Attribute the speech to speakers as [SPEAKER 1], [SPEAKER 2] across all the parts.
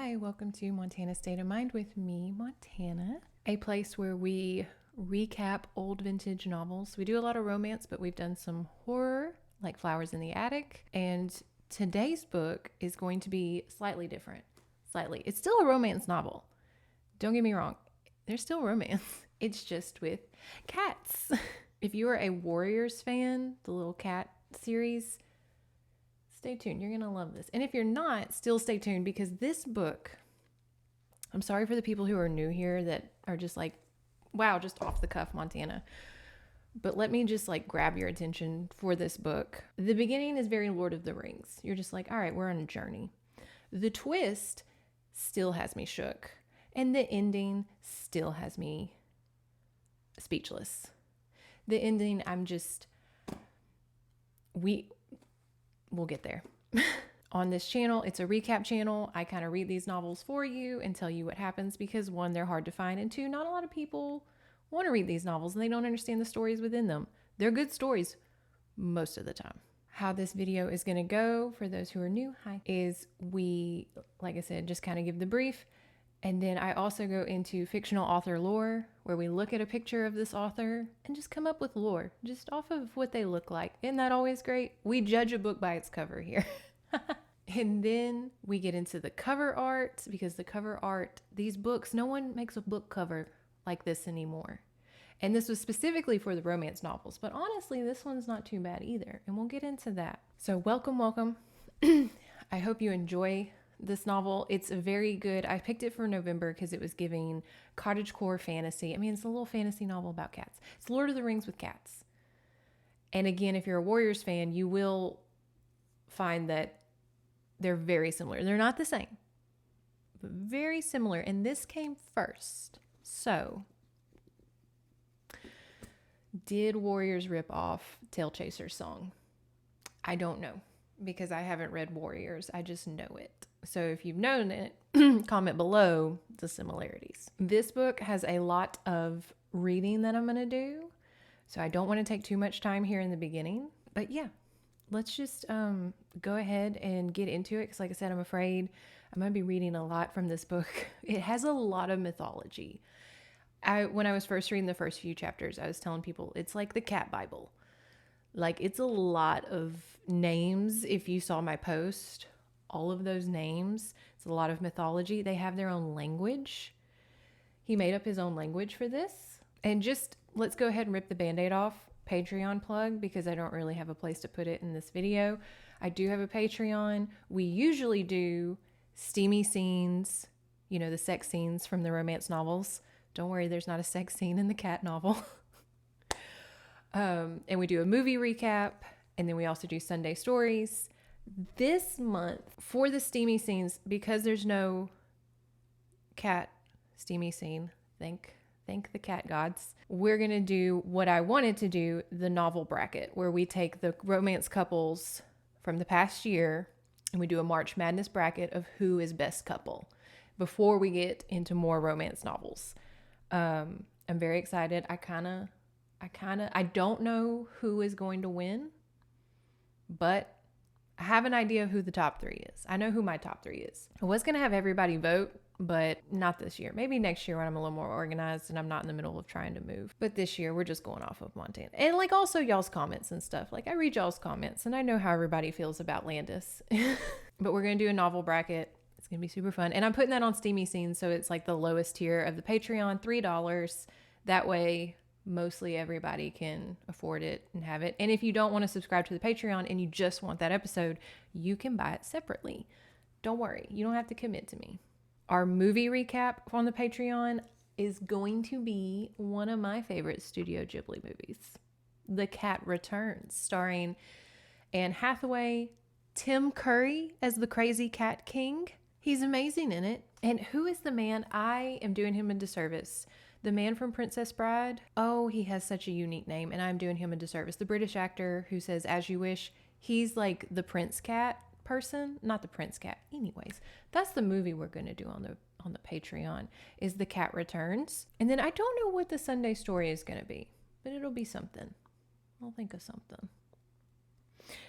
[SPEAKER 1] Hi, welcome to Montana State of Mind with me, Montana, a place where we recap old vintage novels. We do a lot of romance, but we've done some horror, like Flowers in the Attic. And today's book is going to be slightly different. Slightly. It's still a romance novel. Don't get me wrong. There's still romance. It's just with cats. If you are a Warriors fan, the little cat series, stay tuned. You're going to love this. And if you're not, still stay tuned because this book, I'm sorry for the people who are new here that are just like, wow, just off the cuff, Montana. But let me just like grab your attention for this book. The beginning is very Lord of the Rings. You're just like, all right, we're on a journey. The twist still has me shook. And the ending still has me speechless. The ending, we'll get there. On this channel, it's a recap channel. I kind of read these novels for you and tell you what happens because one, they're hard to find, and two, not a lot of people want to read these novels and they don't understand the stories within them. They're good stories most of the time. How this video is going to go for those who are new, is we, like I said, just kind of give the brief. And then I also go into fictional author lore, where we look at a picture of this author and just come up with lore, just off of what they look like. Isn't that always great? We judge a book by its cover here. And then we get into the cover art, because the cover art, these books, no one makes a book cover like this anymore. And this was specifically for the romance novels, but honestly, this one's not too bad either. And we'll get into that. So welcome. I hope you enjoy this novel. It's a very good. I picked it for November because it was giving cottagecore fantasy. I mean, it's a little fantasy novel about cats. It's Lord of the Rings with cats. And again, if you're a Warriors fan, you will find that they're very similar. They're not the same, but very similar. And this came first. So, did Warriors rip off Tailchaser's song? I don't know, because I haven't read Warriors. I just know it. So if you've known it, comment below the similarities. This book has a lot of reading that I'm going to do, so I don't want to take too much time here in the beginning. But yeah, let's just go ahead and get into it, because like I said, I'm afraid I'm going to be reading a lot from this book. It has a lot of mythology. When I was first reading the first few chapters, I was telling people it's like the cat Bible. Like, it's a lot of names. If you saw my post, all of those names, it's a lot of mythology. They have their own language. He made up his own language for this. And just, let's go ahead and rip the Band-Aid off. Patreon plug, because I don't really have a place to put it in this video. I do have a Patreon. We usually do steamy scenes, you know, the sex scenes from the romance novels. Don't worry, there's not a sex scene in the cat novel. And we do a movie recap, and then we also do Sunday stories. This month, for the steamy scenes, because there's no cat steamy scene, thank the cat gods, we're going to do what I wanted to do, the novel bracket, where we take the romance couples from the past year and we do a March Madness bracket of who is best couple before we get into more romance novels. I'm very excited. I don't know who is going to win, but I have an idea of who the top three is. I know who my top three is. I was going to have everybody vote, but not this year. Maybe next year when I'm a little more organized and I'm not in the middle of trying to move. But this year we're just going off of Montana. And like also y'all's comments and stuff. Like I read y'all's comments and I know how everybody feels about Landis. But we're going to do a novel bracket. It's going to be super fun. And I'm putting that on Steamy Scenes, so it's like the lowest tier of the Patreon, $3. That way mostly everybody can afford it and have it. And if you don't want to subscribe to the Patreon and you just want that episode, you can buy it separately. Don't worry, you don't have to commit to me. Our movie recap on the Patreon is going to be one of my favorite Studio Ghibli movies, The Cat Returns, starring Anne Hathaway, Tim Curry as the Crazy Cat King. He's amazing in it. And who is the man? I am doing him a disservice. The man from Princess Bride. Oh, he has such a unique name, and I'm doing him a disservice. The British actor who says "As You Wish." He's like the Prince Cat person, not the Prince Cat. Anyways, that's the movie we're going to do on the Patreon, is The Cat Returns. And then I don't know what the Sunday story is going to be, but it'll be something. I'll think of something.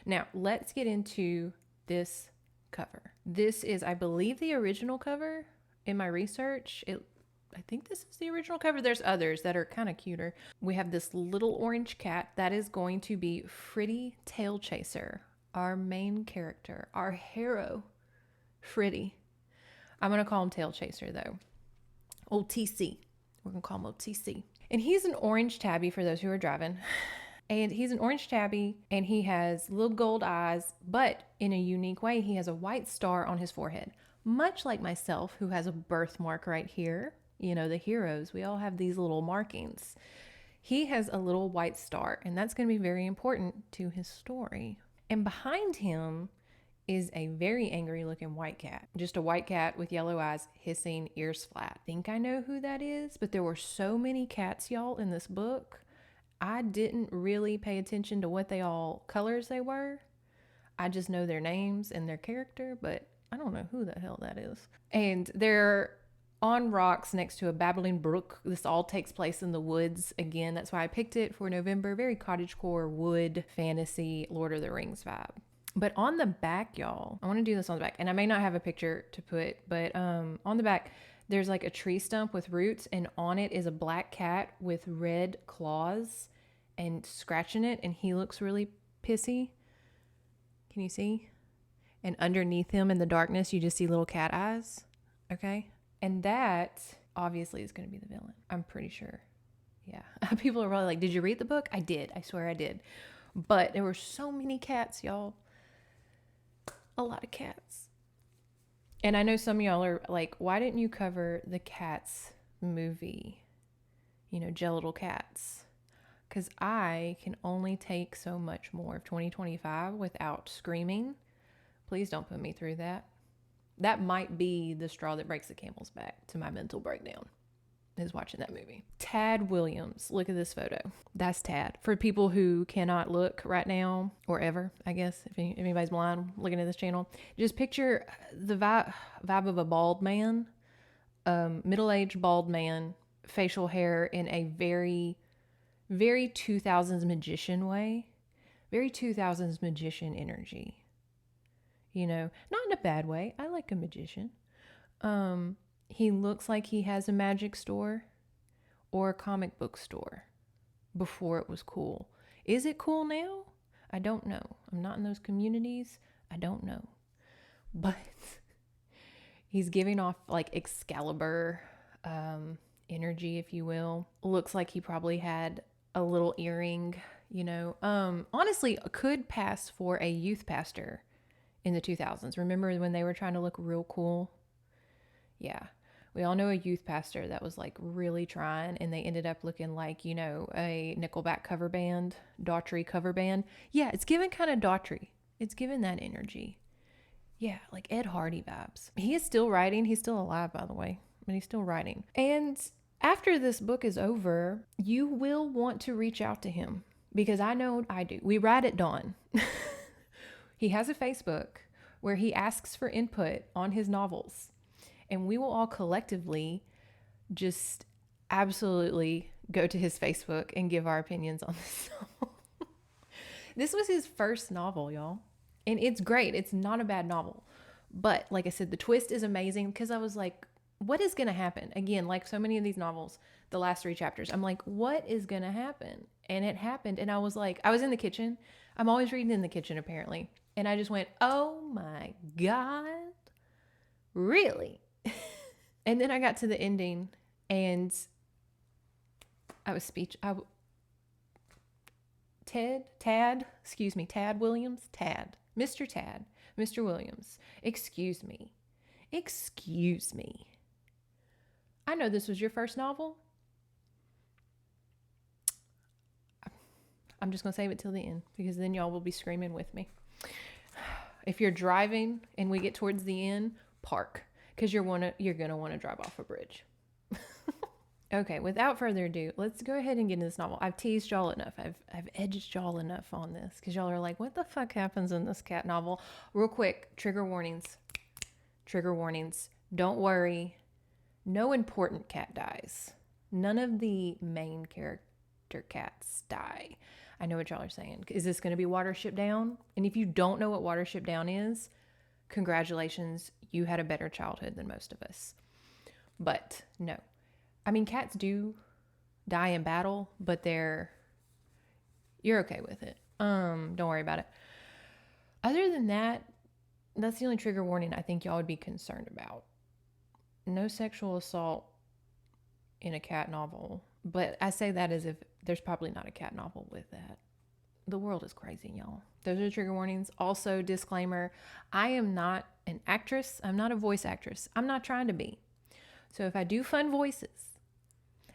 [SPEAKER 1] Now, let's get into this cover. This is, I believe, the original cover in my research. I think this is the original cover. There's others that are kind of cuter. We have this little orange cat that is going to be Fritty Tailchaser, our main character, our hero, Fritty. I'm going to call him Tailchaser though. Old TC. We're going to call him old TC. And he's an orange tabby for those who are driving. And he's an orange tabby and he has little gold eyes, but in a unique way, he has a white star on his forehead. Much like myself, who has a birthmark right here. You know, the heroes, we all have these little markings. He has a little white star, and that's going to be very important to his story. And behind him is a very angry looking white cat. Just a white cat with yellow eyes, hissing, ears flat. I think I know who that is, but there were so many cats, y'all, in this book. I didn't really pay attention to what colors they were. I just know their names and their character, but I don't know who the hell that is. And they're on rocks next to a babbling brook. This all takes place in the woods. Again, that's why I picked it for November. Very cottagecore, wood, fantasy, Lord of the Rings vibe. But on the back, y'all, I want to do this on the back. And I may not have a picture to put, but on the back, there's like a tree stump with roots. And on it is a black cat with red claws and scratching it. And he looks really pissy. Can you see? And underneath him in the darkness, you just see little cat eyes. Okay? And that obviously is going to be the villain. I'm pretty sure. Yeah. People are probably like, did you read the book? I did. I swear I did. But there were so many cats, y'all. A lot of cats. And I know some of y'all are like, why didn't you cover the Cats movie? You know, Genital Cats. Because I can only take so much more of 2025 without screaming. Please don't put me through that. That might be the straw that breaks the camel's back to my mental breakdown, is watching that movie. Tad Williams. Look at this photo. That's Tad. For people who cannot look right now, or ever, I guess, if anybody's blind looking at this channel, just picture the vibe of a bald man, middle-aged bald man, facial hair in a very, very 2000s magician way. Very 2000s magician energy. You know, not in a bad way. I like a magician. He looks like he has a magic store or a comic book store before it was cool. Is it cool now? I don't know. I'm not in those communities. I don't know. But he's giving off like Excalibur energy, if you will. Looks like he probably had a little earring, you know. Honestly, could pass for a youth pastor in the 2000s. Remember when they were trying to look real cool? Yeah. We all know a youth pastor that was like really trying, and they ended up looking like, you know, a Nickelback cover band, Daughtry cover band. Yeah, it's given kind of Daughtry. It's given that energy. Yeah, like Ed Hardy vibes. He is still writing. He's still alive, by the way, but he's still writing. And after this book is over, you will want to reach out to him, because I know I do. We ride at dawn. He has a Facebook where he asks for input on his novels, and we will all collectively just absolutely go to his Facebook and give our opinions on this novel. This was his first novel, y'all, and it's great. It's not a bad novel, but like I said, the twist is amazing, because I was like, what is going to happen? Again, like so many of these novels, the last 3 chapters, I'm like, what is going to happen? And it happened. And I was like, I was in the kitchen. I'm always reading in the kitchen, apparently. And I just went, oh my God, really? And then I got to the ending, and I was Tad Williams, Mr. Williams, excuse me. I know this was your first novel. I'm just going to save it till the end, because then y'all will be screaming with me. If you're driving and we get towards the end, park, because you're going to want to drive off a bridge. Okay, without further ado, let's go ahead and get into this novel. I've teased y'all enough. I've edged y'all enough on this, because y'all are like, what the fuck happens in this cat novel? Real quick, trigger warnings. Don't worry. No important cat dies. None of the main character cats die. I know what y'all are saying. Is this going to be Watership Down? And if you don't know what Watership Down is, congratulations, you had a better childhood than most of us. But no. I mean, cats do die in battle, but you're okay with it. Don't worry about it. Other than that, that's the only trigger warning I think y'all would be concerned about. No sexual assault in a cat novel. But I say that as if there's probably not a cat novel with that. The world is crazy, y'all. Those are the trigger warnings. Also, disclaimer, I am not an actress. I'm not a voice actress. I'm not trying to be. So if I do fun voices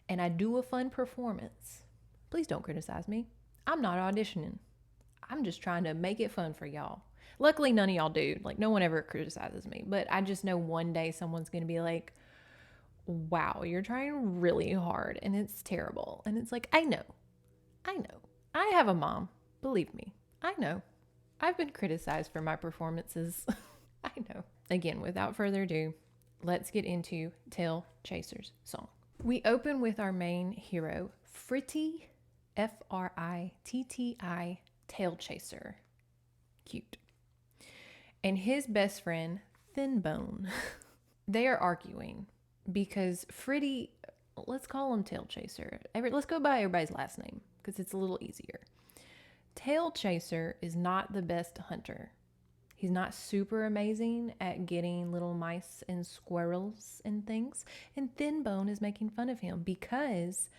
[SPEAKER 1] and I do a fun performance, please don't criticize me. I'm not auditioning. I'm just trying to make it fun for y'all. Luckily, none of y'all do. Like, no one ever criticizes me. But I just know one day someone's going to be like, wow, you're trying really hard and it's terrible. And it's like, I know. I have a mom. Believe me. I know. I've been criticized for my performances. I know. Again, without further ado, let's get into Tailchaser's song. We open with our main hero, Fritti, Fritti, Tailchaser. Cute. And his best friend, Thinbone. They are arguing because Fritti, let's call him Tailchaser. Let's go by everybody's last name because it's a little easier. Tailchaser is not the best hunter. He's not super amazing at getting little mice and squirrels and things. And Thinbone is making fun of him because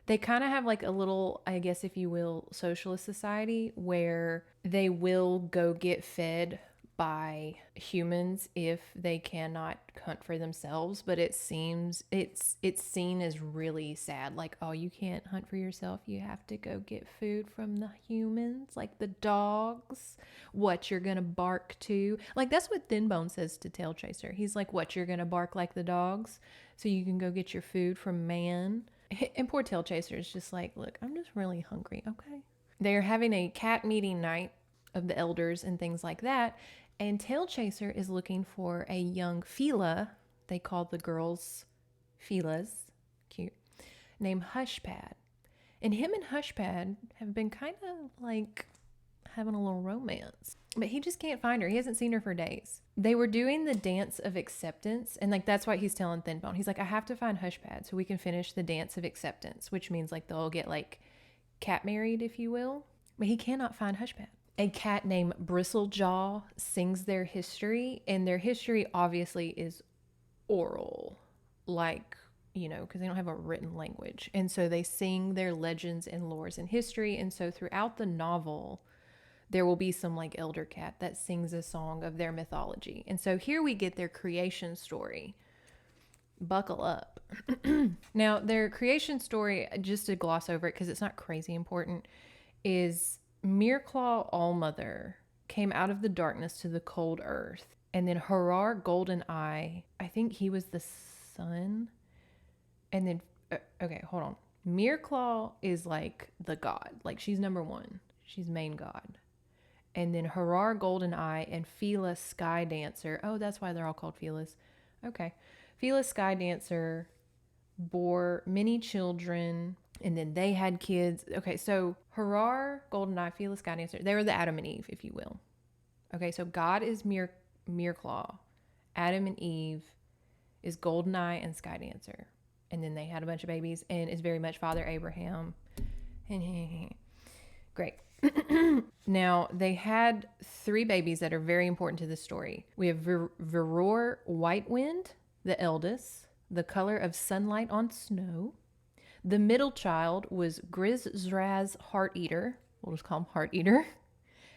[SPEAKER 1] they kind of have like a little, I guess if you will, socialist society where they will go get fed by humans if they cannot hunt for themselves. But it seems it's seen as really sad. Like, oh, you can't hunt for yourself. You have to go get food from the humans, like the dogs. What, you're gonna bark too? Like, that's what Thinbone says to Tailchaser. He's like, what, you're gonna bark like the dogs so you can go get your food from man? And poor Tailchaser is just like, look, I'm just really hungry, okay? They're having a cat meeting night of the elders and things like that. And Tailchaser is looking for a young Fila. They call the girls Filas. Cute. Named Hushpad. And him and Hushpad have been kind of like having a little romance. But he just can't find her. He hasn't seen her for days. They were doing the dance of acceptance. And like, that's why he's telling Thinbone. He's like, I have to find Hushpad so we can finish the dance of acceptance. Which means like they'll get like cat married, if you will. But he cannot find Hushpad. A cat named Bristlejaw sings their history. And their history obviously is oral. Like, you know, because they don't have a written language. And so they sing their legends and lores and history. And so throughout the novel, there will be some like elder cat that sings a song of their mythology. And so here we get their creation story. Buckle up. Now, their creation story, just to gloss over it because it's not crazy important, is Meerclaw Allmother came out of the darkness to the cold earth. And then Harar Golden Eye, I think he was the sun. And then, okay, hold on. Meerclaw is like the god. Like, she's number one. She's main god. And then Harar Golden Eye and Fila Sky Dancer. Oh, that's why they're all called Filas. Okay. Fila Sky Dancer bore many children, and then they had kids. Okay, so Harar Golden Eye, Fila Sky Dancer, they were the Adam and Eve, if you will. Okay, so God is Meerclaw. Adam and Eve is Golden Eye and Sky Dancer. And then they had a bunch of babies, and it's very much Father Abraham. Great. Now, they had 3 babies that are very important to this story. We have Veror Whitewind, the eldest, the color of sunlight on snow. The middle child was Grizzraz Hearteater. We'll just call him Hearteater.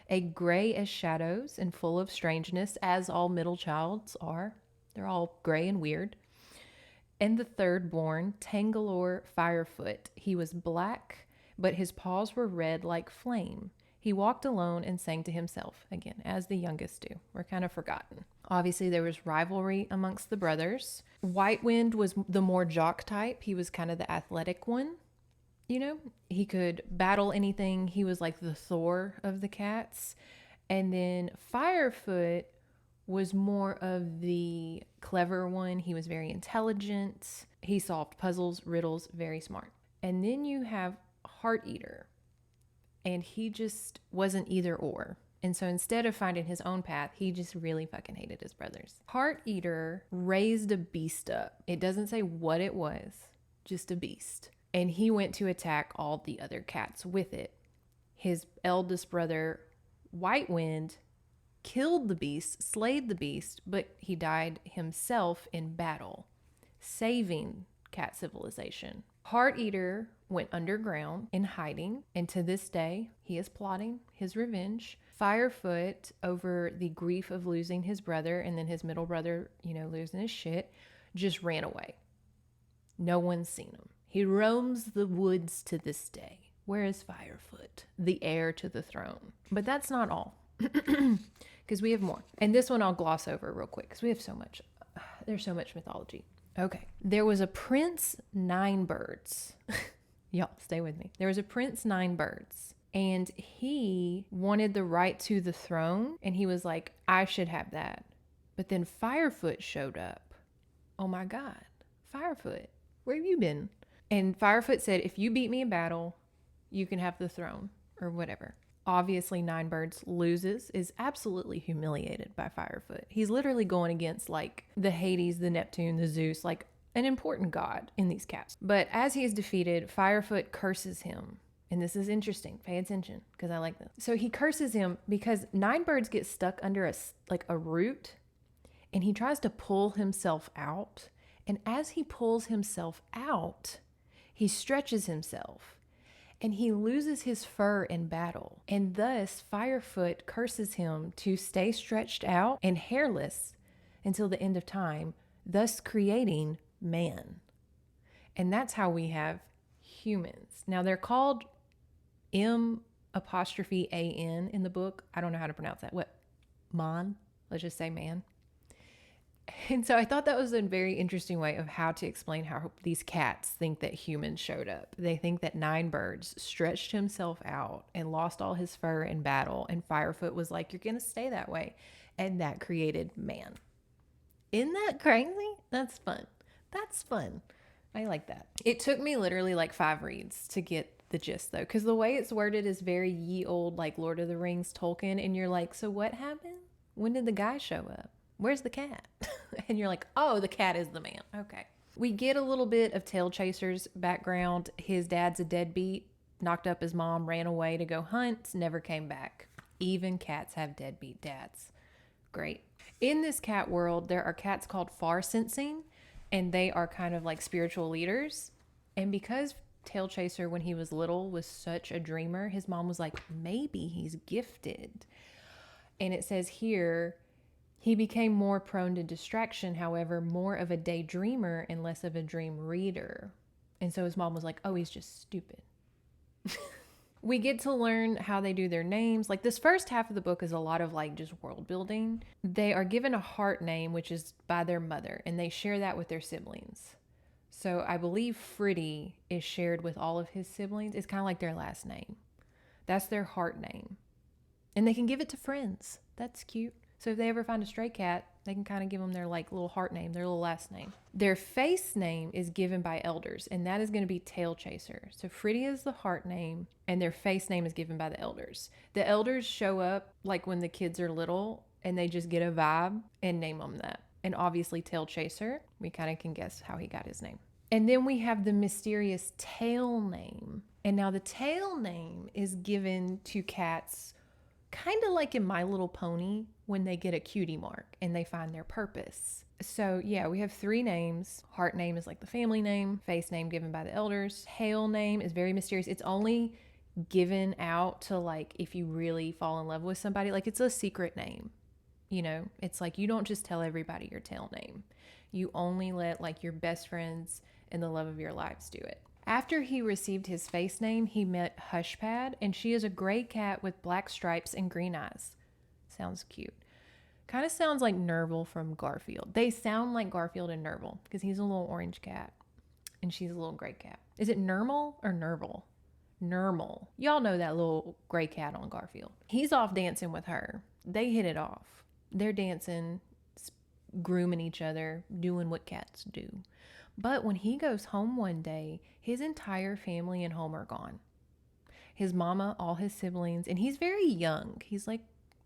[SPEAKER 1] A gray as shadows and full of strangeness, as all middle childs are. They're all gray and weird. And the third born, Tangalore Firefoot. He was black, but his paws were red like flame. He walked alone and sang to himself, again, as the youngest do. We're kind of forgotten. Obviously, there was rivalry amongst the brothers. Whitewind was the more jock type. He was kind of the athletic one. You know, he could battle anything. He was like the Thor of the cats. And then Firefoot was more of the clever one. He was very intelligent. He solved puzzles, riddles, very smart. And then you have Hearteater. And he just wasn't either or. And so instead of finding his own path, he just really fucking hated his brothers. Heart Eater raised a beast up. It doesn't say what it was, just a beast. And he went to attack all the other cats with it. His eldest brother, White Wind, killed the beast, slayed the beast, but he died himself in battle, saving cat civilization. Heart Eater went underground in hiding, and to this day, he is plotting his revenge. Firefoot, over the grief of losing his brother and then his middle brother, losing his shit, just ran away. No one's seen him. He roams the woods to this day. Where is Firefoot, the heir to the throne? But that's not all, because we have more. And this one I'll gloss over real quick, because we have so much. There's so much mythology. Okay. There was a Prince Ninebirds. Y'all, stay with me. There was a Prince Ninebirds, and he wanted the right to the throne, and he was like, I should have that. But then Firefoot showed up. Oh my God. Firefoot, where have you been? And Firefoot said, if you beat me in battle, you can have the throne, or whatever. Obviously, Ninebirds loses, is absolutely humiliated by Firefoot. He's literally going against like the Hades, the Neptune, the Zeus, like an important god in these cats. But as he is defeated, Firefoot curses him. And this is interesting. Pay attention, because I like this. So he curses him because Ninebirds get stuck under a root, and he tries to pull himself out. And as he pulls himself out, he stretches himself. And he loses his fur in battle. And thus, Firefoot curses him to stay stretched out and hairless until the end of time, thus creating man. And that's how we have humans. Now, they're called M''AN in the book. I don't know how to pronounce that. What? Man? Let's just say man. And so I thought that was a very interesting way of how to explain how these cats think that humans showed up. They think that Ninebirds stretched himself out and lost all his fur in battle. And Firefoot was like, you're going to stay that way. And that created man. Isn't that crazy? That's fun. That's fun. I like that. It took me literally like 5 reads to get the gist though. Because the way it's worded is very ye old, like Lord of the Rings, Tolkien. And you're like, so what happened? When did the guy show up? Where's the cat? And you're like, oh, the cat is the man. Okay. We get a little bit of Tailchaser's background. His dad's a deadbeat, knocked up his mom, ran away to go hunt, never came back. Even cats have deadbeat dads. Great. In this cat world, there are cats called far sensing, and they are kind of like spiritual leaders. And because Tailchaser, when he was little, was such a dreamer, his mom was like, maybe he's gifted. And it says here, he became more prone to distraction, however, more of a daydreamer and less of a dream reader. And so his mom was like, oh, he's just stupid. We get to learn how they do their names. Like this first half of the book is a lot of like just world building. They are given a heart name, which is by their mother, and they share that with their siblings. So I believe Fritty is shared with all of his siblings. It's kind of like their last name. That's their heart name. And they can give it to friends. That's cute. So if they ever find a stray cat, they can kind of give them their like little heart name, their little last name. Their face name is given by elders, and that is going to be Tailchaser. So Fritty is the heart name, and their face name is given by the elders. The elders show up like when the kids are little, and they just get a vibe and name them that. And obviously Tailchaser, we kind of can guess how he got his name. And then we have the mysterious tail name. And now the tail name is given to cats kind of like in My Little Pony when they get a cutie mark and they find their purpose. So yeah, we have 3 names. Heart name is like the family name. Face name given by the elders. Tail name is very mysterious. It's only given out to like if you really fall in love with somebody. Like it's a secret name. It's like you don't just tell everybody your tail name. You only let like your best friends and the love of your lives do it. After he received his face name, he met Hushpad, and she is a gray cat with black stripes and green eyes. Sounds cute. Kind of sounds like Nerval from Garfield. They sound like Garfield and Nerval because he's a little orange cat and she's a little gray cat. Is it Nermal or Nerval? Nermal. Y'all know that little gray cat on Garfield. He's off dancing with her. They hit it off. They're dancing, grooming each other, doing what cats do. But when he goes home one day, his entire family and home are gone. His mama, all his siblings, and he's very young. He's like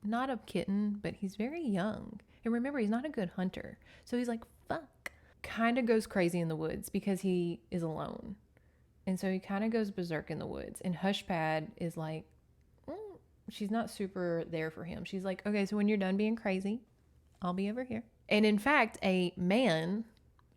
[SPEAKER 1] not a kitten, but he's very young. And remember, he's not a good hunter. So he's like, fuck. Kind of goes crazy in the woods because he is alone. And so he kind of goes berserk in the woods. And Hushpad is like, she's not super there for him. She's like, okay, so when you're done being crazy, I'll be over here. And in fact, a man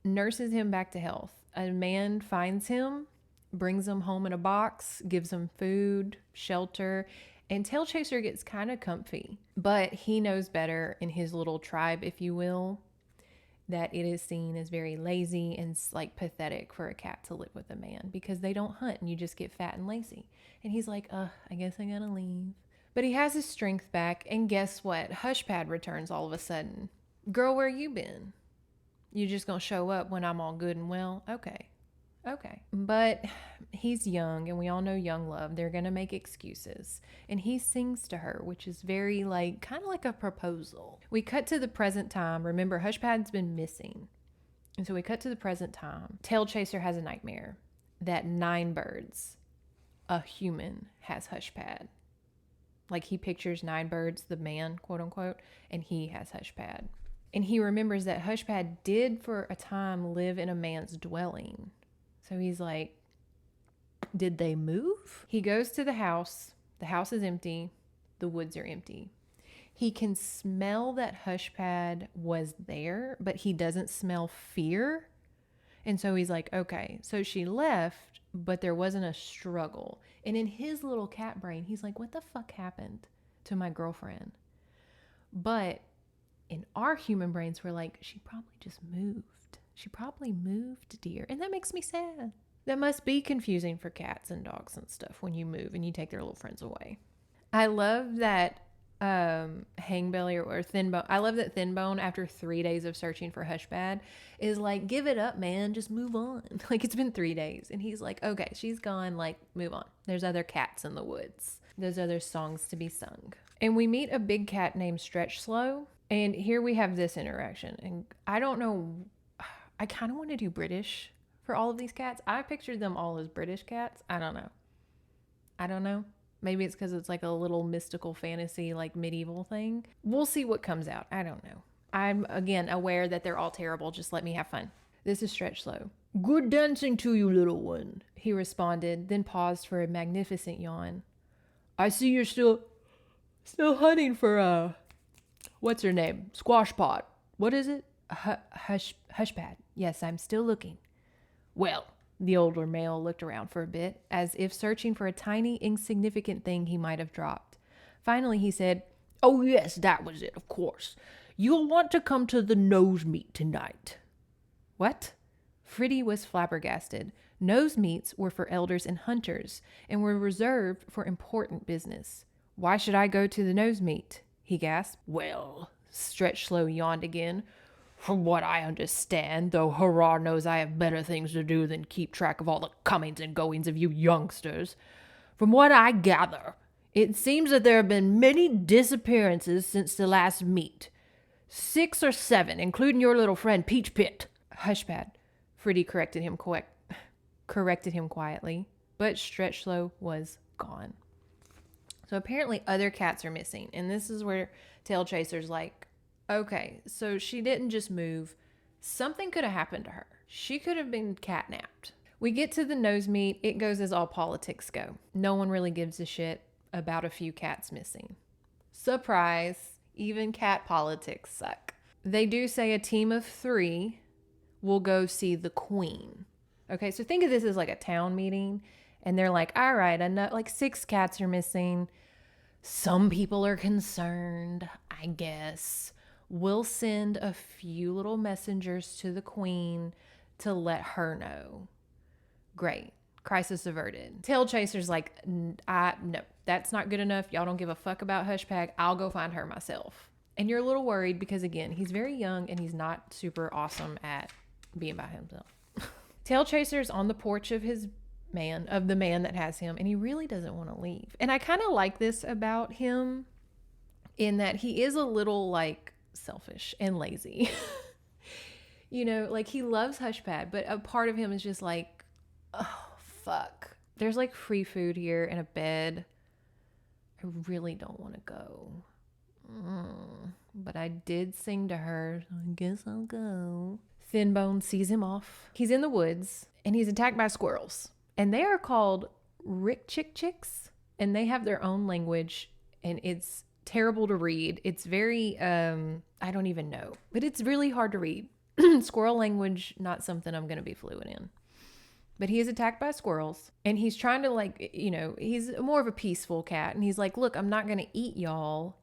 [SPEAKER 1] nurses him back to health. A man finds him, brings him home in a box, gives him food, shelter, and Tailchaser gets kind of comfy. But he knows better in his little tribe, if you will, that it is seen as very lazy and like pathetic for a cat to live with a man because they don't hunt and you just get fat and lazy. And he's like, I guess I gotta leave. But he has his strength back, and guess what? Hushpad returns all of a sudden. Girl, where you been? You just gonna show up when I'm all good and well? Okay. But he's young, and we all know young love. They're gonna make excuses. And he sings to her, which is very like, kind of like a proposal. We cut to the present time. Remember, Hushpad's been missing. And so we cut to the present time. Tailchaser has a nightmare that 9 birds, a human, has Hushpad. Like he pictures 9 birds, the man, quote unquote, and he has Hushpad. And he remembers that Hushpad did for a time live in a man's dwelling. So he's like, did they move? He goes to the house. The house is empty. The woods are empty. He can smell that Hushpad was there, but he doesn't smell fear. And so he's like, okay, so she left, but there wasn't a struggle. And in his little cat brain, he's like, what the fuck happened to my girlfriend? But in our human brains, we're like, she probably just moved. She probably moved, dear. And that makes me sad. That must be confusing for cats and dogs and stuff when you move and you take their little friends away. I love that Hangbelly or Thin Bone. I love that Thin Bone, after 3 days of searching for Hushpad, is like, give it up, man. Just move on. Like, it's been 3 days. And he's like, okay, she's gone. Like, move on. There's other cats in the woods. There's other songs to be sung. And we meet a big cat named Stretch Slow. And here we have this interaction. And I don't know. I kind of want to do British for all of these cats. I pictured them all as British cats. I don't know. Maybe it's because it's like a little mystical fantasy, like medieval thing. We'll see what comes out. I don't know. I'm, again, aware that they're all terrible. Just let me have fun. This is Stretch Slow. Good dancing to you, little one, he responded, then paused for a magnificent yawn. I see you're still hunting for, what's her name? Squash Pot. What is it? Hushpad. Yes, I'm still looking. Well, the older male looked around for a bit, as if searching for a tiny, insignificant thing he might have dropped. Finally, he said, oh yes, that was it, of course. You'll want to come to the nose meet tonight. What? Fritty was flabbergasted. Nose meets were for elders and hunters, and were reserved for important business. Why should I go to the nose meet? He gasped. Well, Stretch Slow yawned again. From what I understand, though Hurrah knows I have better things to do than keep track of all the comings and goings of you youngsters. From what I gather, it seems that there have been many disappearances since the last meet. 6 or 7, including your little friend Peach Pit. Hushpad, Fritty corrected him quietly, but Stretch Slow was gone. So apparently other cats are missing, and this is where Tailchaser's like, okay, so she didn't just move. Something could have happened to her. She could have been catnapped. We get to the nose meet. It goes as all politics go. No one really gives a shit about a few cats missing. Surprise, even cat politics suck. They do say a team of 3 will go see the queen. Okay, so think of this as like a town meeting, and they're like, all right, enough, like 6 cats are missing. Some people are concerned, I guess. We'll send a few little messengers to the queen to let her know. Great. Crisis averted. Tailchaser's like, no, that's not good enough. Y'all don't give a fuck about Hushpad. I'll go find her myself. And you're a little worried because, again, he's very young and he's not super awesome at being by himself. Tailchaser's on the porch of the man that has him, and he really doesn't want to leave. And I kind of like this about him in that he is a little like selfish and lazy. You know, like he loves Hushpad, but a part of him is just like, oh, fuck. There's like free food here and a bed. I really don't want to go. But I did sing to her, so I guess I'll go. Thinbone sees him off. He's in the woods, and he's attacked by squirrels. And they are called rick-chick-chicks, and they have their own language, and it's terrible to read. It's very, I don't even know, but it's really hard to read. Squirrel language, not something I'm going to be fluent in. But he is attacked by squirrels, and he's trying to, like, you know, he's more of a peaceful cat, and he's like, look, I'm not going to eat y'all.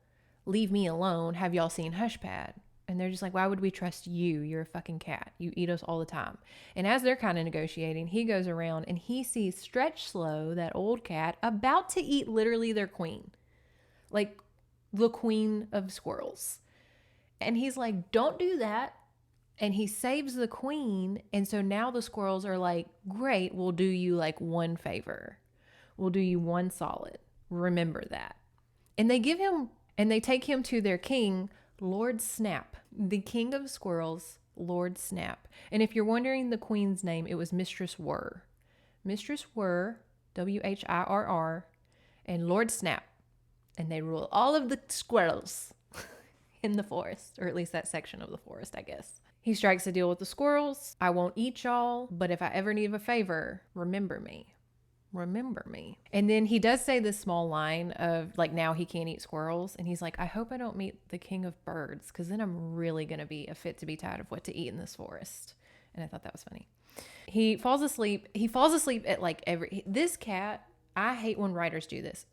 [SPEAKER 1] Leave me alone. Have y'all seen Hushpad? And they're just like, why would we trust you? You're a fucking cat. You eat us all the time. And as they're kind of negotiating, he goes around and he sees Stretch Slow, that old cat, about to eat literally their queen. Like the queen of squirrels. And he's like, don't do that. And he saves the queen. And so now the squirrels are like, great, we'll do you like one favor. We'll do you one solid. Remember that. And they give him, and they take him to their king, Lord Snap, the king of squirrels, Lord Snap. And if you're wondering the queen's name, it was Mistress Whirr. Mistress Whirr, Whirr, and Lord Snap. And they rule all of the squirrels in the forest, or at least that section of the forest, I guess. He strikes a deal with the squirrels. I won't eat y'all, but if I ever need a favor, remember me. Remember me. And then he does say this small line of like, now he can't eat squirrels. And he's like, I hope I don't meet the king of birds, because then I'm really going to be a fit to be tired of what to eat in this forest. And I thought that was funny. He falls asleep. He falls asleep at like this cat, I hate when writers do this.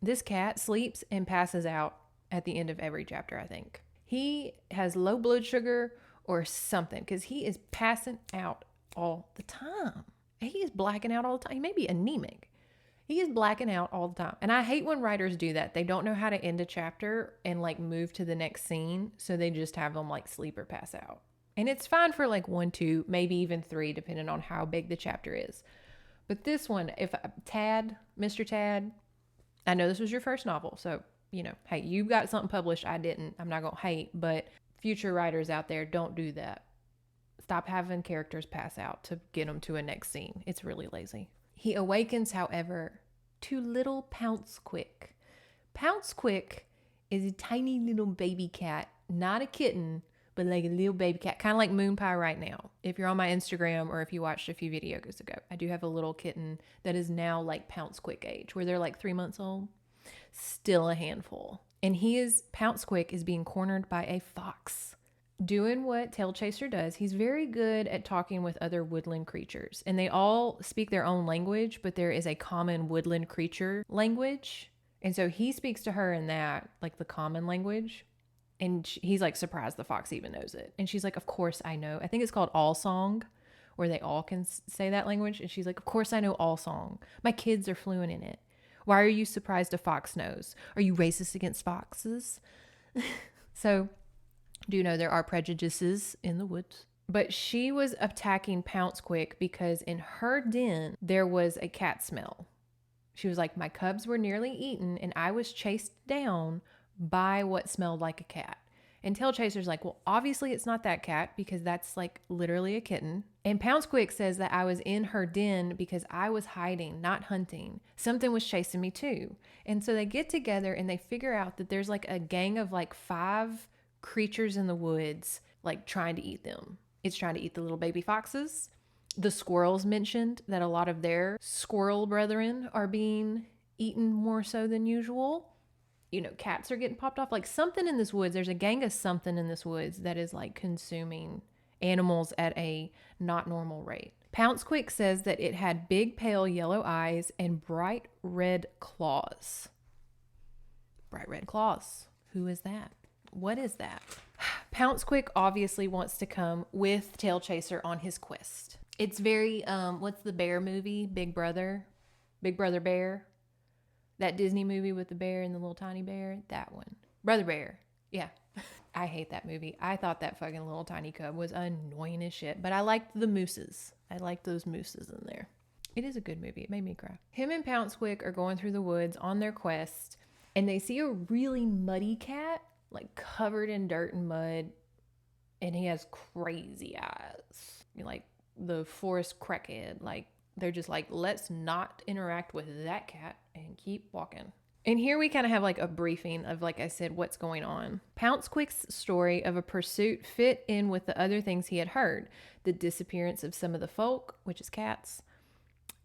[SPEAKER 1] This cat sleeps and passes out at the end of every chapter, I think. He has low blood sugar or something, because he is passing out all the time. He is blacking out all the time. He may be anemic. He is blacking out all the time. And I hate when writers do that. They don't know how to end a chapter and like move to the next scene. So they just have them like sleep or pass out. And it's fine for like 1, 2, maybe even 3, depending on how big the chapter is. But this one, if Mr. Tad, I know this was your first novel. So, you know, hey, you got something published. I didn't. I'm not going to hate. But future writers out there, don't do that. Stop having characters pass out to get them to a next scene. It's really lazy. He awakens, however, to little Pounce Quick. Pounce Quick is a tiny little baby cat, not a kitten, but like a little baby cat, kind of like Moon Pie right now. If you're on my Instagram or if you watched a few videos ago, I do have a little kitten that is now like Pounce Quick age, where they're like 3 months old. Still a handful. And Pounce Quick is being cornered by a fox. Doing what Tailchaser does, he's very good at talking with other woodland creatures. And they all speak their own language, but there is a common woodland creature language. And so he speaks to her in that, like the common language. And he's like surprised the fox even knows it. And she's like, of course I know. I think it's called All Song, where they all can say that language. And she's like, of course I know All Song. My kids are fluent in it. Why are you surprised a fox knows? Are you racist against foxes? So, do you know there are prejudices in the woods? But she was attacking Pounce Quick because in her den, there was a cat smell. She was like, my cubs were nearly eaten and I was chased down by what smelled like a cat. And Tailchaser's like, well, obviously it's not that cat because that's like literally a kitten. And Pounce Quick says that I was in her den because I was hiding, not hunting. Something was chasing me too. And so they get together and they figure out that there's like a gang of like 5 creatures in the woods, like trying to eat them. It's trying to eat the little baby foxes. The squirrels mentioned that a lot of their squirrel brethren are being eaten more so than usual. You know, cats are getting popped off. Like something in this woods, there's a gang of something in this woods that is like consuming animals at a not normal rate. Pounce Quick says that it had big pale yellow eyes and bright red claws. Bright red claws. Who is that? What is that? Pounce Quick obviously wants to come with Tailchaser on his quest. It's very, what's the bear movie? Big Brother Bear. That Disney movie with the bear and the little tiny bear. That one. Brother Bear. Yeah. I hate that movie. I thought that fucking little tiny cub was annoying as shit. But I liked the mooses. I liked those mooses in there. It is a good movie. It made me cry. Him and Pounce Quick are going through the woods on their quest. And they see a really muddy cat, like covered in dirt and mud. And he has crazy eyes. Like the forest crackhead. Like they're just like, let's not interact with that cat and keep walking. And here we kind of have like a briefing of, like I said, what's going on. Pounce Quick's story of a pursuit fit in with the other things he had heard. The disappearance of some of the folk, which is cats.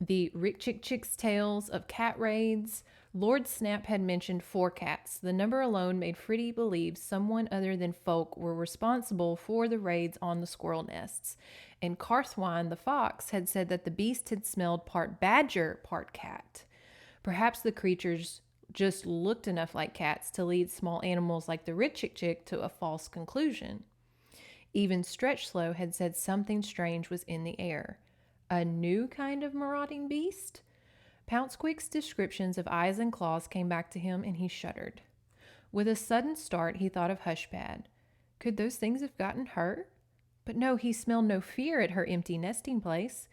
[SPEAKER 1] The Rick Chick Chick's tales of cat raids. Lord Snap had mentioned 4 cats. The number alone made Fritty believe someone other than folk were responsible for the raids on the squirrel nests. And Carthwine the fox had said that the beast had smelled part badger, part cat. Perhaps the creatures just looked enough like cats to lead small animals like the Rick Chick Chick to a false conclusion. Even Stretch Slow had said something strange was in the air. A new kind of marauding beast? Pounce Quick's descriptions of eyes and claws came back to him, and he shuddered. With a sudden start, he thought of Hushpad. Could those things have gotten her? But no, he smelled no fear at her empty nesting place.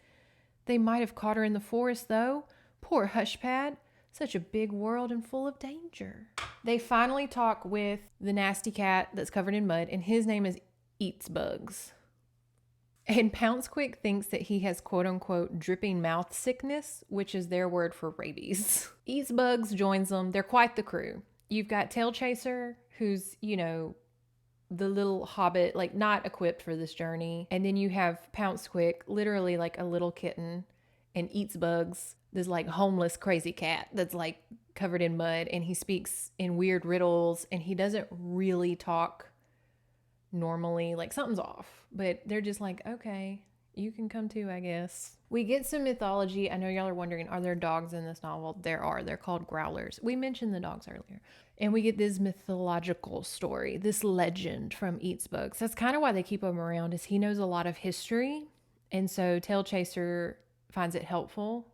[SPEAKER 1] They might have caught her in the forest, though. Poor Hushpad. Such a big world and full of danger. They finally talk with the nasty cat that's covered in mud, and his name is Eats Bugs. And Pounce Quick thinks that he has quote-unquote dripping mouth sickness, which is their word for rabies. Eats Bugs joins them. They're quite the crew. You've got Tailchaser, who's, the little hobbit, like not equipped for this journey. And then you have Pounce Quick, literally like a little kitten, and Eats Bugs, this like homeless crazy cat that's like covered in mud, and he speaks in weird riddles, and he doesn't really talk normally. Like something's off, but they're just like, okay, you can come too, I guess. We get some mythology. I know y'all are wondering, are there dogs in this novel? There are. They're called growlers. We mentioned the dogs earlier. And we get this mythological story, this legend from Eats Bugs. That's kind of why they keep him around, is he knows a lot of history. And so Tailchaser finds it helpful,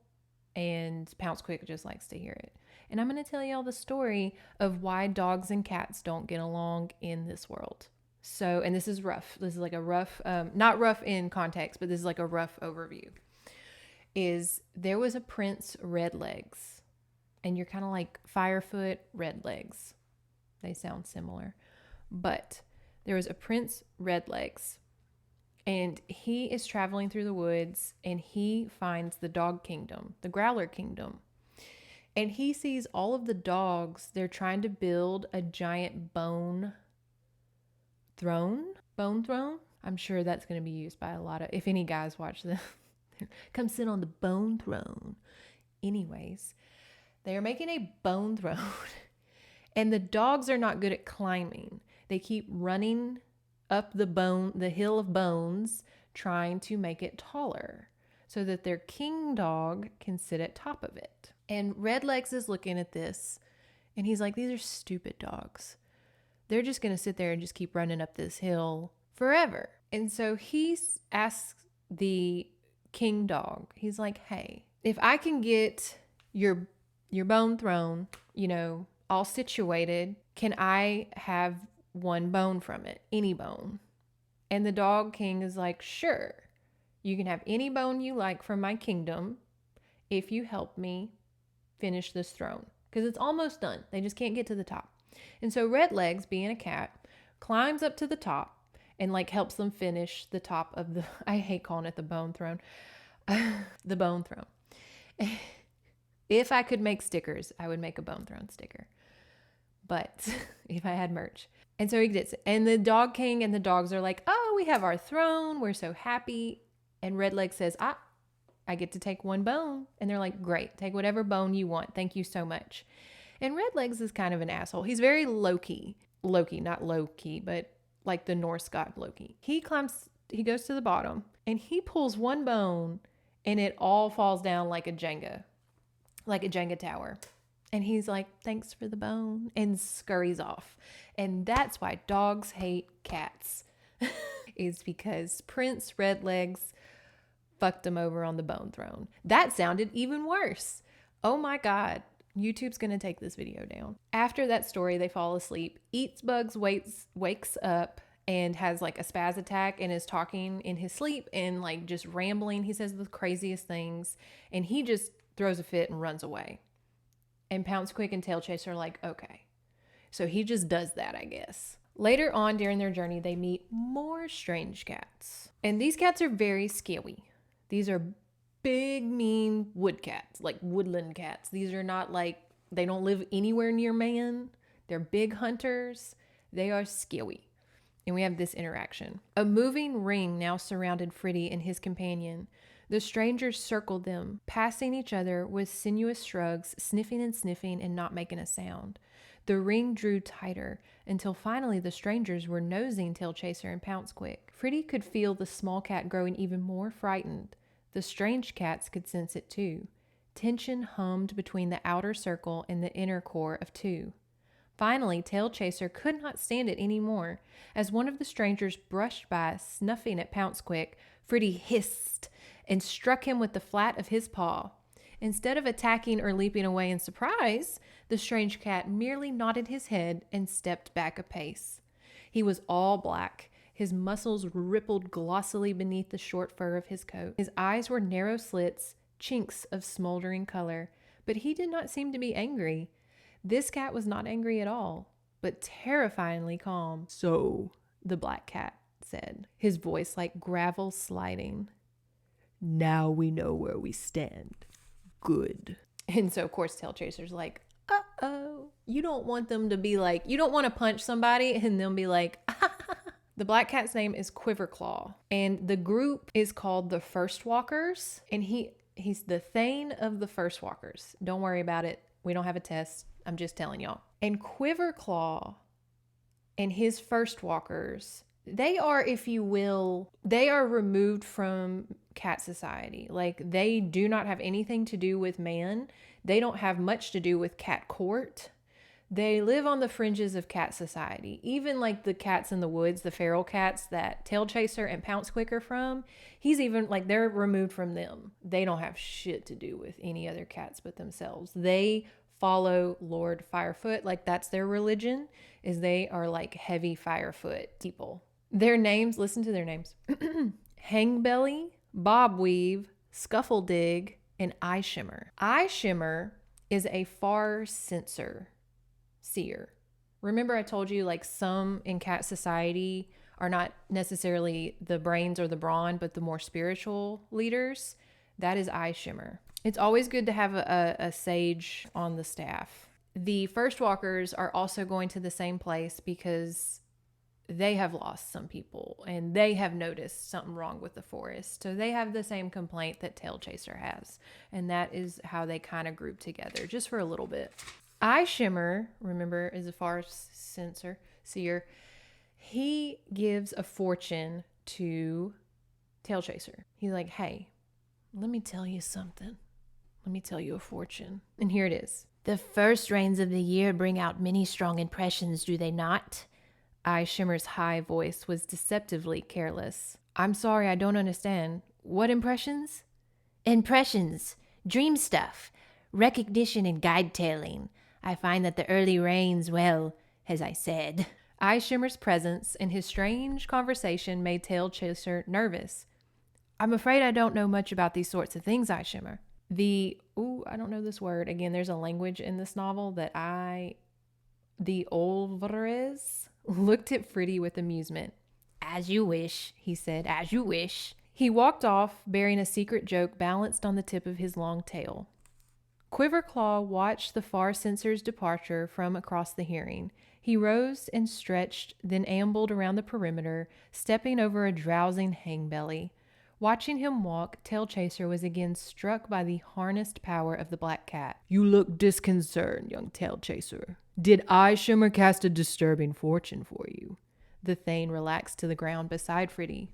[SPEAKER 1] and Pounce Quick just likes to hear it. And I'm going to tell y'all the story of why dogs and cats don't get along in this world. So, and this is rough. This is like a rough, not rough in context, but this is like a rough overview. There was a Prince Redlegs, and you're kind of like Firefoot, Redlegs. They sound similar. But there was a Prince Redlegs, and he is traveling through the woods, and he finds the dog kingdom, the growler kingdom. And he sees all of the dogs. They're trying to build a giant bone throne. I'm sure that's going to be used by a lot of, if any guys watch this, come sit on the bone throne. Anyways, they are making a bone throne, and the dogs are not good at climbing. They keep running up the hill of bones, trying to make it taller so that their king dog can sit at top of it. And Redlegs is looking at this, and he's like, these are stupid dogs. They're just going to sit there and just keep running up this hill forever. And so he asks the king dog, he's like, hey, if I can get your bone throne, all situated, can I have one bone from it? Any bone. And the dog king is like, sure, you can have any bone you like from my kingdom if you help me finish this throne, because it's almost done. They just can't get to the top. And so Redlegs, being a cat, climbs up to the top and like helps them finish the top of the, I hate calling it the bone throne, the bone throne. If I could make stickers, I would make a bone throne sticker. But if I had merch. And so he gets it. And the dog king and the dogs are like, oh, we have our throne. We're so happy. And Redlegs says, I get to take one bone. And they're like, great, take whatever bone you want. Thank you so much. And Redlegs is kind of an asshole. He's very Loki, not Loki, but like the Norse god Loki. He goes to the bottom, and he pulls one bone, and it all falls down like a Jenga tower. And he's like, thanks for the bone, and scurries off. And that's why dogs hate cats, is because Prince Redlegs fucked him over on the bone throne. That sounded even worse. Oh my God. YouTube's going to take this video down. After that story, they fall asleep. Eats Bugs wakes up and has like a spaz attack and is talking in his sleep and like just rambling. He says the craziest things, and he just throws a fit and runs away. And Pounce Quick and Tailchaser are like, okay. So he just does that, I guess. Later on during their journey, they meet more strange cats. And these cats are very scary. These are big, mean wood cats, like woodland cats. These are not like They don't live anywhere near man. They're big hunters. They are scary. And we have this interaction. A moving ring now surrounded Fritty and his companion. The strangers circled them, passing each other with sinuous shrugs, sniffing and not making a sound. The ring drew tighter until finally the strangers were nosing Tailchaser and Pouncequick. Fritty could feel the small cat growing even more frightened. The strange cats could sense it too. Tension hummed between the outer circle and the inner core of two. Finally, Tailchaser could not stand it anymore. As one of the strangers brushed by, snuffing at Pouncequick, Fritty hissed and struck him with the flat of his paw. Instead of attacking or leaping away in surprise, the strange cat merely nodded his head and stepped back a pace. He was all black. His muscles rippled glossily beneath the short fur of his coat. His eyes were narrow slits, chinks of smoldering color, but he did not seem to be angry. This cat was not angry at all, but terrifyingly calm. "So," the black cat said, his voice like gravel sliding, "now we know where we stand. Good." And so, of course, Tailchaser's like, uh-oh. You don't want them to be like, you don't want to punch somebody and they'll be like, The black cat's name is Quiverclaw, and the group is called the First Walkers, and he's the Thane of the First Walkers. Don't worry about it. We don't have a test. I'm just telling y'all. And Quiverclaw and his First Walkers, they are, if you will, they are removed from cat society. Like, they do not have anything to do with man. They don't have much to do with cat court. They live on the fringes of cat society. Even like the cats in the woods, the feral cats that Tailchaser and Pouncequick are from, he's even like, they're removed from them. They don't have shit to do with any other cats but themselves. They follow Lord Firefoot. Like, that's their religion, is they are like heavy Firefoot people. Their names, listen to their names. Hangbelly, Bobweave, Scuffledig, and Eye Shimmer. Eye Shimmer is a far seer. Remember I told you, like, some in cat society are not necessarily the brains or the brawn, but the more spiritual leaders. That is Eye Shimmer. It's always good to have a sage on the staff. The First Walkers are also going to the same place because they have lost some people and they have noticed something wrong with the forest. So they have the same complaint that Tailchaser has. And that is how they kind of group together just for a little bit. Eye Shimmer, remember, is a far seer. He gives a fortune to Tailchaser. He's like, "Hey, let me tell you something. Let me tell you a fortune." And here it is. "The first rains of the year bring out many strong impressions, do they not?" Eye Shimmer's high voice was deceptively careless. "I'm sorry, I don't understand. What impressions?" "Impressions. Dream stuff. Recognition and guide-tailing. I find that the early rains, well, as I said." Eye Shimmer's presence and his strange conversation made Tailchaser nervous. "I'm afraid I don't know much about these sorts of things, Eye Shimmer." I don't know this word. Again, there's a language in this novel that the Olvarez looked at Fritty with amusement. "As you wish," he said, "as you wish." He walked off, bearing a secret joke balanced on the tip of his long tail. Quiverclaw watched the far censor's departure from across the hearing. He rose and stretched, then ambled around the perimeter, stepping over a drowsing Hangbelly. Watching him walk, Tailchaser was again struck by the harnessed power of the black cat. "You look disconcerted, young Tailchaser. Did Eye Shimmer cast a disturbing fortune for you?" The Thane relaxed to the ground beside Fritty.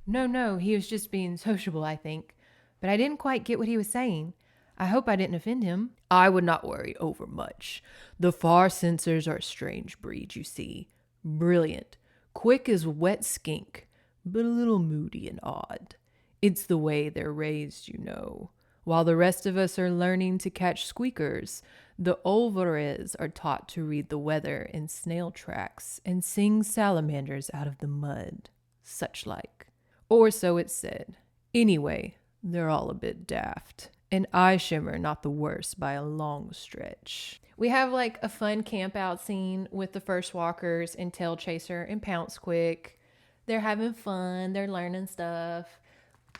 [SPEAKER 1] No, he was just being sociable, I think. But I didn't quite get what he was saying. I hope I didn't offend him." "I would not worry overmuch. The far censors are a strange breed, you see. Brilliant, quick as wet skink, but a little moody and odd. It's the way they're raised, you know. While the rest of us are learning to catch squeakers, the Olvarez are taught to read the weather in snail tracks and sing salamanders out of the mud, such like. Or so it's said. Anyway, they're all a bit daft. And Eye Shimmer not the worst by a long stretch." We have like a fun camp out scene with the First Walkers and Tailchaser and Pouncequick. They're having fun. They're learning stuff.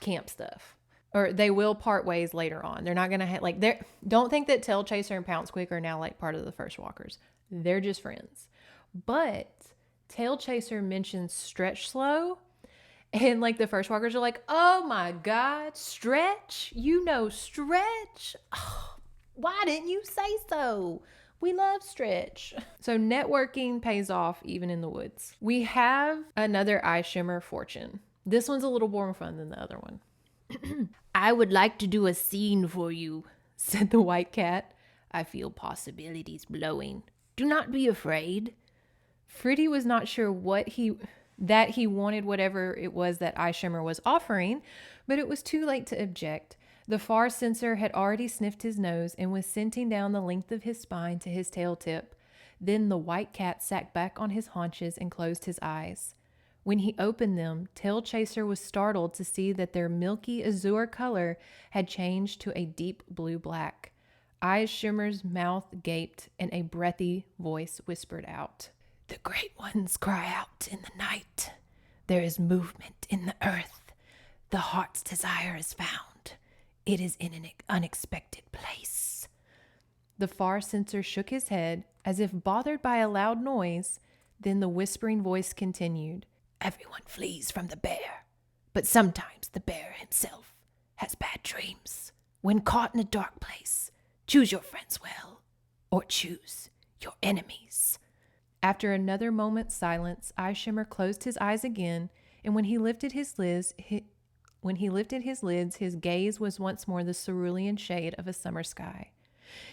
[SPEAKER 1] Camp stuff. or they will part ways later on. They're not going to have, like, don't think that Tailchaser and Pouncequick are now like part of the First Walkers. They're just friends. But Tailchaser mentions Stretch Slow, and like the First Walkers are like, oh my God, Stretch? You know Stretch? Oh, why didn't you say so? We love Stretch. So networking pays off even in the woods. We have another eye shimmer fortune. This one's a little more fun than the other one. I would like to do a scene for you, said the white cat. I feel possibilities blowing. Do not be afraid. Fritty was not sure that he wanted whatever it was that eye shimmer was offering, but it was too late to object. The far sensor had already sniffed his nose and was scenting down the length of his spine to his tail tip. Then the white cat sat back on his haunches and closed his eyes. When he opened them, Tailchaser was startled to see that their milky azure color had changed to a deep blue-black. Eye Shimmer's mouth gaped and a breathy voice whispered out. The great ones cry out in the night. There is movement in the earth. The heart's desire is found. It is in an unexpected place. The far sensor shook his head as if bothered by a loud noise. Then the whispering voice continued. Everyone flees from the bear, but sometimes the bear himself has bad dreams. When caught in a dark place, choose your friends well, or choose your enemies. After another moment's silence, Eye Shimmer closed his eyes again, and when he lifted his lids, his gaze was once more the cerulean shade of a summer sky.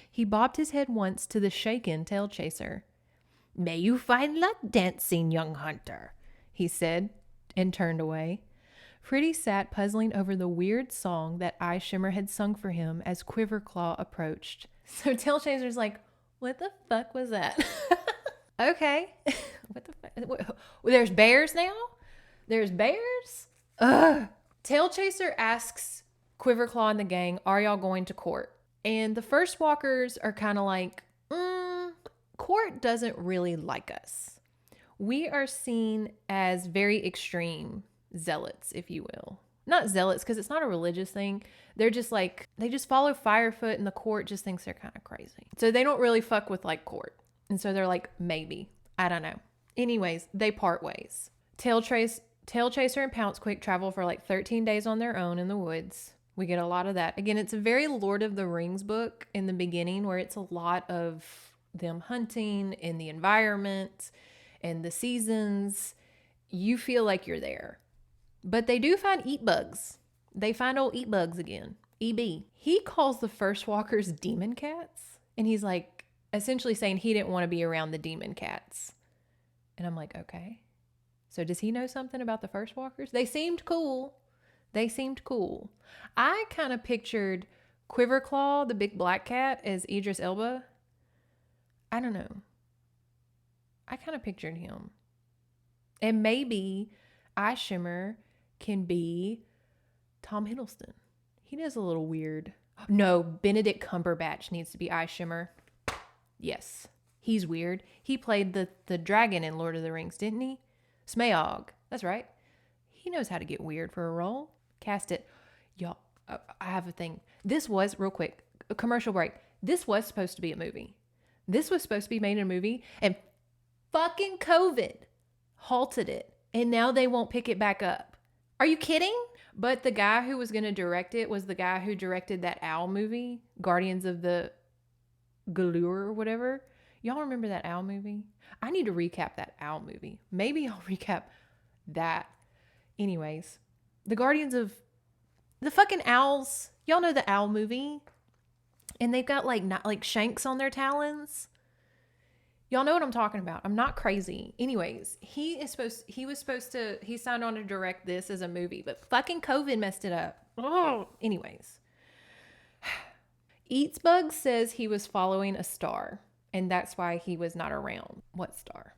[SPEAKER 1] He bobbed his head once to the shaken Tailchaser. May you find luck dancing, young hunter, he said, and turned away. Fritty sat puzzling over the weird song that Eye Shimmer had sung for him as Quiverclaw approached. So Tailchaser's like, what the fuck was that? Okay. What the fuck? There's bears now? There's bears? Ugh. Tailchaser asks Quiverclaw and the gang, are y'all going to court? And the First Walkers are kind of like, court doesn't really like us. We are seen as very extreme zealots, if you will. Not zealots, because it's not a religious thing. They're just like, they just follow Firefoot, and the court just thinks they're kind of crazy. So they don't really fuck with like court. And so they're like, maybe. I don't know. Anyways, they part ways. Tailchaser and Pouncequick travel for like 13 days on their own in the woods. We get a lot of that. Again, it's a very Lord of the Rings book in the beginning, where it's a lot of them hunting in the environment and the seasons. You feel like you're there. But they do find eat bugs. They find old eat bugs again. EB. He calls the First Walkers demon cats. And he's like, essentially saying he didn't want to be around the demon cats. And I'm like, okay. So does he know something about the First Walkers? They seemed cool. I kind of pictured Quiverclaw, the big black cat, as Idris Elba. I don't know. I kind of pictured him. And maybe Eye Shimmer can be Tom Hiddleston. He does a little weird. No, Benedict Cumberbatch needs to be Eye Shimmer. Yes, he's weird. He played the dragon in Lord of the Rings, didn't he? Smaug. That's right. He knows how to get weird for a role. Cast it. Y'all, I have a thing. This was, real quick, a commercial break. This was supposed to be a movie. This was supposed to be made in a movie, and fucking COVID halted it, and now they won't pick it back up. Are you kidding? But the guy who was going to direct it was the guy who directed that owl movie, Guardians of the Galure or whatever. Y'all remember that owl movie? I need to recap that owl movie. Maybe I'll recap that. Anyways, the Guardians of the fucking owls. Y'all know the owl movie? And they've got like shanks on their talons. Y'all know what I'm talking about. I'm not crazy. Anyways, he signed on to direct this as a movie, but fucking COVID messed it up. Oh, anyways. Eatsbug says he was following a star, and that's why he was not around. What star?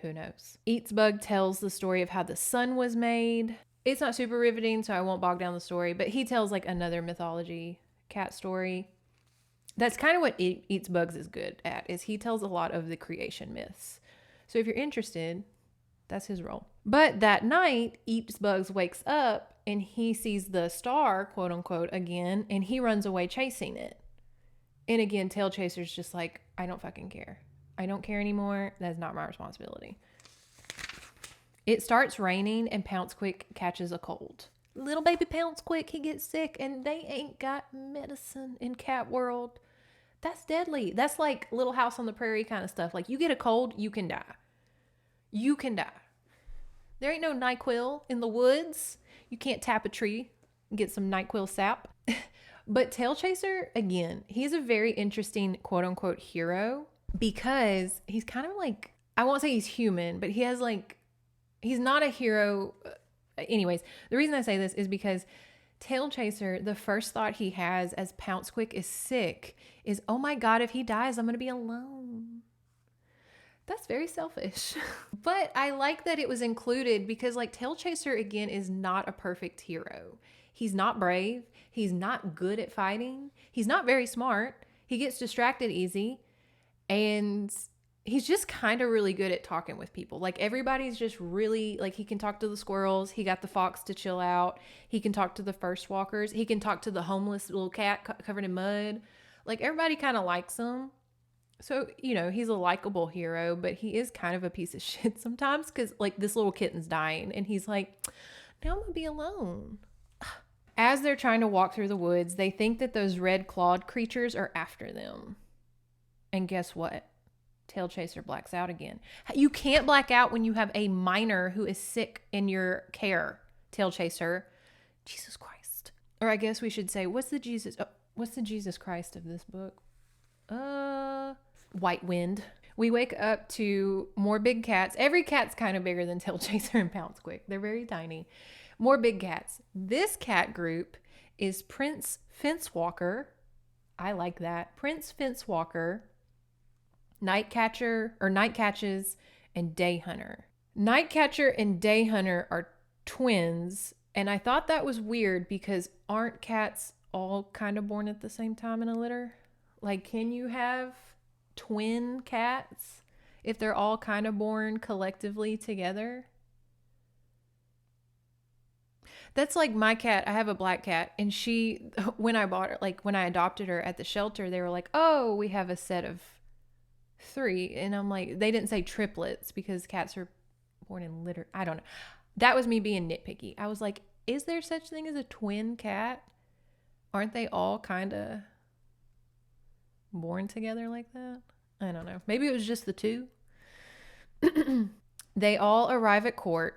[SPEAKER 1] Who knows? Eatsbug tells the story of how the sun was made. It's not super riveting, so I won't bog down the story, but he tells like another mythology cat story. That's kind of what Eatsbugs is good at, is he tells a lot of the creation myths. So if you're interested, that's his role. But that night, Eatsbugs wakes up and he sees the star, quote unquote, again, and he runs away chasing it. And again, Tailchaser's just like, I don't fucking care. I don't care anymore. That's not my responsibility. It starts raining and Pounce Quick catches a cold. Little baby Pounce Quick, he gets sick and they ain't got medicine in cat world. That's deadly. That's like Little House on the Prairie kind of stuff. Like, you get a cold, you can die. You can die. There ain't no NyQuil in the woods. You can't tap a tree and get some NyQuil sap. But Tailchaser, again, he's a very interesting quote unquote hero because he's kind of like, I won't say he's human, but he has like, he's not a hero. Anyways, the reason I say this is because Tailchaser, the first thought he has as Pounce Quick is sick is, oh my God, if he dies, I'm going to be alone. That's very selfish. But I like that it was included because like Tailchaser, again, is not a perfect hero. He's not brave. He's not good at fighting. He's not very smart. He gets distracted easy. And he's just kind of really good at talking with people. Like, everybody's just really, like, he can talk to the squirrels. He got the fox to chill out. He can talk to the first walkers. He can talk to the homeless little cat covered in mud. Like, everybody kind of likes him. So, you know, he's a likable hero, but he is kind of a piece of shit sometimes because, like, this little kitten's dying and he's like, now I'm going to be alone. As they're trying to walk through the woods, they think that those red clawed creatures are after them. And guess what? Tailchaser blacks out again. You can't black out when you have a minor who is sick in your care, Tailchaser. Jesus Christ. Or I guess we should say, what's the Jesus Christ of this book? White Wind. We wake up to more big cats. Every cat's kind of bigger than Tailchaser and Pounce Quick. They're very tiny. More big cats. This cat group is Prince Fencewalker. I like that. Prince Fencewalker, Nightcatcher or Nightcatches, and Dayhunter. Nightcatcher and Dayhunter are twins, and I thought that was weird because aren't cats all kind of born at the same time in a litter? Like, can you have twin cats if they're all kind of born collectively together? That's like my cat. I have a black cat, and she, when I bought her, like when I adopted her at the shelter, they were like, oh, we have a set of 3. And I'm like, they didn't say triplets because cats are born in litter. I don't know. That was me being nitpicky. I was like, is there such thing as a twin cat? Aren't they all kind of born together like that? I don't know. Maybe it was just the 2. They all arrive at court.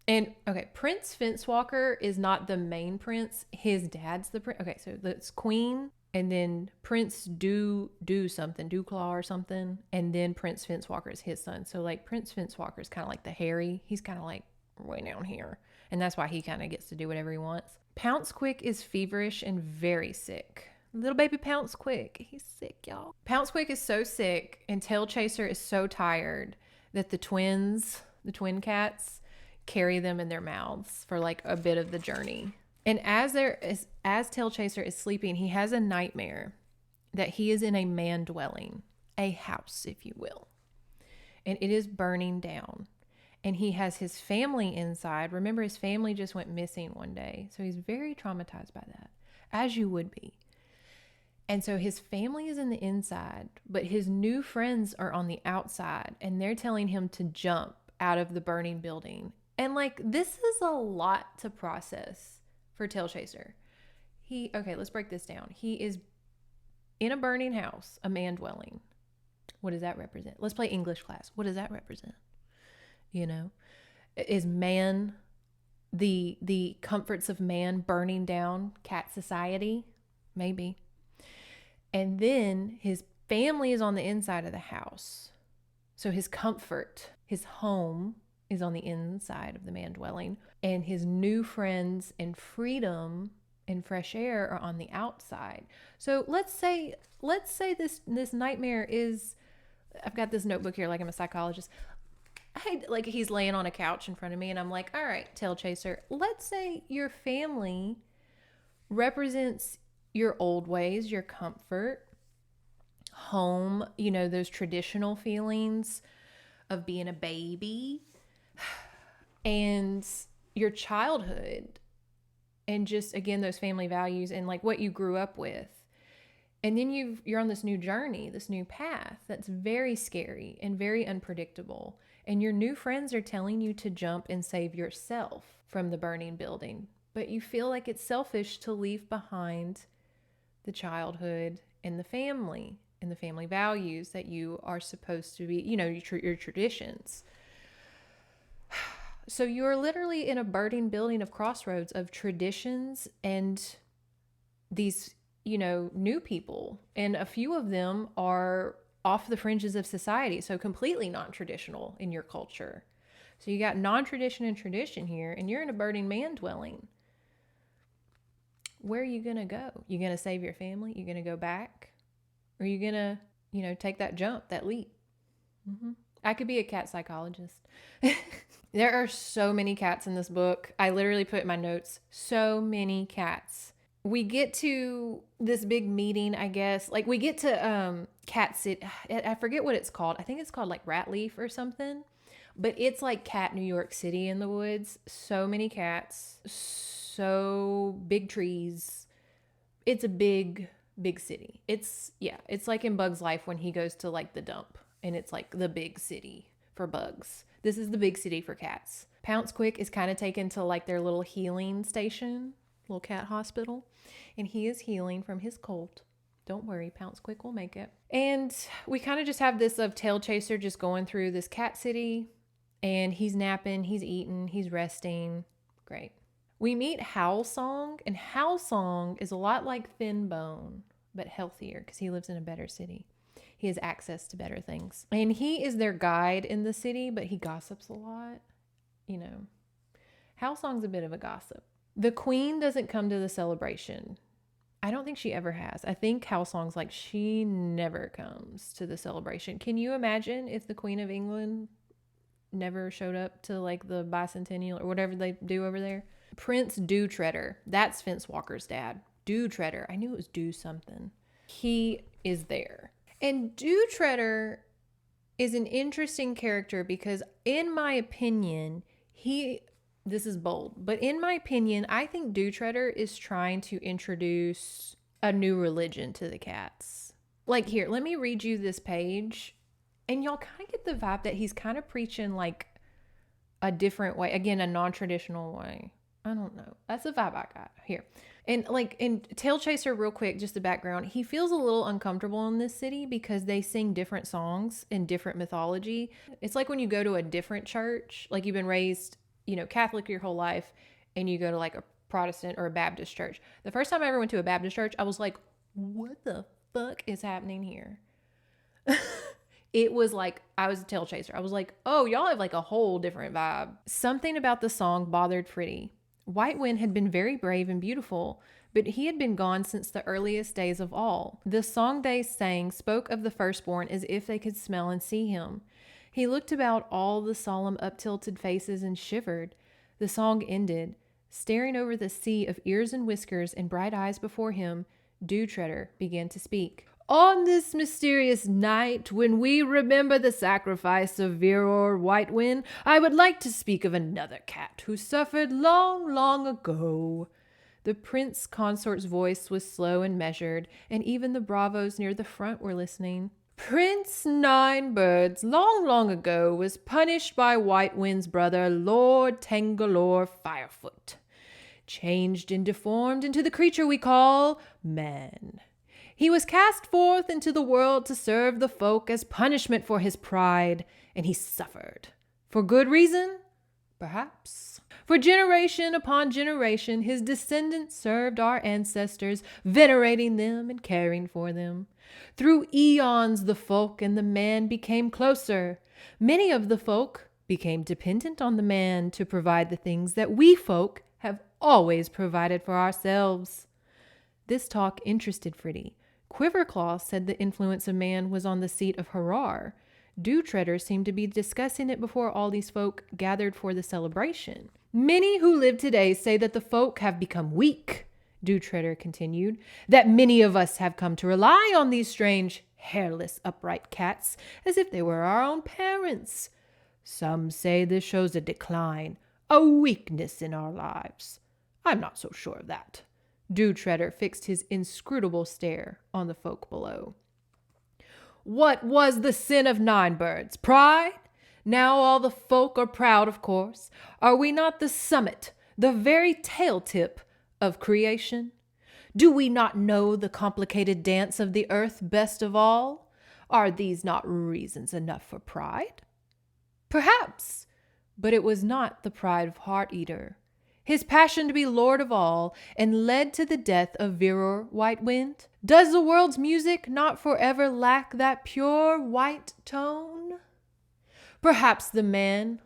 [SPEAKER 1] And okay, Prince Fencewalker is not the main prince. His dad's the prince. Okay, so that's Queen, and then Prince do something, Dewclaw or something, and then Prince Fencewalker is his son. So like Prince Fencewalker is kind of like the Harry. He's kind of like way down here, and that's why he kind of gets to do whatever he wants. Pounce Quick is feverish and very sick. Little baby Pounce Quick, he's sick, y'all. Pounce Quick is so sick, and Tailchaser is so tired that the twin cats, carry them in their mouths for like a bit of the journey. And as Tailchaser is sleeping, he has a nightmare that he is in a man dwelling, a house, if you will, and it is burning down. And he has his family inside. Remember, his family just went missing one day, so he's very traumatized by that, as you would be. And so his family is in the inside, but his new friends are on the outside, and they're telling him to jump out of the burning building. And like, this is a lot to process for Tailchaser. Okay, let's break this down. He is in a burning house, a man dwelling. What does that represent? Let's play English class. What does that represent? You know, is man, the comforts of man burning down cat society? Maybe. And then his family is on the inside of the house. So his comfort, his home, is on the inside of the man dwelling, and his new friends and freedom and fresh air are on the outside. So let's say this nightmare is, I've got this notebook here like I'm a psychologist. Like he's laying on a couch in front of me, and I'm like, all right, Tailchaser, let's say your family represents your old ways, your comfort, home, you know, those traditional feelings of being a baby, and your childhood, and just, again, those family values and like what you grew up with. And then you're on this new journey, this new path that's very scary and very unpredictable. And your new friends are telling you to jump and save yourself from the burning building. But you feel like it's selfish to leave behind the childhood and the family values that you are supposed to be, your traditions. So you're literally in a burning building of crossroads of traditions and these, new people. And a few of them are off the fringes of society, so completely non-traditional in your culture. So you got non-tradition and tradition here, and you're in a burning man dwelling. Where are you going to go? You going to save your family? You going to go back? Or are you going to, take that jump, that leap? Mm-hmm. I could be a cat psychologist. There are so many cats in this book. I literally put in my notes, so many cats. We get to this big meeting, I guess. Like, we get to Cat City. I forget what it's called. I think it's called like Ratleaf or something. But it's like Cat New York City in the woods. So many cats. So big trees. It's a big, big city. It's like in Bug's Life when he goes to like the dump. And it's like the big city for bugs. This is the big city for cats. Pounce Quick is kind of taken to like their little healing station. Little cat hospital, and he is healing from his cold. Don't worry, Pounce Quick will make it. And we kind of just have this of Tailchaser just going through this cat city, and he's napping, he's eating, he's resting. Great. We meet Howl Song, and Howl Song is a lot like Thin Bone, but healthier because he lives in a better city. He has access to better things, and he is their guide in the city, but he gossips a lot. Howl Song's a bit of a gossip. The queen doesn't come to the celebration. I don't think she ever has. I think Howl Song's like, she never comes to the celebration. Can you imagine if the Queen of England never showed up to like the bicentennial or whatever they do over there? Prince Dew Treader. That's Fence Walker's dad. Dew Treader. I knew it was Dew something. He is there. And Dew Treader is an interesting character because in my opinion, this is bold, but in my opinion, I think Dew Treader is trying to introduce a new religion to the cats. Like, here, let me read you this page, and y'all kind of get the vibe that he's kind of preaching like a different way. Again, a non-traditional way. I don't know. That's the vibe I got here. And like in Tailchaser, real quick, just the background, he feels a little uncomfortable in this city because they sing different songs in different mythology. It's like when you go to a different church, like you've been raised Catholic your whole life, and you go to like a Protestant or a Baptist church. The first time I ever went to a Baptist church, I was like, what the fuck is happening here? It was like, I was a Tailchaser. I was like, oh, y'all have like a whole different vibe. Something about the song bothered Fritty. White Wind had been very brave and beautiful, but he had been gone since the earliest days of all. The song they sang spoke of the firstborn as if they could smell and see him. He looked about all the solemn up-tilted faces and shivered. The song ended. Staring over the sea of ears and whiskers and bright eyes before him, Dew Treader began to speak. On this mysterious night, when we remember the sacrifice of Viror Whitewind, I would like to speak of another cat who suffered long, long ago. The prince consort's voice was slow and measured, and even the bravos near the front were listening. Prince Ninebirds long, long ago was punished by Whitewind's brother, Lord Tangalore Firefoot, changed and deformed into the creature we call man. He was cast forth into the world to serve the folk as punishment for his pride, and he suffered. For good reason? Perhaps. For generation upon generation, his descendants served our ancestors, venerating them and caring for them. Through eons, the folk and the man became closer. Many of the folk became dependent on the man to provide the things that we folk have always provided for ourselves. This talk interested Fritty. Quiverclaw said the influence of man was on the seat of Harar. Dew Treader seemed to be discussing it before all these folk gathered for the celebration. Many who live today say that the folk have become weak, Dew Treader continued, that many of us have come to rely on these strange, hairless, upright cats as if they were our own parents. Some say this shows a decline, a weakness in our lives. I'm not so sure of that. Dew Treader fixed his inscrutable stare on the folk below. What was the sin of 9 birds? Pride? Now all the folk are proud, of course. Are we not the summit, the very tail tip of creation? Do we not know the complicated dance of the earth best of all? Are these not reasons enough for pride? Perhaps, but it was not the pride of Heart Eater, his passion to be lord of all, and led to the death of Viror White Wind. Does the world's music not forever lack that pure white tone? Perhaps the man,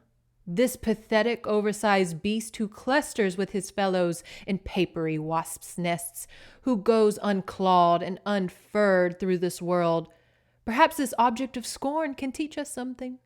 [SPEAKER 1] this pathetic oversized beast who clusters with his fellows in papery wasps' nests, who goes unclawed and unfurred through this world, perhaps this object of scorn can teach us something.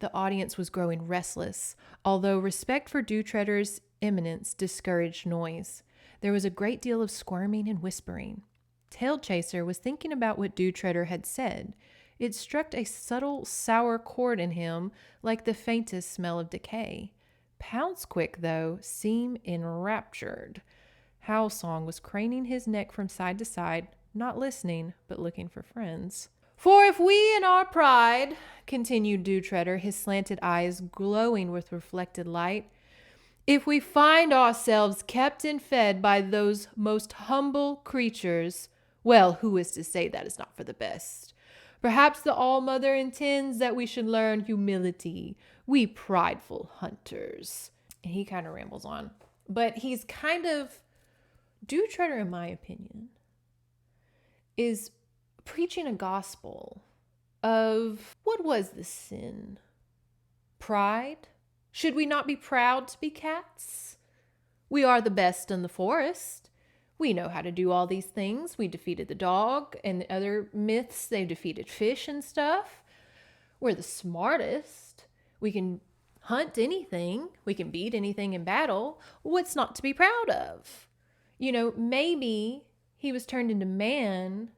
[SPEAKER 1] The audience was growing restless, although respect for Dew Treader's eminence discouraged noise. There was a great deal of squirming and whispering. Tailchaser was thinking about what Dew Treader had said. It struck a subtle, sour chord in him, like the faintest smell of decay. Pouncequick, though, seemed enraptured. Howlsong was craning his neck from side to side, not listening, but looking for friends. For if we in our pride, continued Dew Treader, his slanted eyes glowing with reflected light, if we find ourselves kept and fed by those most humble creatures, well, who is to say that is not for the best? Perhaps the All-Mother intends that we should learn humility, we prideful hunters. And he kind of rambles on. But he's kind of, Dew Treader, in my opinion, is preaching a gospel of, what was the sin? Pride? Should we not be proud to be cats? We are the best in the forest. We know how to do all these things. We defeated the dog and the other myths. They've defeated fish and stuff. We're the smartest. We can hunt anything. We can beat anything in battle. What's not to be proud of? You know, maybe he was turned into man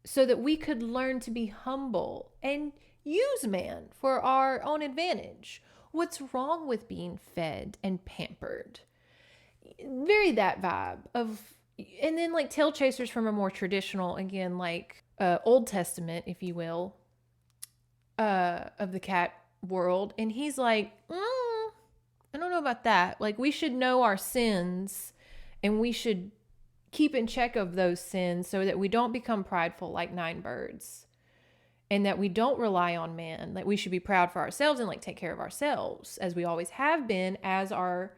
[SPEAKER 1] so that we could learn to be humble and use man for our own advantage. What's wrong with being fed and pampered? Very that vibe of, and then like Tailchasers from a more traditional, again, like Old Testament, if you will, of the cat world. And he's like, I don't know about that. Like, we should know our sins and we should keep in check of those sins so that we don't become prideful like 9 birds. And that we don't rely on man, that we should be proud for ourselves and like take care of ourselves as we always have been as our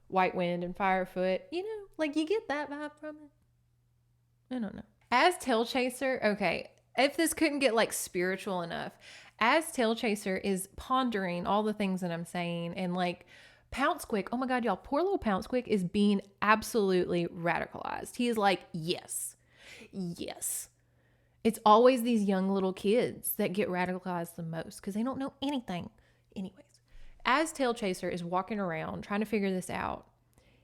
[SPEAKER 1] White Wind and Firefoot. You know, like you get that vibe from it. I don't know. As Tailchaser, okay, if this couldn't get like spiritual enough, as Tailchaser is pondering all the things that I'm saying and like Pouncequick, oh my God, y'all, poor little Pouncequick is being absolutely radicalized. He is like, yes. It's always these young little kids that get radicalized the most because they don't know anything. Anyways, as Tailchaser is walking around trying to figure this out,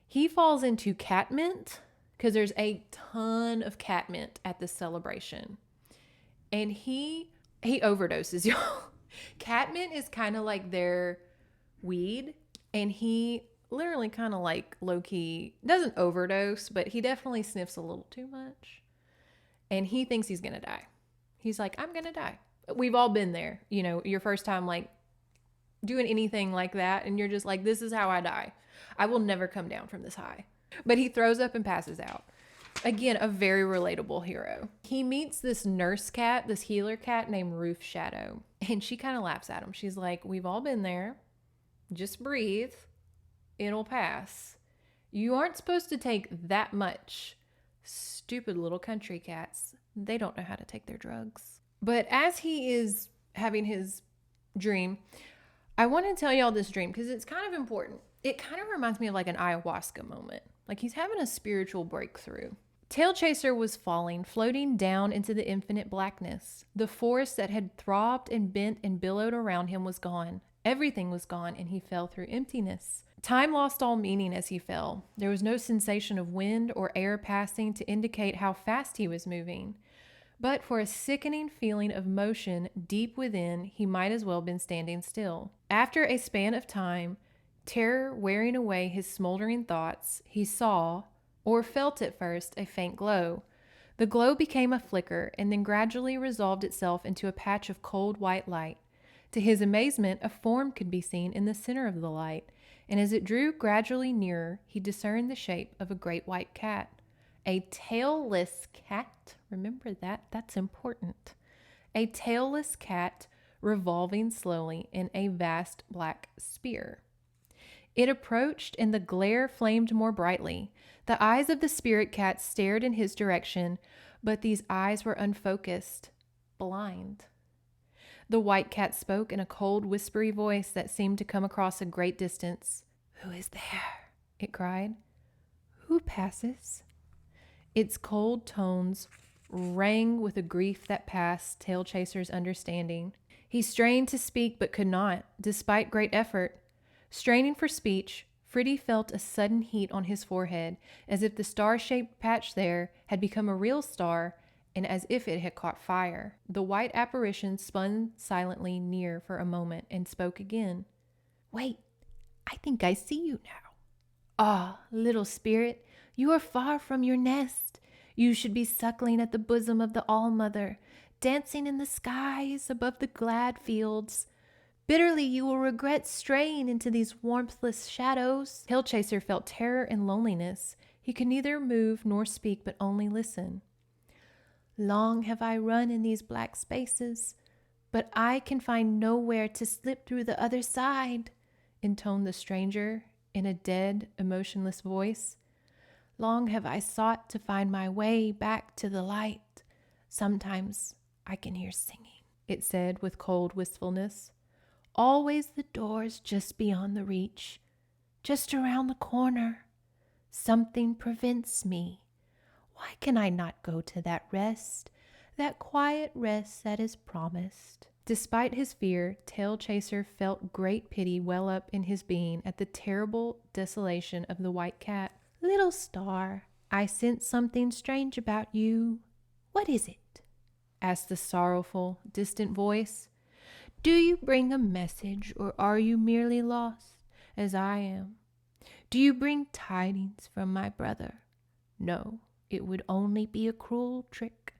[SPEAKER 1] he falls into catmint because there's a ton of catmint at this celebration. And he overdoses, y'all. Catmint is kind of like their weed. And he literally kind of like low-key doesn't overdose, but he definitely sniffs a little too much. And he thinks he's going to die. He's like, I'm going to die. We've all been there. You know, your first time like doing anything like that. And you're just like, this is how I die. I will never come down from this high. But he throws up and passes out. Again, a very relatable hero. He meets this nurse cat, this healer cat named Roof Shadow. And she kind of laughs at him. She's like, we've all been there. Just breathe. It'll pass. You aren't supposed to take that much. Stupid little country cats. They don't know how to take their drugs. But as he is having his dream, I want to tell y'all this dream because it's kind of important. It kind of reminds me of like an ayahuasca moment. Like he's having a spiritual breakthrough. Tailchaser was falling, floating down into the infinite blackness. The forest that had throbbed and bent and billowed around him was gone. Everything was gone, and he fell through emptiness. Time lost all meaning as he fell. There was no sensation of wind or air passing to indicate how fast he was moving. But for a sickening feeling of motion deep within, he might as well have been standing still. After a span of time, Terror wearing away his smoldering thoughts, he saw, or felt at first, a faint glow. The glow became a flicker and then gradually resolved itself into a patch of cold white light. To his amazement, a form could be seen in the center of the light, and as it drew gradually nearer, he discerned the shape of a great white cat. A tailless cat. Remember that? That's important. A tailless cat revolving slowly in a vast black sphere. It approached, and the glare flamed more brightly. The eyes of the spirit cat stared in his direction, but these eyes were unfocused, blind. The white cat spoke in a cold, whispery voice that seemed to come across a great distance. "Who is there?" it cried. "Who passes?" Its cold tones rang with a grief that passed Tailchaser's understanding. He strained to speak but could not, despite great effort. Straining for speech, Fritty felt a sudden heat on his forehead, as if the star-shaped patch there had become a real star and as if it had caught fire. The white apparition spun silently near for a moment and spoke again. "Wait, I think I see you now. Ah, little spirit, you are far from your nest. You should be suckling at the bosom of the All-Mother, dancing in the skies above the glad fields. Bitterly you will regret straying into these warmthless shadows." Tailchaser felt terror and loneliness. He could neither move nor speak, but only listen. "Long have I run in these black spaces, but I can find nowhere to slip through the other side," intoned the stranger in a dead, emotionless voice. "Long have I sought to find my way back to the light. Sometimes I can hear singing," it said with cold wistfulness. "Always the door's just beyond the reach, just around the corner. Something prevents me. Why can I not go to that rest, that quiet rest that is promised?" Despite his fear, Tailchaser felt great pity well up in his being at the terrible desolation of the white cat. "Little star, I sense something strange about you. What is it?" asked the sorrowful, distant voice. "Do you bring a message, or are you merely lost, as I am? Do you bring tidings from my brother? No, it would only be a cruel trick.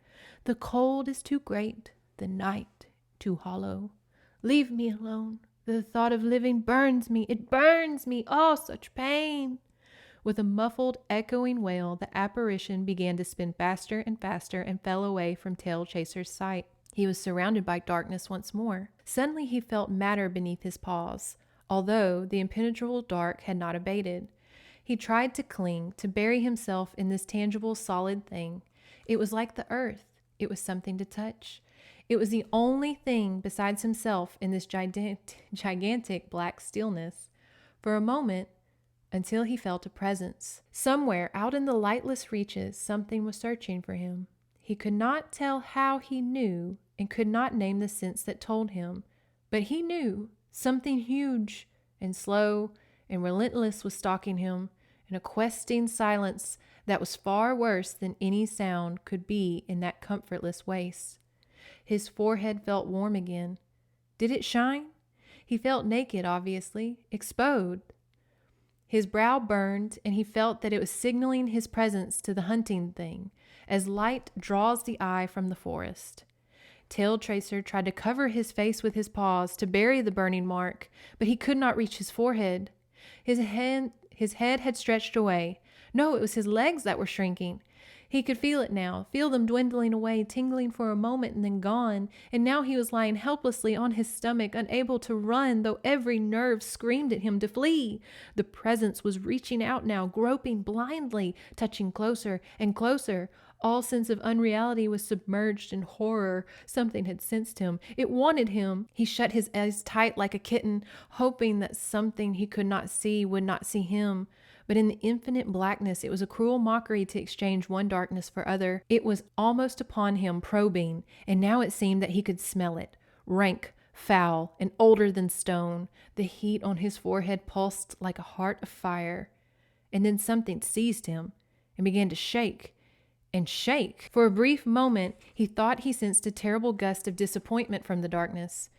[SPEAKER 1] The cold is too great, the night too hollow. Leave me alone. The thought of living burns me. It burns me. Oh, such pain!" With a muffled, echoing wail, the apparition began to spin faster and faster and fell away from Tailchaser's sight. He was surrounded by darkness once more. Suddenly he felt matter beneath his paws, although the impenetrable dark had not abated. He tried to cling, to bury himself in this tangible, solid thing. It was like the earth. It was something to touch. It was the only thing besides himself in this gigantic black stillness. For a moment, until he felt a presence. Somewhere out in the lightless reaches, something was searching for him. He could not tell how he knew, and could not name the sense that told him. But he knew something huge and slow and relentless was stalking him in a questing silence that was far worse than any sound could be in that comfortless waste. His forehead felt warm again. Did it shine? He felt naked, obviously, exposed. His brow burned, and he felt that it was signaling his presence to the hunting thing, as light draws the eye from the forest. Tailchaser tried to cover his face with his paws to bury the burning mark, but he could not reach his forehead. His head had stretched away. No, it was his legs that were shrinking. He could feel it now, feel them dwindling away, tingling for a moment and then gone, and now he was lying helplessly on his stomach, unable to run, though every nerve screamed at him to flee. The presence was reaching out now, groping blindly, touching closer and closer. All sense of unreality was submerged in horror. Something had sensed him. It wanted him. He shut his eyes tight like a kitten, hoping that something he could not see would not see him. But in the infinite blackness, it was a cruel mockery to exchange one darkness for other. It was almost upon him, probing, and now it seemed that he could smell it. Rank, foul, and older than stone. The heat on his forehead pulsed like a heart of fire. And then something seized him and began to shake and shake. For a brief moment, he thought he sensed a terrible gust of disappointment from the darkness.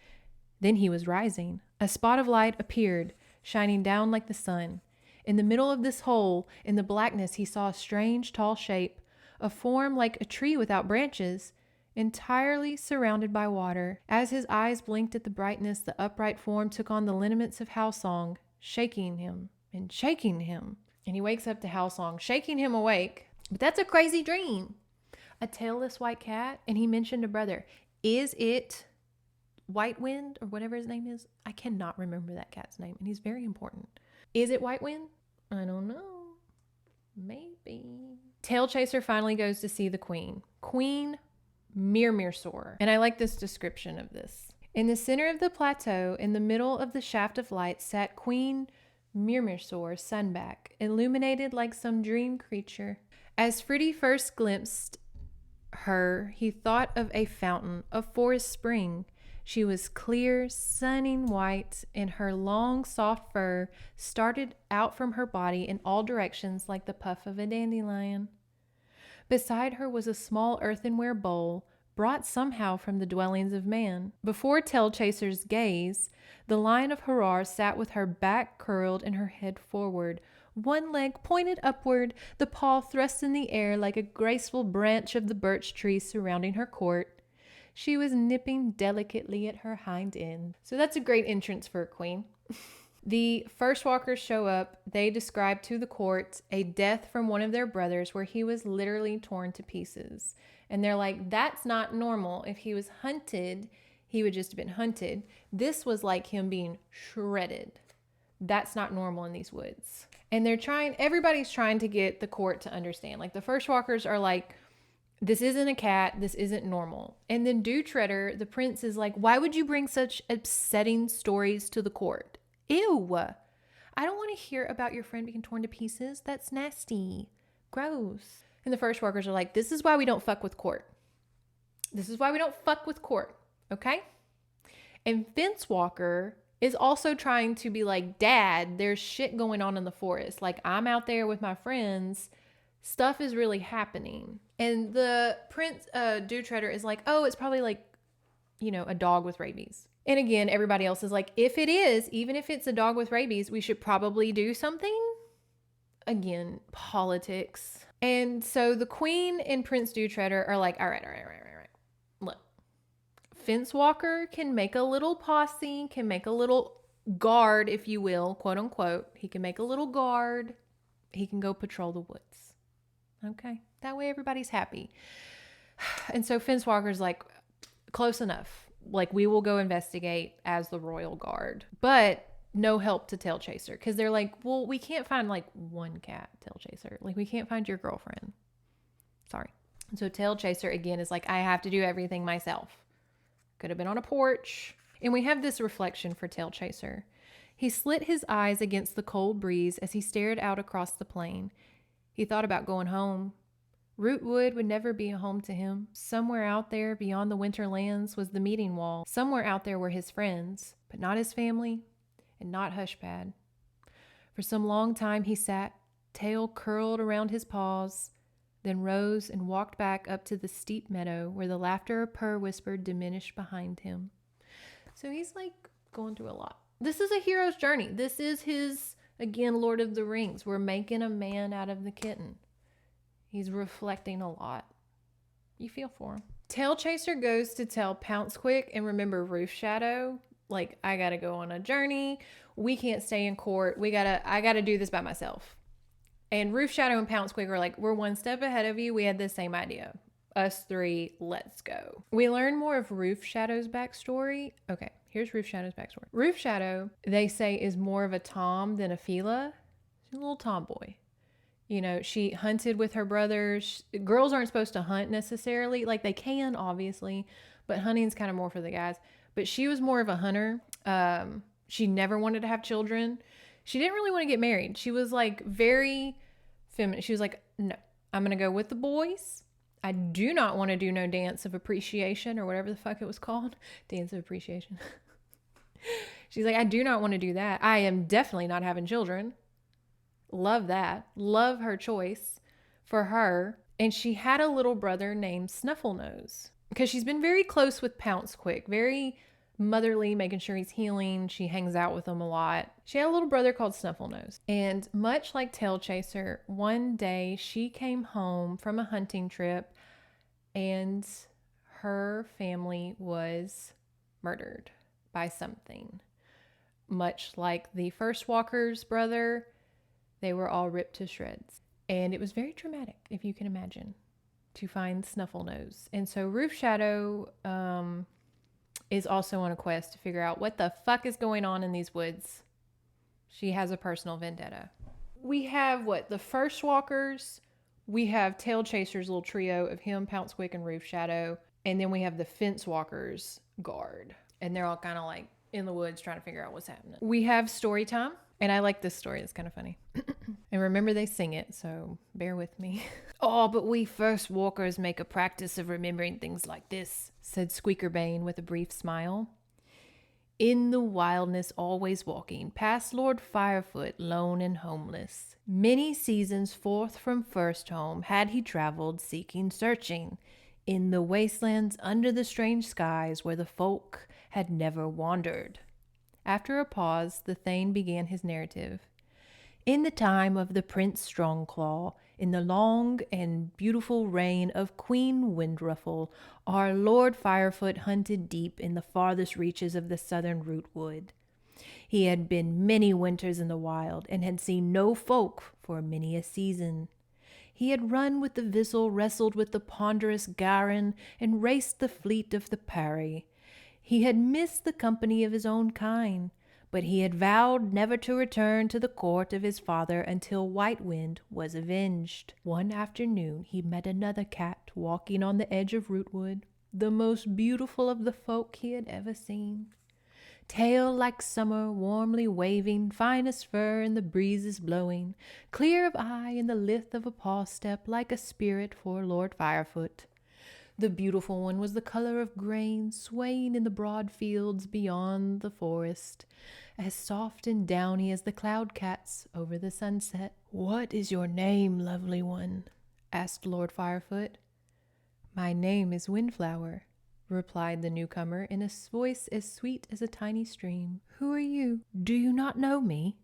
[SPEAKER 1] Then he was rising. A spot of light appeared, shining down like the sun. In the middle of this hole, in the blackness, he saw a strange, tall shape, a form like a tree without branches, entirely surrounded by water. As his eyes blinked at the brightness, the upright form took on the lineaments of Howl Song, shaking him and shaking him. And he wakes up to Howl Song, shaking him awake. But that's a crazy dream. A tailless white cat, and he mentioned a brother. Is it White Wind or whatever his name is? I cannot remember that cat's name, and he's very important. Is it White Wind? I don't know. Maybe. Tailchaser finally goes to see the queen. Queen Mirmirsor. And I like this description of this. In the center of the plateau, in the middle of the shaft of light, sat Queen Mirmirsor, sunback, illuminated like some dream creature. As Fruity first glimpsed her, he thought of a fountain, a forest spring. She was clear, sunning white, and her long, soft fur started out from her body in all directions like the puff of a dandelion. Beside her was a small earthenware bowl, brought somehow from the dwellings of man. Before Tailchaser's gaze, the Lion of Harar sat with her back curled and her head forward, one leg pointed upward, the paw thrust in the air like a graceful branch of the birch tree surrounding her court. She was nipping delicately at her hind end. So that's a great entrance for a queen. The first walkers show up. They describe to the court a death from one of their brothers where he was literally torn to pieces. And they're like, that's not normal. If he was hunted, he would just have been hunted. This was like him being shredded. That's not normal in these woods. And everybody's trying to get the court to understand. Like the first walkers are like, this isn't a cat. This isn't normal. And then Dew Treader, the prince, is like, why would you bring such upsetting stories to the court? Ew. I don't want to hear about your friend being torn to pieces. That's nasty. Gross. And the first walkers are like, this is why we don't fuck with court. This is why we don't fuck with court. Okay? And Fence Walker is also trying to be like, Dad, there's shit going on in the forest. Like, I'm out there with my friends. Stuff is really happening. And the prince, Dew Treader, is like, oh, it's probably like, a dog with rabies. And again, everybody else is like, if it is, even if it's a dog with rabies, we should probably do something. Again, politics. And so the queen and Prince Dew Treader are like, all right. Look, Fence Walker can make a little posse, can make a little guard, if you will, quote unquote. He can make a little guard. He can go patrol the woods. Okay. That way everybody's happy. And so Fence Walker's like, close enough. Like, we will go investigate as the royal guard. But no help to Tailchaser. Because they're like, well, we can't find like one cat, Tailchaser. Like, we can't find your girlfriend. Sorry. And so Tailchaser, again, is like, I have to do everything myself. Could have been on a porch. And we have this reflection for Tailchaser. He slit his eyes against the cold breeze as he stared out across the plain. He thought about going home. Rootwood would never be a home to him. Somewhere out there beyond the winter lands was the meeting wall. Somewhere out there were his friends, but not his family and not Hushpad. For some long time he sat, tail curled around his paws, then rose and walked back up to the steep meadow where the laughter of Purr whispered diminished behind him. So he's like going through a lot. This is a hero's journey. This is his, again, Lord of the Rings. We're making a man out of the kitten. He's reflecting a lot. You feel for him. Tailchaser goes to tell Pouncequick and remember Roof Shadow, like, I gotta go on a journey. We can't stay in court. I gotta do this by myself. And Roof Shadow and Pouncequick are like, we're one step ahead of you. We had the same idea. Us three, let's go. We learn more of Roof Shadow's backstory. Okay, here's Roof Shadow's backstory. Roof Shadow, they say, is more of a tom than a Fila. She's a little tomboy. She hunted with her brothers. Girls aren't supposed to hunt necessarily. Like, they can, obviously, but hunting's kind of more for the guys. But she was more of a hunter. She never wanted to have children. She didn't really want to get married. She was like very feminine. She was like, no, I'm going to go with the boys. I do not want to do no dance of appreciation or whatever the fuck it was called. Dance of appreciation. She's like, I do not want to do that. I am definitely not having children. Love that. Love her choice for her. And she had a little brother named Snufflenose because she's been very close with Pouncequick, very motherly, making sure he's healing. She hangs out with him a lot. She had a little brother called Snufflenose. And much like Tailchaser, one day she came home from a hunting trip and her family was murdered by something. Much like the first walker's brother, they were all ripped to shreds. And it was very traumatic, if you can imagine, to find Snufflenose. And so Roof Shadow is also on a quest to figure out what the fuck is going on in these woods. She has a personal vendetta. We have the first walkers. We have Tailchaser's little trio of him, Pouncewick, and Roof Shadow. And then we have the fence walkers guard. And they're all kind of like in the woods trying to figure out what's happening. We have story time. And I like this story. It's kind of funny. And remember, they sing it, so bear with me. Oh, but we first walkers make a practice of remembering things like this, said Squeakerbane with a brief smile. In the wildness always walking, past Lord Firefoot, lone and homeless. Many seasons forth from first home had he traveled, seeking, searching, in the wastelands under the strange skies where the folk had never wandered. After a pause, the Thane began his narrative. In the time of the Prince Strongclaw, in the long and beautiful reign of Queen Windruffle, our Lord Firefoot hunted deep in the farthest reaches of the southern rootwood. He had been many winters in the wild, and had seen no folk for many a season. He had run with the Vissel, wrestled with the ponderous Garin, and raced the fleet of the Parry. He had missed the company of his own kind, but he had vowed never to return to the court of his father until White Wind was avenged. One afternoon he met another cat walking on the edge of Rootwood, the most beautiful of the folk he had ever seen. Tail like summer, warmly waving, finest fur in the breezes blowing, clear of eye in the lithe of a paw step, like a spirit for Lord Firefoot. The beautiful one was the color of grain, swaying in the broad fields beyond the forest, as soft and downy as the cloud cats over the sunset. What is your name, lovely one? Asked Lord Firefoot. My name is Windflower, replied the newcomer in a voice as sweet as a tiny stream. Who are you? Do you not know me?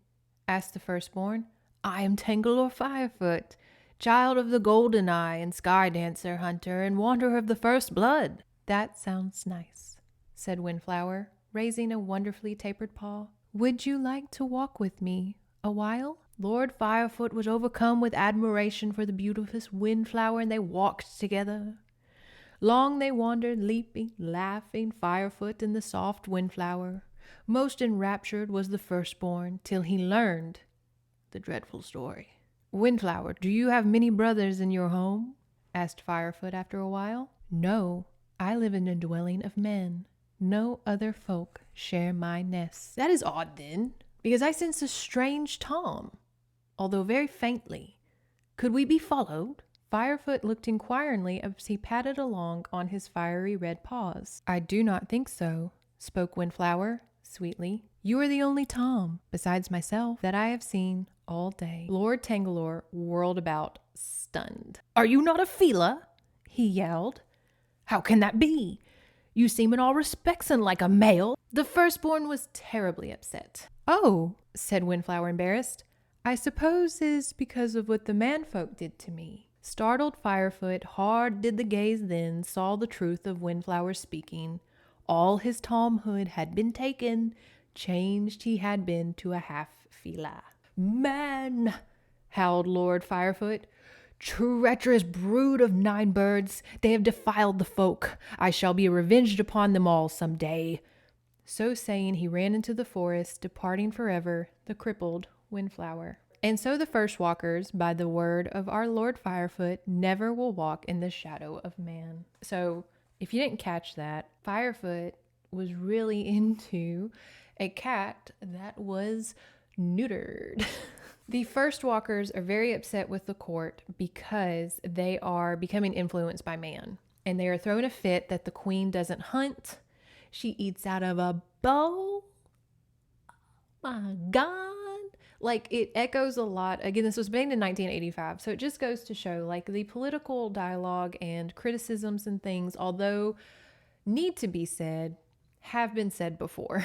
[SPEAKER 1] Asked the firstborn. I am Tangalore Firefoot, child of the Golden Eye and Sky Dancer Hunter and Wanderer of the First Blood. That sounds nice, said Windflower, raising a wonderfully tapered paw. Would you like to walk with me a while? Lord Firefoot was overcome with admiration for the beautiful Windflower, and they walked together. Long they wandered, leaping, laughing, Firefoot and the soft Windflower. Most enraptured was the firstborn, till he learned the dreadful story. Windflower, do you have many brothers in your home? Asked Firefoot after a while. No, I live in a dwelling of men. No other folk share my nest. That is odd then, because I sense a strange tom, although very faintly. Could we be followed? Firefoot looked inquiringly as he padded along on his fiery red paws. I do not think so, spoke Windflower sweetly. You are the only tom, besides myself, that I have seen all day. Lord Tangalore whirled about, stunned. Are you not a Fila? He yelled. How can that be? You seem in all respects like a male. The firstborn was terribly upset. Oh, said Windflower, embarrassed. I suppose is because of what the manfolk did to me. Startled Firefoot, hard did the gaze then, saw the truth of Windflower speaking. All his tomhood had been taken, changed he had been to a half-Fila. Man, howled Lord Firefoot, treacherous brood of 9 birds, they have defiled the folk. I shall be revenged upon them all some day. So saying, he ran into the forest, departing forever, the crippled Windflower. And so the first walkers, by the word of our Lord Firefoot, never will walk in the shadow of man. So if you didn't catch that, Firefoot was really into a cat that was neutered. The first walkers are very upset with the court because they are becoming influenced by man. And they are throwing a fit that the queen doesn't hunt. She eats out of a bowl. Oh my God. Like, it echoes a lot. Again, this was made in 1985. So it just goes to show, like, the political dialogue and criticisms and things, although need to be said, have been said before.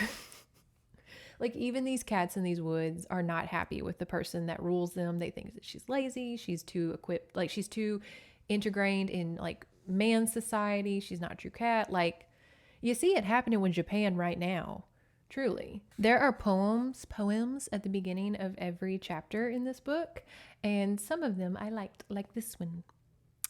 [SPEAKER 1] Like, even these cats in these woods are not happy with the person that rules them. They think that she's lazy. She's too equipped. Like, she's too ingrained in like man society. She's not a true cat. Like, you see it happening with Japan right now. Truly. There are poems at the beginning of every chapter in this book. And some of them I liked, like this one.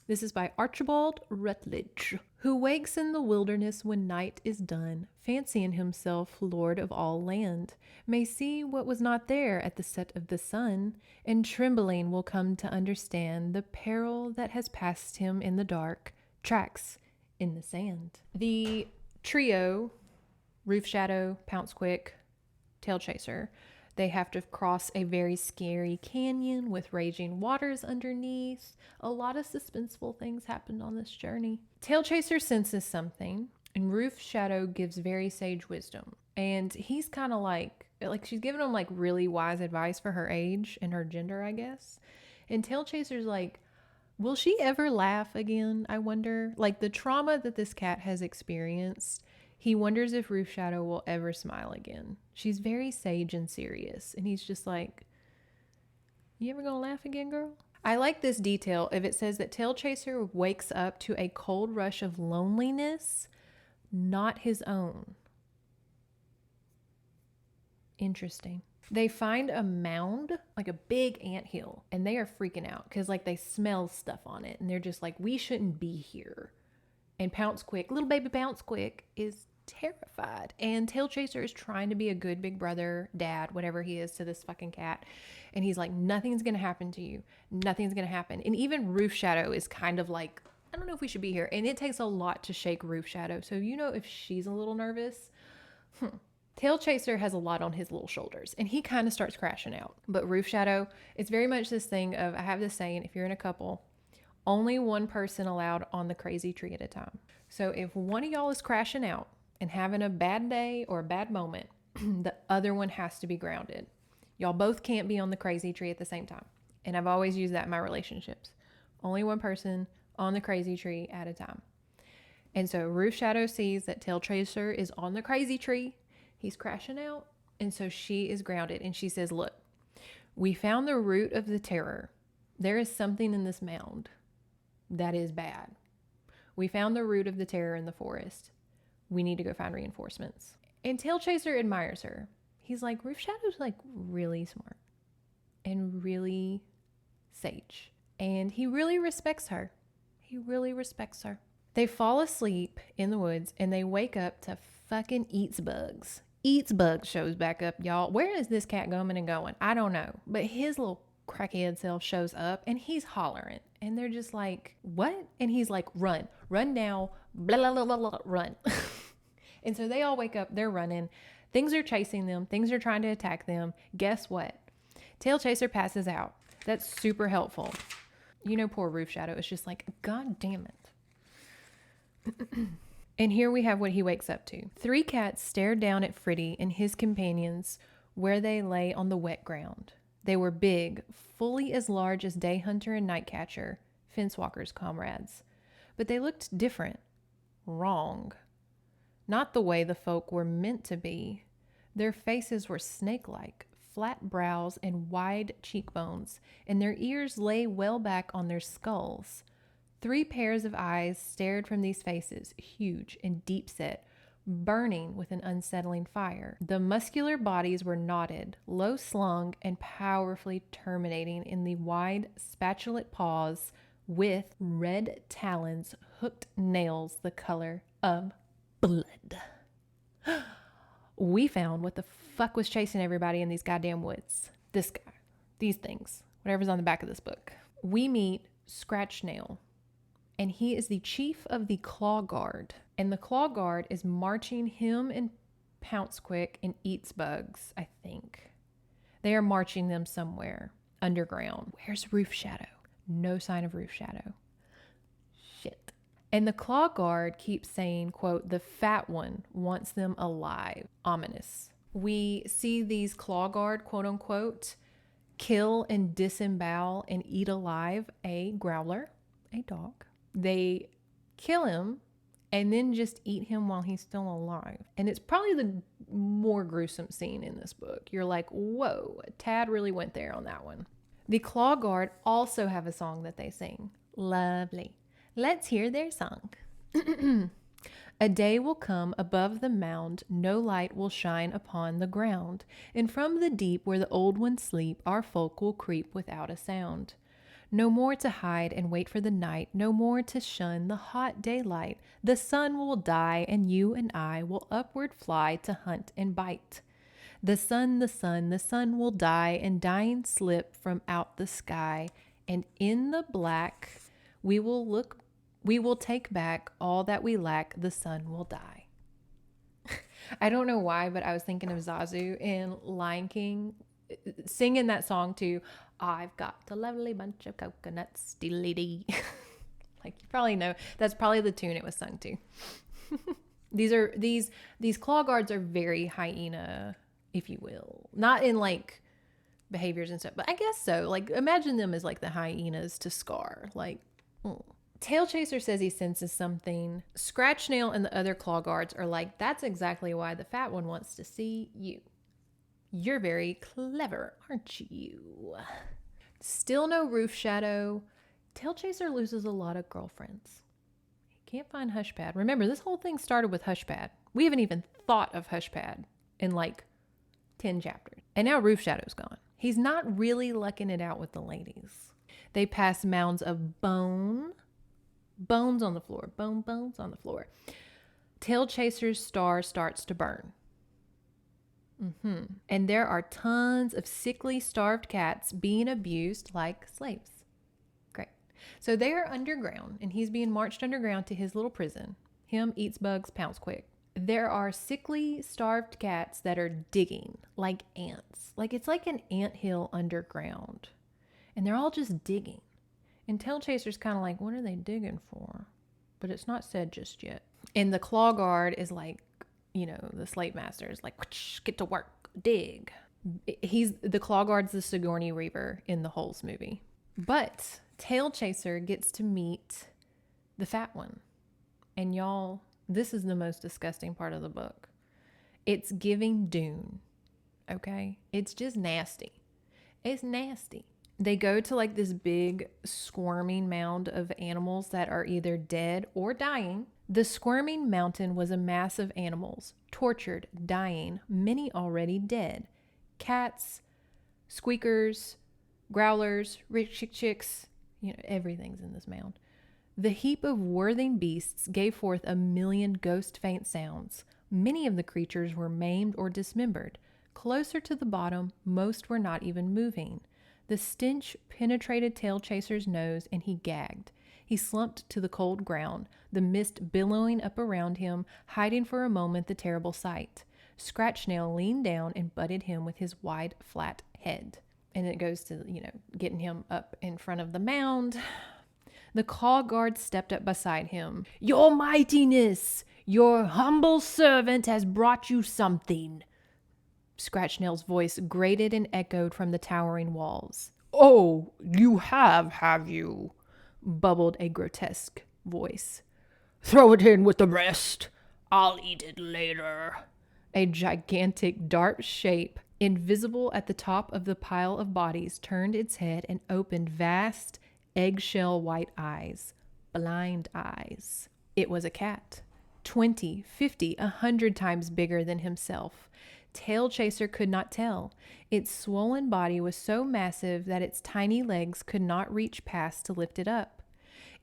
[SPEAKER 1] This is by Archibald Rutledge. Who wakes in the wilderness when night is done, fancying himself lord of all land, may see what was not there at the set of the sun, and trembling will come to understand the peril that has passed him in the dark, tracks in the sand. The trio, Roof Shadow, Pounce Quick, Tailchaser, they have to cross a very scary canyon with raging waters underneath. A lot of suspenseful things happened on this journey. Tailchaser senses something, and Roof Shadow gives very sage wisdom. And he's kind of like she's giving him like really wise advice for her age and her gender, I guess. And Tailchaser's like, will she ever laugh again? I wonder. Like, the trauma that this cat has experienced, he wonders if Roof Shadow will ever smile again. She's very sage and serious. And he's just like, you ever gonna laugh again, girl? I like this detail if it says that Tailchaser wakes up to a cold rush of loneliness, not his own. Interesting. They find a mound, like a big anthill, and they are freaking out because like they smell stuff on it. And they're just like, we shouldn't be here. And Pounce Quick, little baby Pounce Quick, is terrified. And Tailchaser is trying to be a good big brother, dad, whatever he is to this fucking cat. And he's like, nothing's going to happen to you. Nothing's going to happen. And even Roof Shadow is kind of like, I don't know if we should be here. And it takes a lot to shake Roof Shadow. So, you know, if she's a little nervous, Tailchaser has a lot on his little shoulders. And he kind of starts crashing out. But Roof Shadow, it's very much this thing of, I have this saying, if you're in a couple, only one person allowed on the crazy tree at a time. So if one of y'all is crashing out and having a bad day or a bad moment, the other one has to be grounded. Y'all both can't be on the crazy tree at the same time. And I've always used that in my relationships. Only one person on the crazy tree at a time. And so Roof Shadow sees that Tailchaser is on the crazy tree. He's crashing out. And so she is grounded. And she says, look, we found the root of the terror. There is something in this mound that is bad. We found the root of the terror in the forest. We need to go find reinforcements. And Tailchaser admires her. He's like, Roof Shadow's like really smart and really sage. And he really respects her. He really respects her. They fall asleep in the woods and they wake up to fucking Eats Bugs. Eats Bugs shows back up, y'all. Where is this cat coming and going? I don't know. But his little crackhead self shows up and he's hollering. And they're just like, what? And he's like, run now, blah, blah, blah, blah, blah, run. And so they all wake up, they're running. Things are chasing them. Things are trying to attack them. Guess what? Tailchaser passes out. That's super helpful. You know, poor Roof Shadow is just like, God damn it. And here we have what he wakes up to. 3 cats stared down at Fritty and his companions where they lay on the wet ground. They were big, fully as large as Dayhunter and Nightcatcher, Fencewalker's comrades. But they looked different. Wrong. Not the way the folk were meant to be. Their faces were snake-like, flat brows and wide cheekbones, and their ears lay well back on their skulls. 3 pairs of eyes stared from these faces, huge and deep-set, burning with an unsettling fire. The muscular bodies were knotted, low-slung, and powerfully terminating in the wide, spatulate paws with red talons, hooked nails the color of blood. We found what the fuck was chasing everybody in these goddamn woods. This guy, these things, whatever's on the back of this book. We meet Scratch Nail, and he is the chief of the Claw Guard. And the Claw Guard is marching him and Pounce Quick and Eats Bugs, I think. They are marching them somewhere underground. Where's Roof Shadow? No sign of Roof Shadow. Shit. And the Claw Guard keeps saying, quote, the fat one wants them alive. Ominous. We see these Claw Guard, quote unquote, kill and disembowel and eat alive a growler, a dog. They kill him and then just eat him while he's still alive. And it's probably the more gruesome scene in this book. You're like, whoa, Tad really went there on that one. The Claw Guard also have a song that they sing. Lovely. Let's hear their song. A day will come above the mound, no light will shine upon the ground, and from the deep where the old ones sleep, our folk will creep without a sound. No more to hide and wait for the night, no more to shun the hot daylight. The sun will die, and you and I will upward fly to hunt and bite. The sun, the sun, the sun will die, and dying slip from out the sky, and in the black we will take back all that we lack, the sun will die. I don't know why, but I was thinking of Zazu in Lion King singing that song too. I've got a lovely bunch of coconuts, diddly-dee. Like, you probably know, that's probably the tune it was sung to. These claw guards are very hyena, if you will. Not in like behaviors and stuff, but I guess so. Like, imagine them as like the hyenas to Scar. Like, Tailchaser says he senses something. Scratchnail and the other claw guards are like, that's exactly why the fat one wants to see you. You're very clever, aren't you? Still no Roof Shadow. Tailchaser loses a lot of girlfriends. He can't find Hushpad. Remember, this whole thing started with Hushpad. We haven't even thought of Hushpad in like 10 chapters. And now Roof Shadow's gone. He's not really lucking it out with the ladies. They pass mounds of bones on the floor. Bones on the floor. Tailchaser's star starts to burn. And there are tons of sickly, starved cats being abused like slaves. Great. So they are underground, and he's being marched underground to his little prison. Him eats bugs, pounds quick. There are sickly, starved cats that are digging like ants. Like, it's like an anthill underground. And they're all just digging. And Tailchaser's kind of like, what are they digging for? But it's not said just yet. And the Claw Guard is like, you know, the slave master is like, get to work, dig. The Claw Guard's the Sigourney Weaver in the Holes movie. But Tailchaser gets to meet the fat one. And y'all, this is the most disgusting part of the book. It's giving Dune, okay? It's just nasty. It's nasty. They go to like this big squirming mound of animals that are either dead or dying. The squirming mountain was a mass of animals, tortured, dying, many already dead. Cats, squeakers, growlers, rich chicks, everything's in this mound. The heap of worthing beasts gave forth a million ghost-faint sounds. Many of the creatures were maimed or dismembered. Closer to the bottom, most were not even moving. The stench penetrated Tailchaser's nose, and he gagged. He slumped to the cold ground, the mist billowing up around him, hiding for a moment the terrible sight. Scratchnail leaned down and butted him with his wide, flat head. And it goes to, getting him up in front of the mound. The Claw Guard stepped up beside him. "Your mightiness, your humble servant has brought you something." Scratchnail's voice grated and echoed from the towering walls. "Oh, you have you?" bubbled a grotesque voice. "Throw it in with the rest. I'll eat it later." A gigantic dark shape, invisible at the top of the pile of bodies, turned its head and opened vast, eggshell white eyes. Blind eyes. It was a cat. 20, 50, 100 times bigger than himself. Tailchaser could not tell. Its swollen body was so massive that its tiny legs could not reach past to lift it up.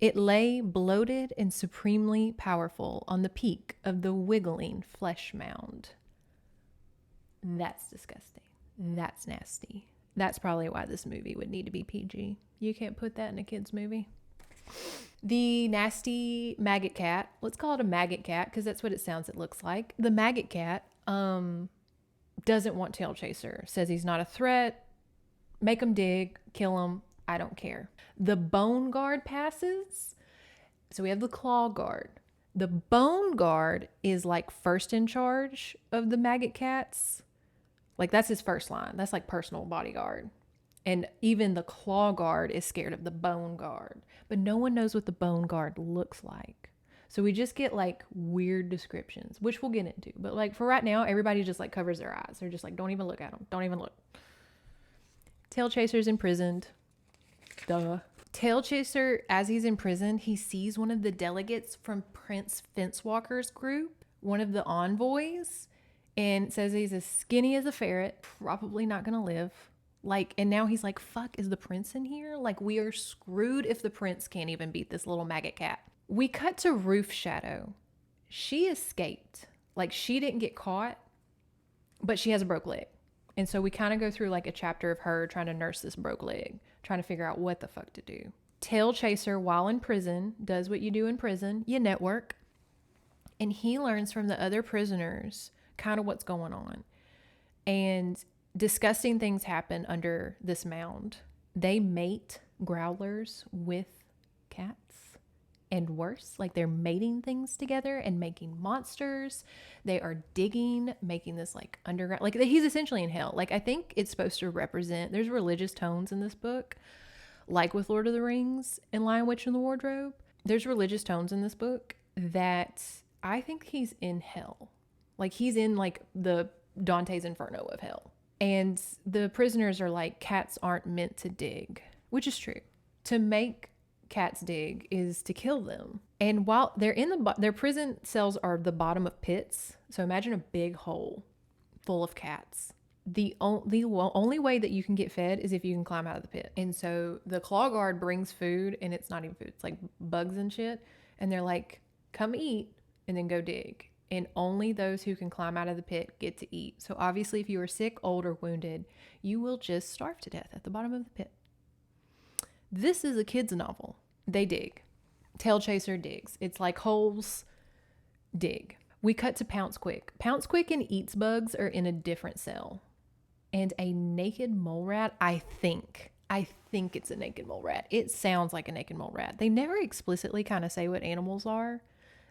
[SPEAKER 1] It lay bloated and supremely powerful on the peak of the wiggling flesh mound. That's disgusting. That's nasty. That's probably why this movie would need to be PG. You can't put that in a kid's movie. The nasty maggot cat, let's call it a maggot cat because that's what it sounds it looks like. The maggot cat doesn't want Tailchaser, says he's not a threat. Make him dig, kill him, I don't care. The Bone Guard passes. So we have the Claw Guard. The Bone Guard is like first in charge of the maggot cats. Like, that's his first line. That's like personal bodyguard. And even the Claw Guard is scared of the Bone Guard. But no one knows what the Bone Guard looks like. So we just get like weird descriptions, which we'll get into. But like for right now, everybody just like covers their eyes. They're just like, don't even look at them. Don't even look. Tailchaser's imprisoned. Duh. Tailchaser, as he's imprisoned, he sees one of the delegates from Prince Fencewalker's group, one of the envoys, and says he's as skinny as a ferret, probably not gonna live. Like, and now he's like, fuck, is the prince in here? Like, we are screwed if the prince can't even beat this little maggot cat. We cut to Roof Shadow. She escaped. Like, she didn't get caught, but she has a broke leg. And so we kind of go through like a chapter of her trying to nurse this broke leg, trying to figure out what the fuck to do. Tailchaser, while in prison, does what you do in prison. You network. And he learns from the other prisoners kind of what's going on. And disgusting things happen under this mound. They mate growlers with cats. And worse, like they're mating things together and making monsters. They are digging, making this like underground, like he's essentially in hell. Like I think it's supposed to represent, there's religious tones in this book, like with Lord of the Rings and Lion, Witch, and the Wardrobe. There's religious tones in this book that I think he's in hell. Like he's in like the Dante's Inferno of hell. And the prisoners are like, cats aren't meant to dig, which is true. To make cats dig is to kill them. And while they're in their prison cells are the bottom of pits. So imagine a big hole full of cats. The only way that you can get fed is if you can climb out of the pit. And so the claw guard brings food, and it's not even food. It's like bugs and shit. And they're like, come eat and then go dig. And only those who can climb out of the pit get to eat. So obviously if you are sick, old, or wounded, you will just starve to death at the bottom of the pit. This is a kid's novel. They dig. Tailchaser digs. It's like holes, dig. We cut to Pounce Quick. Pounce Quick and Eats Bugs are in a different cell. And a naked mole rat, I think it's a naked mole rat. It sounds like a naked mole rat. They never explicitly kind of say what animals are.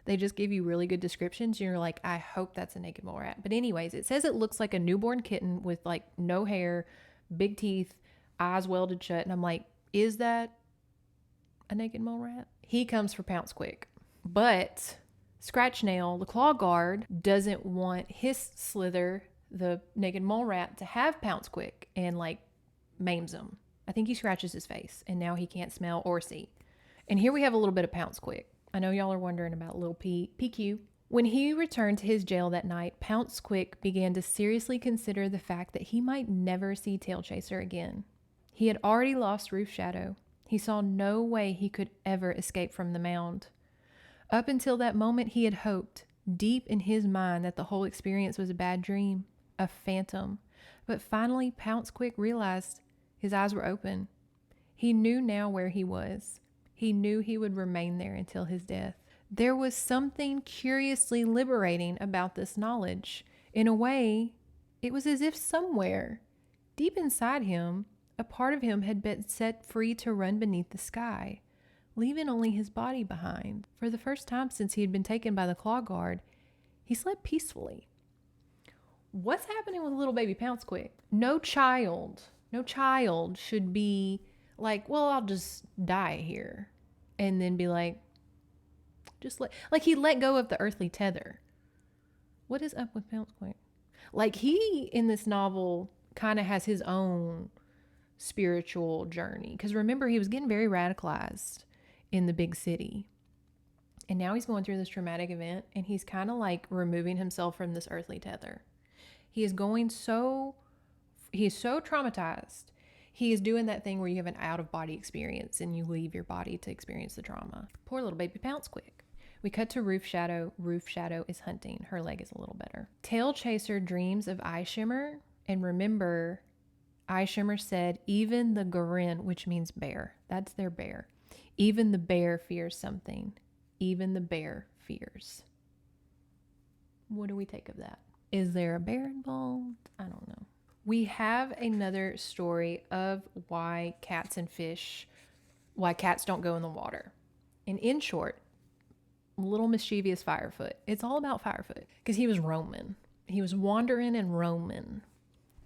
[SPEAKER 1] They just give you really good descriptions. You're like, I hope that's a naked mole rat. But anyways, it says it looks like a newborn kitten with like no hair, big teeth, eyes welded shut. And I'm like, is that a naked mole rat? He comes for Pounce Quick. But Scratch Nail, the claw guard, doesn't want his Slither, the naked mole rat, to have Pounce Quick and like maims him. I think he scratches his face and now he can't smell or see. And here we have a little bit of Pounce Quick. I know y'all are wondering about little PQ. When he returned to his jail that night, Pounce Quick began to seriously consider the fact that he might never see Tailchaser again. He had already lost Roof Shadow. He saw no way he could ever escape from the mound. Up until that moment, he had hoped, deep in his mind, that the whole experience was a bad dream, a phantom. But finally, Pounce Quick realized his eyes were open. He knew now where he was. He knew he would remain there until his death. There was something curiously liberating about this knowledge. In a way, it was as if somewhere, deep inside him, a part of him had been set free to run beneath the sky, leaving only his body behind. For the first time since he had been taken by the claw guard, he slept peacefully. What's happening with little baby Pounce Quick? No child should be like, well, I'll just die here. And then be like, he let go of the earthly tether. What is up with Pounce Quick? Like he, in this novel, kind of has his own spiritual journey. Because remember, he was getting very radicalized in the big city. And now he's going through this traumatic event and he's kind of like removing himself from this earthly tether. He is so traumatized. He is doing that thing where you have an out-of-body experience and you leave your body to experience the trauma. Poor little baby Pounce Quick. We cut to Roof Shadow. Roof Shadow is hunting. Her leg is a little better. Tailchaser dreams of Eye Shimmer. And remember, Eye Shimmer said, even the Garin, which means bear. That's their bear. Even the bear fears something. Even the bear fears. What do we take of that? Is there a bear involved? I don't know. We have another story of why cats don't go in the water. And in short, little mischievous Firefoot. It's all about Firefoot because he was roaming. He was wandering and roaming.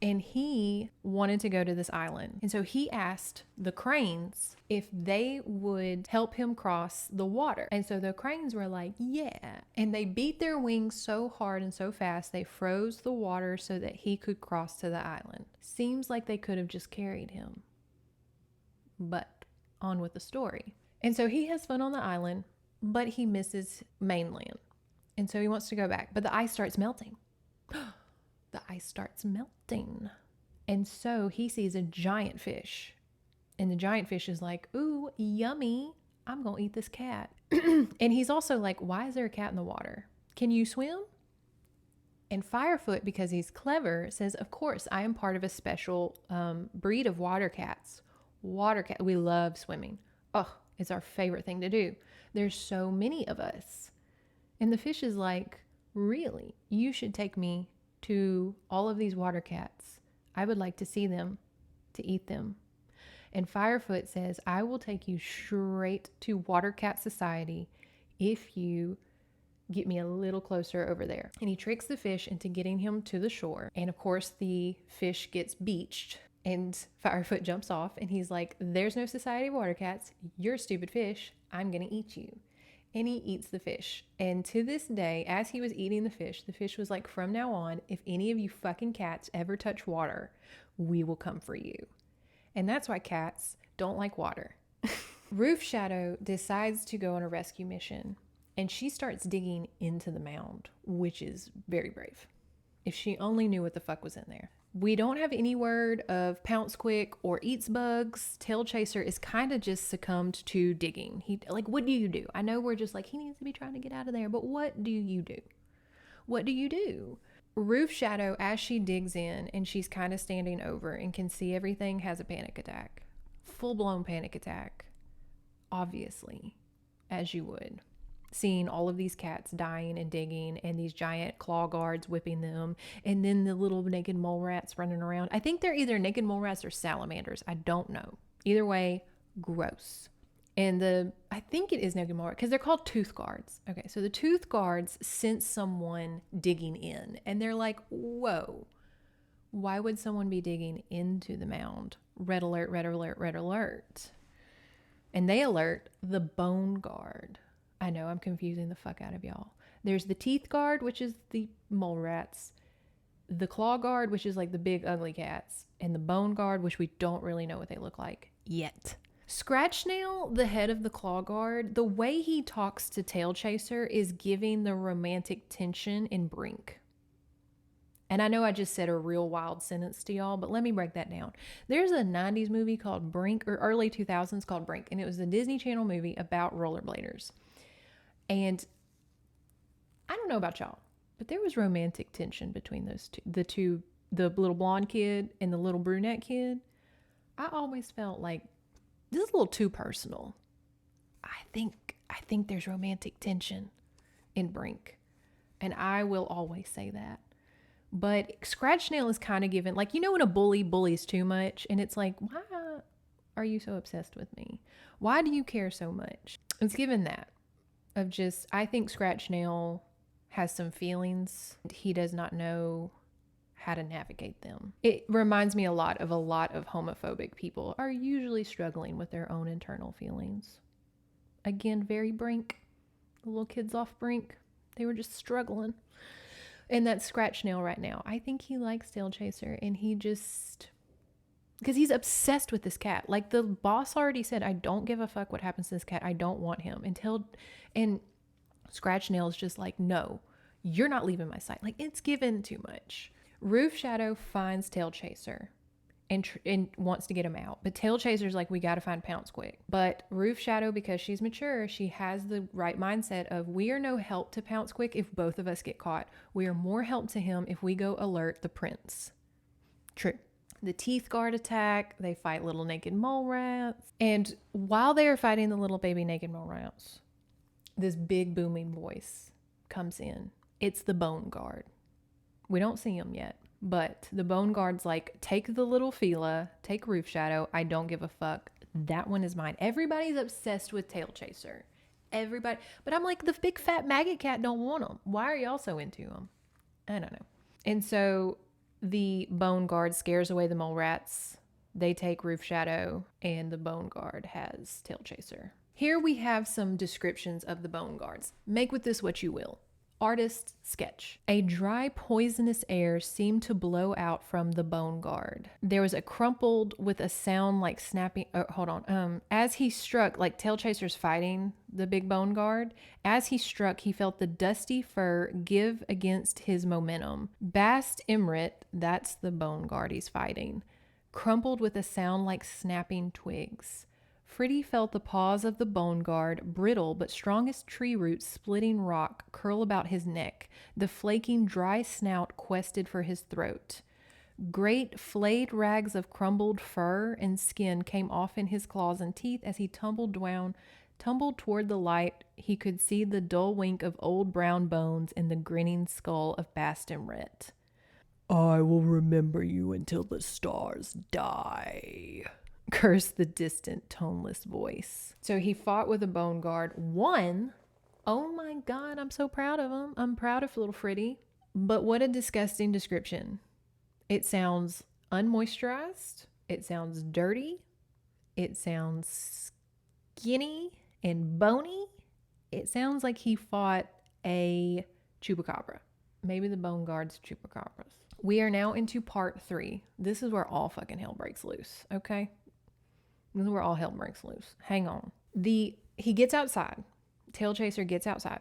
[SPEAKER 1] And he wanted to go to this island. And so he asked the cranes if they would help him cross the water. And so the cranes were like, yeah. And they beat their wings so hard and so fast, they froze the water so that he could cross to the island. Seems like they could have just carried him. But on with the story. And so he has fun on the island, but he misses mainland. And so he wants to go back, but the ice starts melting. The ice starts melting. And so he sees a giant fish. And the giant fish is like, ooh, yummy. I'm going to eat this cat. And he's also like, why is there a cat in the water? Can you swim? And Firefoot, because he's clever, says, of course, I am part of a special breed of water cats. Water cat. We love swimming. Oh, it's our favorite thing to do. There's so many of us. And the fish is like, really? You should take me to all of these water cats. I would like to see them, to eat them. And Firefoot says, I will take you straight to Water Cat Society if you get me a little closer over there. And he tricks the fish into getting him to the shore. And of course, the fish gets beached. And Firefoot jumps off and he's like, there's no Society of Water Cats. You're a stupid fish. I'm going to eat you. And he eats the fish. And to this day, as he was eating the fish was like, from now on, if any of you fucking cats ever touch water, we will come for you. And that's why cats don't like water. Roof Shadow decides to go on a rescue mission. And she starts digging into the mound, which is very brave. If she only knew what the fuck was in there. We don't have any word of Pounce Quick or Eats Bugs. Tailchaser is kind of just succumbed to digging. What do you do? I know we're just like, he needs to be trying to get out of there, but what do you do? What do you do? Roof Shadow, as she digs in and she's kind of standing over and can see everything, has a panic attack. Full-blown panic attack. Obviously, as you would. Seeing all of these cats dying and digging and these giant claw guards whipping them, and then the little naked mole rats running around. I think they're either naked mole rats or salamanders. I don't know. Either way, gross. And I think it is naked mole rat because they're called tooth guards. Okay, so the tooth guards sense someone digging in and they're like, whoa, why would someone be digging into the mound? Red alert, red alert, red alert. And they alert the bone guard. I know I'm confusing the fuck out of y'all. There's the teeth guard, which is the mole rats, the claw guard, which is like the big ugly cats, and the bone guard, which we don't really know what they look like yet. Scratch Snail, the head of the claw guard, the way he talks to Tailchaser is giving the romantic tension in Brink. And I know I just said a real wild sentence to y'all, but let me break that down. There's a 90s movie called Brink, or early 2000s called Brink, and it was a Disney Channel movie about rollerbladers. And I don't know about y'all, but there was romantic tension between those two, the little blonde kid and the little brunette kid. I always felt like this is a little too personal. I think there's romantic tension in Brink, and I will always say that. But Scratch Snail is kind of given, like, you know when a bully bullies too much, and it's like, why are you so obsessed with me? Why do you care so much? It's given that. Of just, I think Scratch Snail has some feelings. He does not know how to navigate them. It reminds me a lot of homophobic people are usually struggling with their own internal feelings. Again, very Brink. The little kids off Brink, they were just struggling. And that's Scratch Snail right now. I think he likes Tailchaser, and he just, because he's obsessed with this cat. Like the boss already said, I don't give a fuck what happens to this cat. I don't want him. And Scratch Snail is just like, no, you're not leaving my sight. Like, it's given too much. Roof Shadow finds Tailchaser and wants to get him out. But Tailchaser's like, we got to find Pounce Quick. But Roof Shadow, because she's mature, she has the right mindset of, we are no help to Pounce Quick if both of us get caught. We are more help to him if we go alert the prince. True. The teeth guard attack. They fight little naked mole rats. And while they are fighting the little baby naked mole rats, this big booming voice comes in. It's the bone guard. We don't see him yet, but the bone guard's like, take the little Fila, take Roof Shadow. I don't give a fuck. That one is mine. Everybody's obsessed with Tailchaser. Everybody. But I'm like, the big fat maggot cat don't want him. Why are y'all so into him? I don't know. And so The bone guard scares away the mole rats. They take Roof Shadow, and the bone guard has Tailchaser. Here we have some descriptions of the bone guards. Make with this what you will. Artist sketch. A dry, poisonous air seemed to blow out from the bone guard. There was a crumpled with a sound like snapping. As he struck, like Tailchaser's fighting the big bone guard. As he struck, he felt the dusty fur give against his momentum. Bast Imrit, that's the bone guard he's fighting, crumpled with a sound like snapping twigs. Fritty felt the paws of the bone guard, brittle but strong as tree roots splitting rock, curl about his neck. The flaking, dry snout quested for his throat. Great flayed rags of crumbled fur and skin came off in his claws and teeth as he tumbled toward the light. He could see the dull wink of old brown bones in the grinning skull of Bastimret. I will remember you until the stars die, cursed the distant, toneless voice. So he fought with a bone guard. Won. Oh my God, I'm so proud of him. I'm proud of little Fritty. But what a disgusting description. It sounds unmoisturized. It sounds dirty. It sounds skinny and bony. It sounds like he fought a chupacabra. Maybe the bone guard's chupacabras. We are now into part 3. This is where all fucking hell breaks loose, okay? This is where all hell breaks loose. Hang on. He gets outside. Tailchaser gets outside.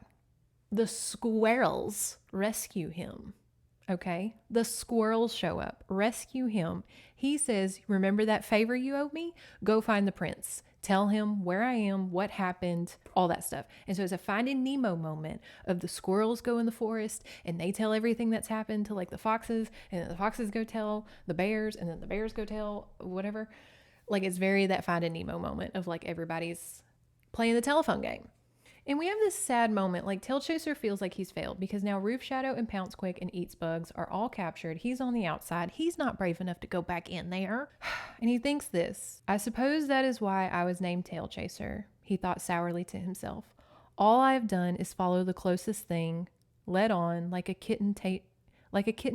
[SPEAKER 1] The squirrels rescue him, okay? The squirrels show up, rescue him. He says, remember that favor you owe me? Go find the prince. Tell him where I am, what happened, all that stuff. And so it's a Finding Nemo moment of the squirrels go in the forest and they tell everything that's happened to like the foxes, and then the foxes go tell the bears, and then the bears go tell whatever. Like it's very that Finding Nemo moment of like everybody's playing the telephone game. And we have this sad moment, like Tailchaser feels like he's failed because now Roof Shadow and Pounce Quick and Eats Bugs are all captured. He's on the outside. He's not brave enough to go back in there. And he thinks this, I suppose that is why I was named Tailchaser, he thought sourly to himself. All I have done is follow the closest thing, led on like a kitten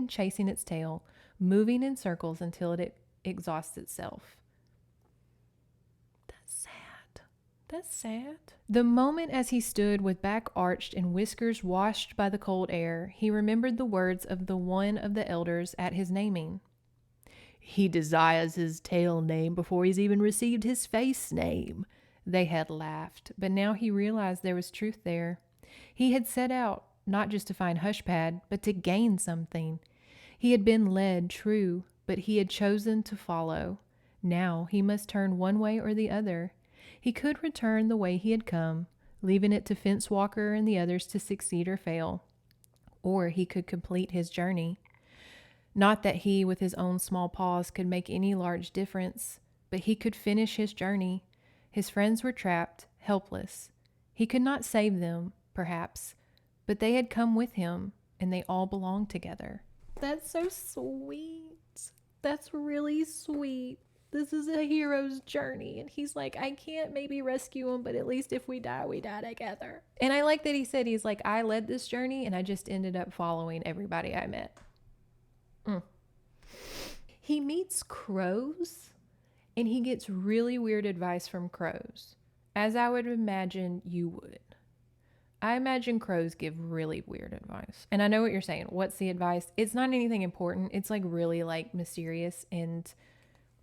[SPEAKER 1] chasing its tail, moving in circles until it exhausts itself. That's sad. The moment as he stood with back arched and whiskers washed by the cold air, he remembered the words of the one of the elders at his naming. He desires his tail name before he's even received his face name. They had laughed, but now he realized there was truth there. He had set out not just to find Hushpad, but to gain something. He had been led, true, but he had chosen to follow. Now he must turn one way or the other. He could return the way he had come, leaving it to Fence Walker and the others to succeed or fail. Or he could complete his journey. Not that he, with his own small paws, could make any large difference, but he could finish his journey. His friends were trapped, helpless. He could not save them, perhaps, but they had come with him, and they all belonged together. That's so sweet. That's really sweet. This is a hero's journey. And he's like, I can't maybe rescue him, but at least if we die together. And I like that he said, he's like, I led this journey and I just ended up following everybody I met. He meets crows and he gets really weird advice from crows, as I would imagine you would. I imagine crows give really weird advice. And I know what you're saying. What's the advice? It's not anything important. It's like really like mysterious and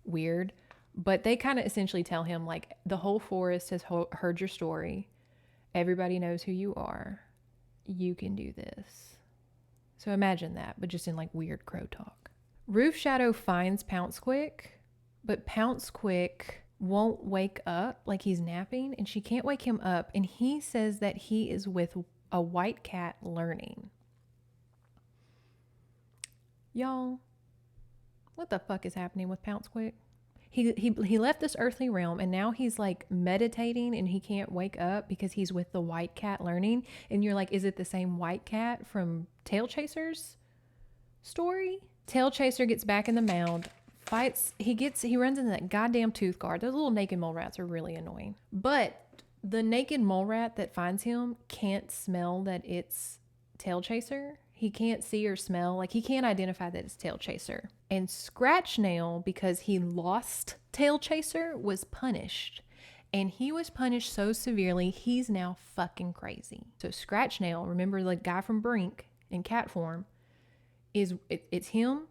[SPEAKER 1] weird, but they kind of essentially tell him like the whole forest has heard your story. Everybody knows who you are. You can do this. So imagine that, but just in like weird crow talk. Roof Shadow finds Pounce Quick, but Pounce Quick won't wake up, like he's napping, and she can't wake him up. And he says that he is with a white cat learning. Y'all, what the fuck is happening with Pounce Quick? He left this earthly realm and now he's like meditating and he can't wake up because he's with the white cat learning. And you're like, is it the same white cat from Tailchaser's story? Tailchaser gets back in the mound, fights, he runs into that goddamn tooth guard. Those little naked mole rats are really annoying. But the naked mole rat that finds him can't smell that it's Tailchaser. He can't see or smell. Like, he can't identify that it's Tailchaser. And Scratchnail, because he lost Tailchaser, was punished. And he was punished so severely, he's now fucking crazy. So Scratchnail, remember the guy from Brink in cat form, it's him,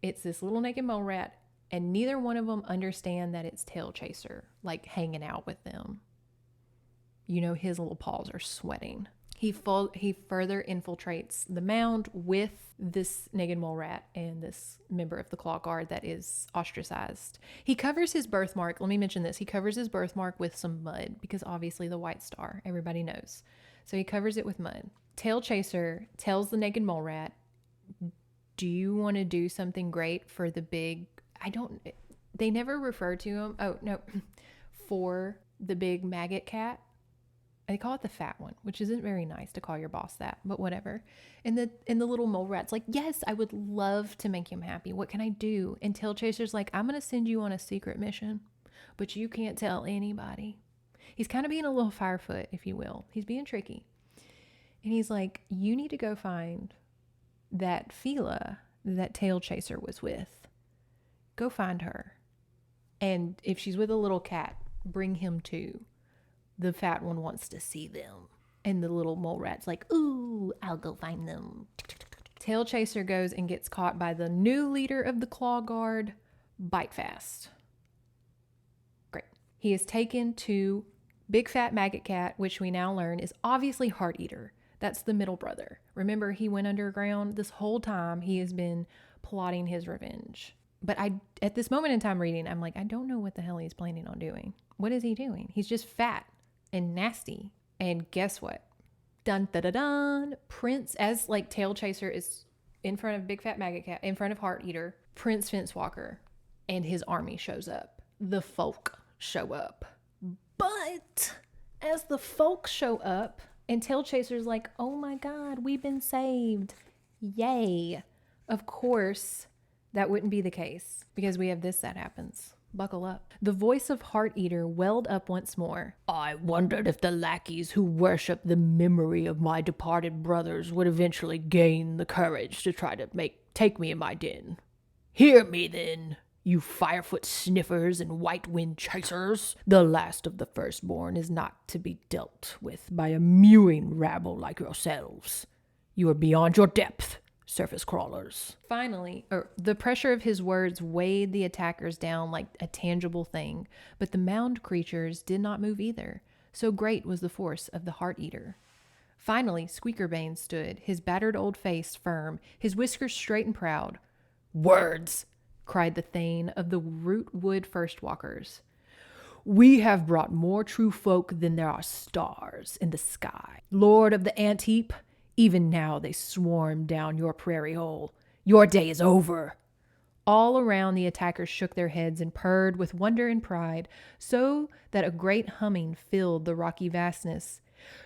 [SPEAKER 1] it's this little naked mole rat, and neither one of them understand that it's Tailchaser, like hanging out with them. You know, his little paws are sweating. He further infiltrates the mound with this naked mole rat and this member of the Claw Guard that is ostracized. He covers his birthmark. Let me mention this. He covers his birthmark with some mud because obviously the white star, everybody knows. So he covers it with mud. Tailchaser tells the naked mole rat, do you want to do something great for the big, they never refer to him. Oh, no, for the big maggot cat. They call it the fat one, which isn't very nice to call your boss that, but whatever. And the little mole rat's like, yes, I would love to make him happy. What can I do? And Tailchaser's like, I'm going to send you on a secret mission, but you can't tell anybody. He's kind of being a little firefoot, if you will. He's being tricky. And he's like, you need to go find that Fila that Tailchaser was with. Go find her. And if she's with a little cat, bring him too. The fat one wants to see them. And the little mole rat's like, ooh, I'll go find them. Tailchaser goes and gets caught by the new leader of the Claw Guard, Bite Fast. Great. He is taken to Big Fat Maggot Cat, which we now learn is obviously Heart Eater. That's the middle brother. Remember, he went underground. This whole time he has been plotting his revenge. But at this moment in time reading, I'm like, I don't know what the hell he's planning on doing. What is he doing? He's just fat and nasty. And guess what? Dun da da dun. Prince, as like Tailchaser is in front of Big Fat Maggot Cat, in front of Heart Eater, Prince Fencewalker and his army shows up. The folk show up. But as the folk show up, and Tailchaser's like, oh my God, we've been saved. Yay. Of course, that wouldn't be the case because we have this that happens. Buckle up. The voice of Heart Eater welled up once more. I wondered if the lackeys who worship the memory of my departed brothers would eventually gain the courage to try to take me in my den. Hear me then, you firefoot sniffers and white wind chasers. The last of the firstborn is not to be dealt with by a mewing rabble like yourselves. You are beyond your depth, surface crawlers. Finally, the pressure of his words weighed the attackers down like a tangible thing, but the mound creatures did not move either. So great was the force of the Heart Eater. Finally, Squeakerbane stood, his battered old face firm, his whiskers straight and proud. Words, cried the Thane of the Rootwood Firstwalkers. We have brought more true folk than there are stars in the sky. Lord of the ant heap, even now they swarm down your prairie hole. Your day is over. All around the attackers shook their heads and purred with wonder and pride, so that a great humming filled the rocky vastness.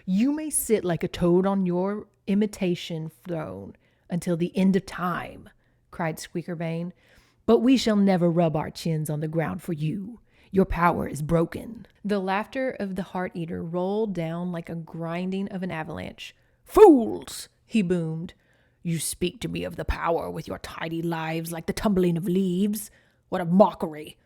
[SPEAKER 1] You may sit like a toad on your imitation throne until the end of time, cried Squeakerbane, but we shall never rub our chins on the ground for you. Your power is broken. The laughter of the Heart Eater rolled down like a grinding of an avalanche. Fools, he boomed. You speak to me of the power with your tidy lives like the tumbling of leaves. What a mockery.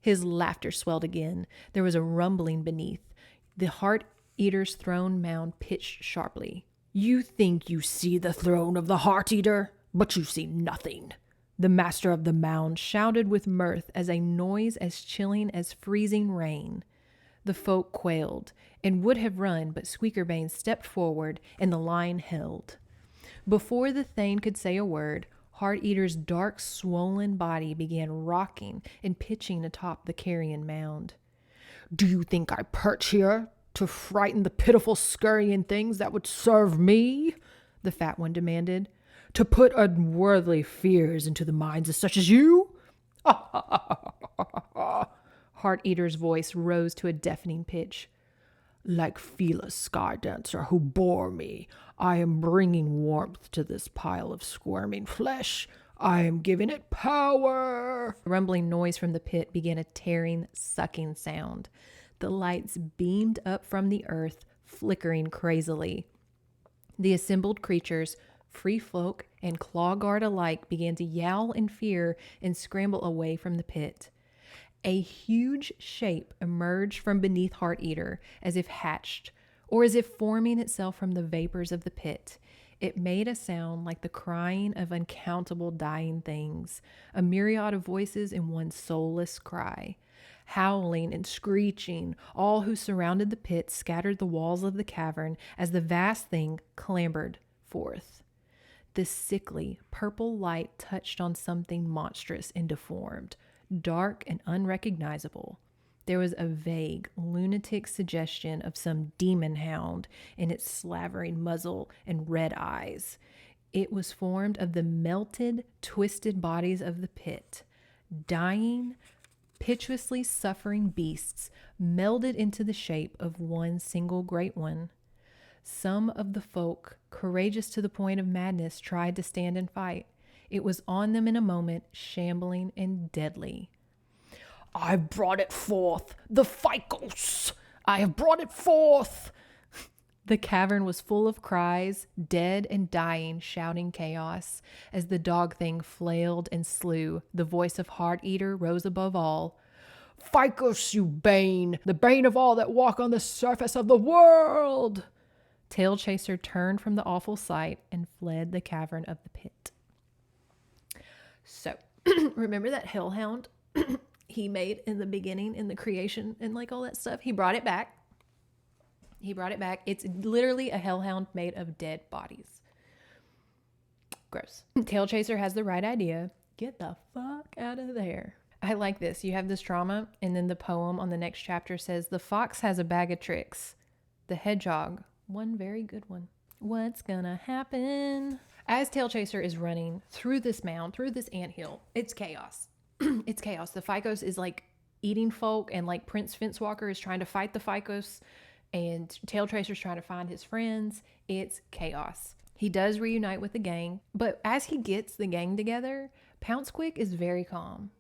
[SPEAKER 1] His laughter swelled again. There was a rumbling beneath. The Heart Eater's throne mound pitched sharply. You think you see the throne of the Heart Eater, but you see nothing. The master of the mound shouted with mirth as a noise as chilling as freezing rain. The folk quailed and would have run, but Squeakerbane stepped forward and the line held. Before the Thane could say a word, Heart Eater's dark, swollen body began rocking and pitching atop the carrion mound. Do you think I perch here to frighten the pitiful scurrying things that would serve me? The fat one demanded. To put unworldly fears into the minds of such as you? Heart Eater's voice rose to a deafening pitch. Like Fila's sky dancer who bore me, I am bringing warmth to this pile of squirming flesh. I am giving it power. A rumbling noise from the pit began a tearing, sucking sound. The lights beamed up from the earth, flickering crazily. The assembled creatures Free folk and claw guard alike began to yowl in fear and scramble away from the pit. A huge shape emerged from beneath Heart Eater, as if hatched, or as if forming itself from the vapors of the pit. It made a sound like the crying of uncountable dying things, a myriad of voices in one soulless cry. Howling and screeching, all who surrounded the pit scattered the walls of the cavern as the vast thing clambered forth. The sickly purple light touched on something monstrous and deformed, dark and unrecognizable. There was a vague, lunatic suggestion of some demon hound in its slavering muzzle and red eyes. It was formed of the melted, twisted bodies of the pit. Dying, piteously suffering beasts melded into the shape of one single great one. Some of the folk, courageous to the point of madness, tried to stand and fight. It was on them in a moment, shambling and deadly. "I have brought it forth, the ficus! I have brought it forth!" The cavern was full of cries, dead and dying, shouting chaos. As the dog thing flailed and slew, the voice of Heart Eater rose above all. "Ficus, you bane, the bane of all that walk on the surface of the world!" Tailchaser turned from the awful sight and fled the cavern of the pit. So, remember that hellhound he made in the beginning, in the creation and like all that stuff? He brought it back. It's literally a hellhound made of dead bodies. Gross. Tailchaser has the right idea. Get the fuck out of there. I like this. You have this trauma, and then the poem on the next chapter says, "The fox has a bag of tricks. The hedgehog, one very good one. What's gonna happen?" As Tailchaser is running through this mound, through this anthill, it's chaos. It's chaos. The ficus is like eating folk, and like Prince Fincewalker is trying to fight the ficus, and Tailchaser's trying to find his friends. It's chaos. He does reunite with the gang, but as he gets the gang together, Pouncequick is very calm.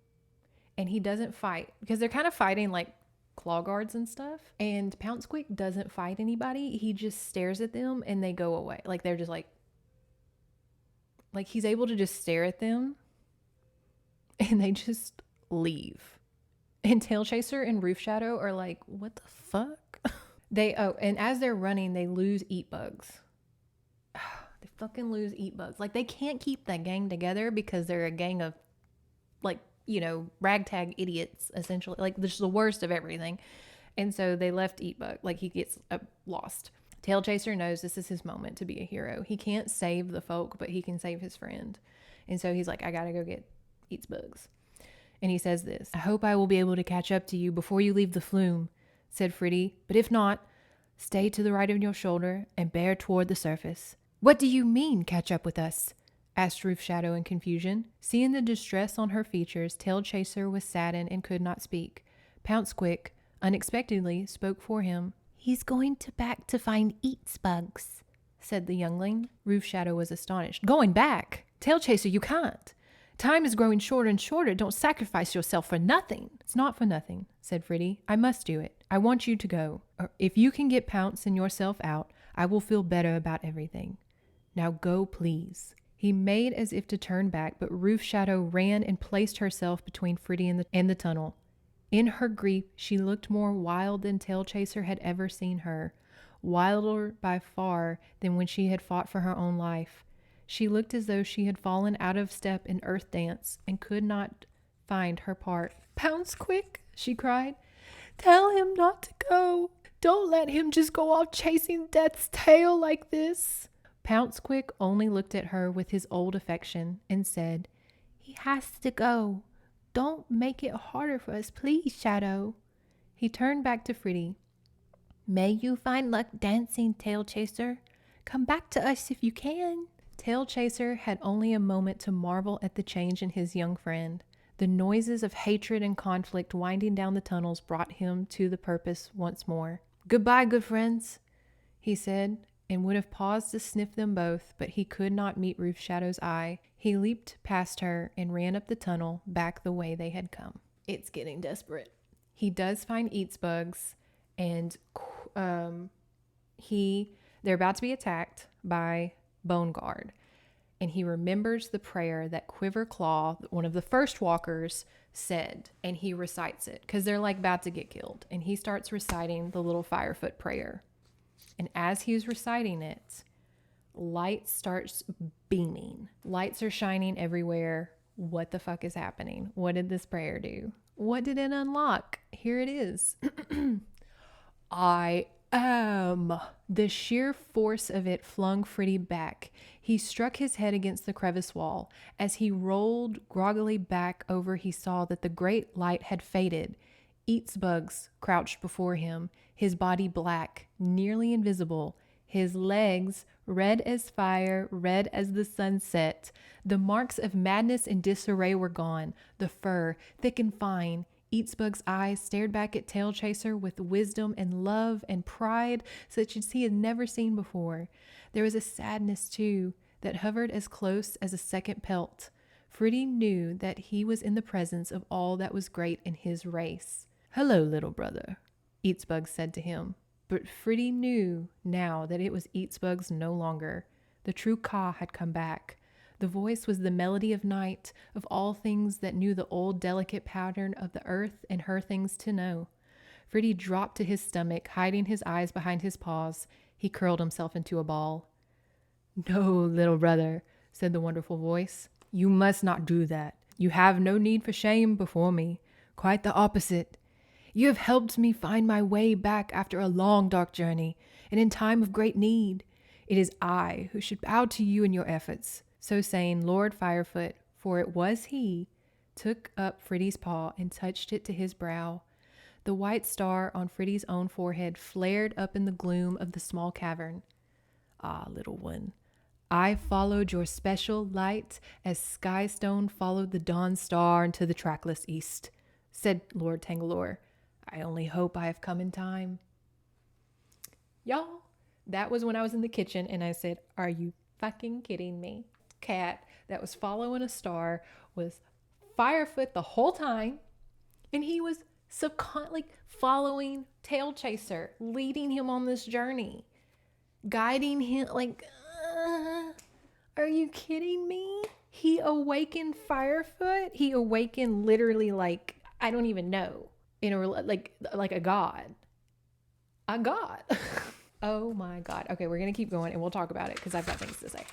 [SPEAKER 1] And he doesn't fight, because they're kind of fighting like claw guards and stuff. And Pouncequick doesn't fight anybody. He just stares at them and they go away. Like they're just like he's able to just stare at them and they just leave. And Tailchaser and Roof Shadow are like, what the fuck? And as they're running, they lose Eat Bugs. They fucking lose Eat Bugs. Like, they can't keep that gang together because they're a gang of, like, you know, ragtag idiots, essentially. Like, just the worst of everything. And so they left Eat Bug. Like, he gets lost. Tailchaser knows this is his moment to be a hero. He can't save the folk, but he can save his friend. And so he's like, I gotta go get Eats Bugs. And he says this: "I hope I will be able to catch up to you before you leave the flume," said Fritty. "But if not, stay to the right of your shoulder and bear toward the surface." "What do you mean, catch up with us?" asked Roof Shadow in confusion. Seeing the distress on her features, Tailchaser was saddened and could not speak. Pouncequick unexpectedly spoke for him. "He's going back to find Eats Bugs," said the youngling. Roof Shadow was astonished. "Going back? Tailchaser, you can't. Time is growing shorter and shorter. Don't sacrifice yourself for nothing." "It's not for nothing," said Fritty. "I must do it. I want you to go. If you can get Pounce and yourself out, I will feel better about everything. Now go, please." He made as if to turn back, but Roof Shadow ran and placed herself between Fritty and the tunnel. In her grief, she looked more wild than Tailchaser had ever seen her, wilder by far than when she had fought for her own life. She looked as though she had fallen out of step in Earth Dance and could not find her part. "Pouncequick," she cried, "tell him not to go. Don't let him just go off chasing Death's tail like this." Pouncequick only looked at her with his old affection and said, "He has to go. Don't make it harder for us, please, Shadow." He turned back to Fritty. "May you find luck dancing, Tailchaser. Come back to us if you can." Tailchaser had only a moment to marvel at the change in his young friend. The noises of hatred and conflict winding down the tunnels brought him to the purpose once more. "Goodbye, good friends," he said, and would have paused to sniff them both, but he could not meet Roof Shadow's eye. He leaped past her and ran up the tunnel back the way they had come. It's getting desperate. He does find Eats Bugs, and they're about to be attacked by Bone Guard. and he remembers the prayer that Quiverclaw, one of the first walkers, said, and he recites it because they're like about to get killed. And he starts reciting the little Firefoot prayer. And as he's reciting it, light starts beaming. Lights are shining everywhere. What the fuck is happening? What did this prayer do? What did it unlock? Here it is. I am. The sheer force of it flung Fritty back. He struck his head against the crevice wall. As he rolled groggily back over, he saw that the great light had faded. Eats bugs crouched before him, his body black, nearly invisible, his legs red as fire, red as the sunset. The marks of madness and disarray were gone. The fur, thick and fine. Eatsbug's eyes stared back at Tailchaser with wisdom and love and pride such as he had never seen before. There was a sadness, too, that hovered as close as a second pelt. Fritty knew that he was in the presence of all that was great in his race. "Hello, little brother," Eatsbug said to him. But Fritty knew now that it was Eatsbug's no longer. The true Ka had come back. The voice was the melody of night, of all things that knew the old delicate pattern of the earth and her things to know. Fritty dropped to his stomach, hiding his eyes behind his paws. He curled himself into a ball. "No, little brother," said the wonderful voice. "You must not do that. You have no need for shame before me. Quite the opposite. You have helped me find my way back after a long, dark journey, and in time of great need. It is I who should bow to you in your efforts." So saying, Lord Firefoot, for it was he, took up Fritty's paw and touched it to his brow. The white star on Fritty's own forehead flared up in the gloom of the small cavern. "Ah, little one, I followed your special light as Skystone followed the dawn star into the trackless east," said Lord Tangalore. "I only hope I have come in time." Y'all, that was when I was in the kitchen and I said, "Are you fucking kidding me?" Cat that was following a star was Firefoot the whole time, and he was subconsciously following Tailchaser, leading him on this journey, guiding him. Like, are you kidding me? He awakened Firefoot. He awakened literally, like, I don't even know, like a god. A god. Oh my God. Okay, we're going to keep going and we'll talk about it because I've got things to say.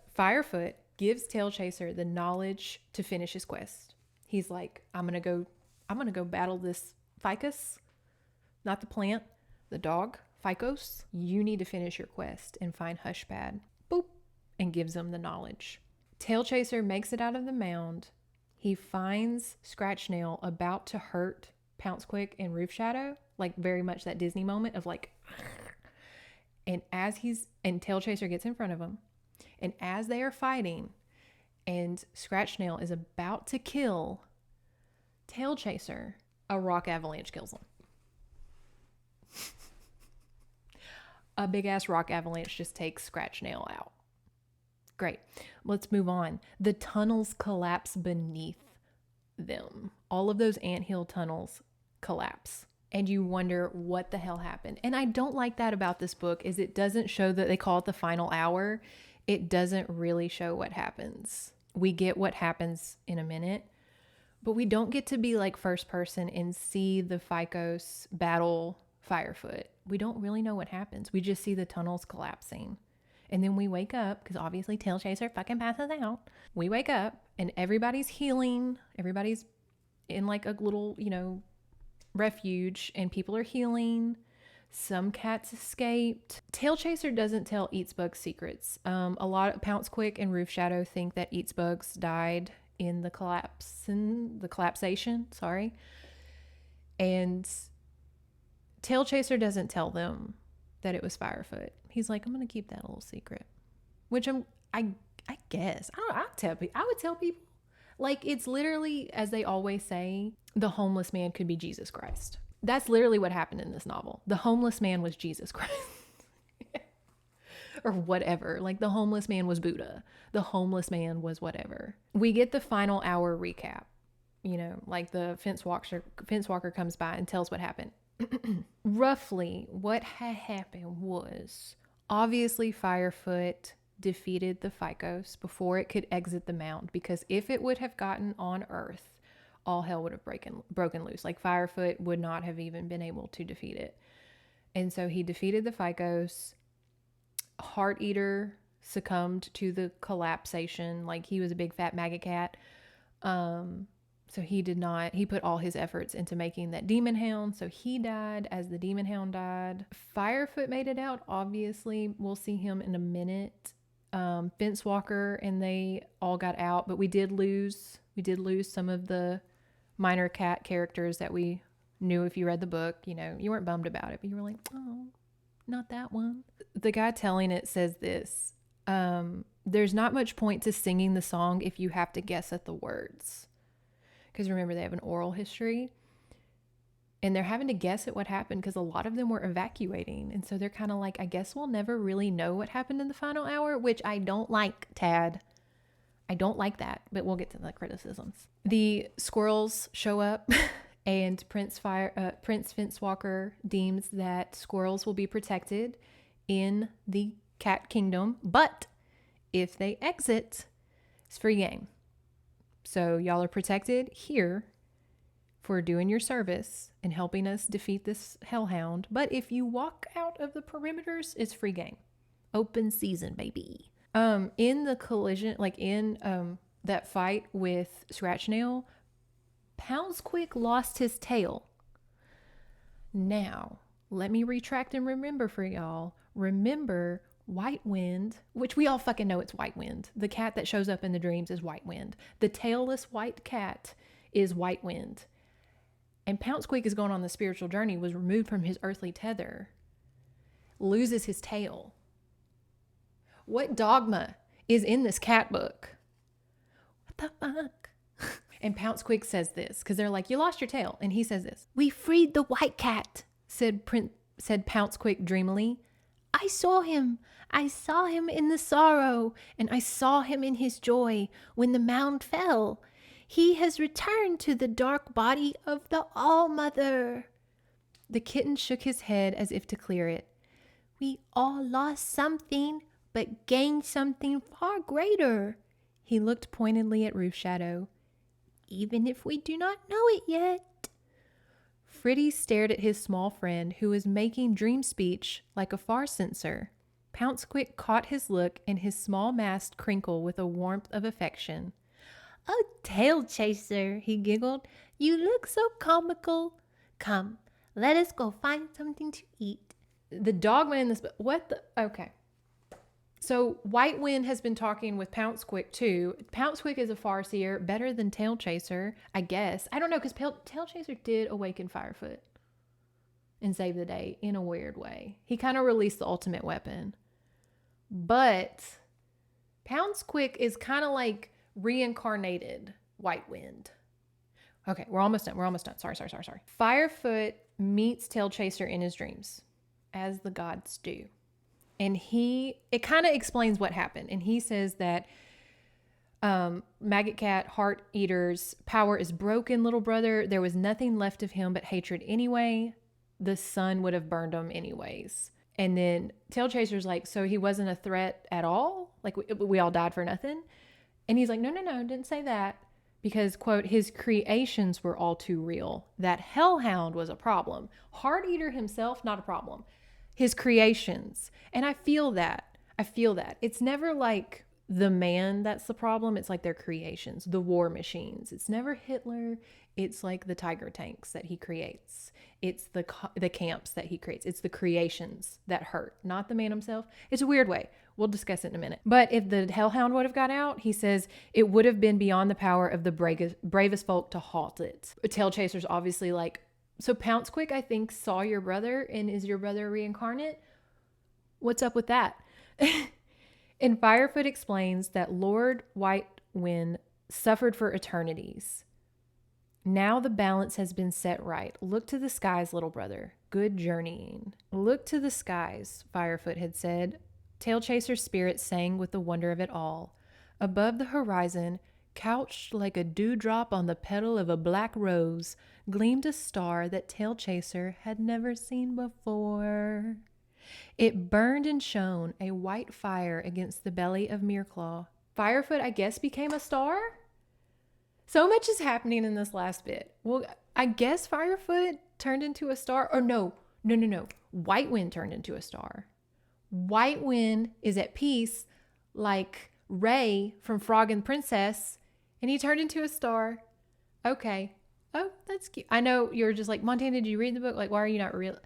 [SPEAKER 1] Firefoot gives Tailchaser the knowledge to finish his quest. He's like, I'm going to go battle this ficus, not the plant, the dog, ficus. You need to finish your quest and find Hushpad. Boop. And gives him the knowledge. Tailchaser makes it out of the mound. He finds Scratchnail about to hurt Pouncequick and Roof Shadow, like very much that Disney moment of like, and Tailchaser gets in front of him, and as they are fighting, and Scratchnail is about to kill Tailchaser, a rock avalanche kills him. A big ass rock avalanche just takes Scratchnail out. Great. Let's move on. The tunnels collapse beneath them. All of those anthill tunnels collapse. And you wonder what the hell happened. And I don't like that about this book is it doesn't show that they call it the final hour. It doesn't really show what happens. We get what happens in a minute, but we don't get to be like first person and see the Ficus battle Firefoot. We don't really know what happens. We just see the tunnels collapsing. And then we wake up because obviously Tailchaser fucking passes out. We wake up and everybody's healing. Everybody's in like a little, refuge and people are healing. Some cats escaped. Tailchaser doesn't tell Eatsbug's secrets. A lot of Pouncequick and Roof Shadow think that Eatsbugs died in the collapsation, and Tailchaser doesn't tell them that it was Firefoot. He's like, I'm gonna keep that a little secret, which I guess I would tell people. Like, it's literally, as they always say, the homeless man could be Jesus Christ. That's literally what happened in this novel. The homeless man was Jesus Christ. Or whatever. Like, the homeless man was Buddha. The homeless man was whatever. We get the final hour recap. Like the fence walker comes by and tells what happened. Roughly, what had happened was, obviously Firefoot defeated the Ficos before it could exit the mound, because if it would have gotten on Earth, all hell would have broken loose. Like Firefoot would not have even been able to defeat it. And so he defeated the Ficos. Heart Eater succumbed to the collapsation. Like, he was a big fat maggot cat. So he put all his efforts into making that demon hound. So he died as the demon hound died. Firefoot made it out. Obviously, we'll see him in a minute. Fence Walker and they all got out, but we did lose some of the minor cat characters that we knew. If you read the book, you know, you weren't bummed about it, but you were like, oh, not that one. The guy telling it says this, there's not much point to singing the song if you have to guess at the words. Because remember, they have an oral history and they're having to guess at what happened because a lot of them were evacuating. And so they're kind of like, I guess we'll never really know what happened in the final hour, which I don't like, Tad. I don't like that, but we'll get to the criticisms. The squirrels show up and Prince Fincewalker deems that squirrels will be protected in the cat kingdom, but if they exit, it's free game. So y'all are protected here for doing your service and helping us defeat this hellhound. But if you walk out of the perimeters, it's free game. Open season, baby. In the collision, like in that fight with Scratchnail, Poundsquick lost his tail. Now, let me retract and remember for y'all. Remember White Wind, which we all fucking know it's White Wind. The cat that shows up in the dreams is White Wind. The tailless white cat is White Wind. And Poundsquick is going on the spiritual journey, was removed from his earthly tether, loses his tail. What dogma is in this cat book? What the fuck? And Poundsquick says this, because they're like, you lost your tail. And he says this, we freed the white cat, said Poundsquick dreamily. I saw him in the sorrow, and I saw him in his joy when the mound fell. He has returned to the dark body of the All-Mother. The kitten shook his head as if to clear it. We all lost something, but gained something far greater. He looked pointedly at Roof Shadow. Even if we do not know it yet. Fritty stared at his small friend, who was making dream speech like a far censor. Poundsquick caught his look, and his small mouth crinkled with a warmth of affection. Oh, Tailchaser, he giggled. You look so comical. Come, let us go find something to eat. The dogma in this, what the, okay. So White Wind has been talking with Poundsquick too. Poundsquick is a farseer, better than Tailchaser, I guess. I don't know, because Tailchaser did awaken Firefoot and save the day in a weird way. He kind of released the ultimate weapon. But Poundsquick is kind of like reincarnated White Wind. Okay, we're almost done. Sorry. Firefoot meets Tailchaser in his dreams, as the gods do. And it kind of explains what happened. And he says that Maggot Cat, Heart Eater's power is broken, little brother. There was nothing left of him but hatred anyway. The sun would have burned him anyways. And then Tailchaser's like, so he wasn't a threat at all? Like we all died for nothing? And he's like, no, didn't say that. Because, quote, his creations were all too real. That hellhound was a problem. Heart Eater himself, not a problem. His creations. And I feel that. It's never like the man that's the problem. It's like their creations, the war machines. It's never Hitler. It's like the tiger tanks that he creates. It's the camps that he creates. It's the creations that hurt, not the man himself. It's a weird way. We'll discuss it in a minute. But if the hellhound would have got out, he says it would have been beyond the power of the bravest folk to halt it. Tailchaser's obviously like, so Poundsquick, I think, saw your brother, and is your brother reincarnate? What's up with that? And Firefoot explains that Lord White Wind suffered for eternities. Now the balance has been set right. Look to the skies, little brother. Good journeying. Look to the skies, Firefoot had said. Tailchaser's spirit sang with the wonder of it all. Above the horizon, couched like a dewdrop on the petal of a black rose, gleamed a star that Tailchaser had never seen before. It burned and shone, a white fire against the belly of Meerclaw. Firefoot, I guess, became a star? So much is happening in this last bit. Well, I guess Firefoot turned into a star. Or no. White Wind turned into a star. White Wind is at peace like Ray from Frog and Princess, and he turned into a star. Okay. Oh, that's cute. I know you're just like, Montana, did you read the book? Like, why are you not real?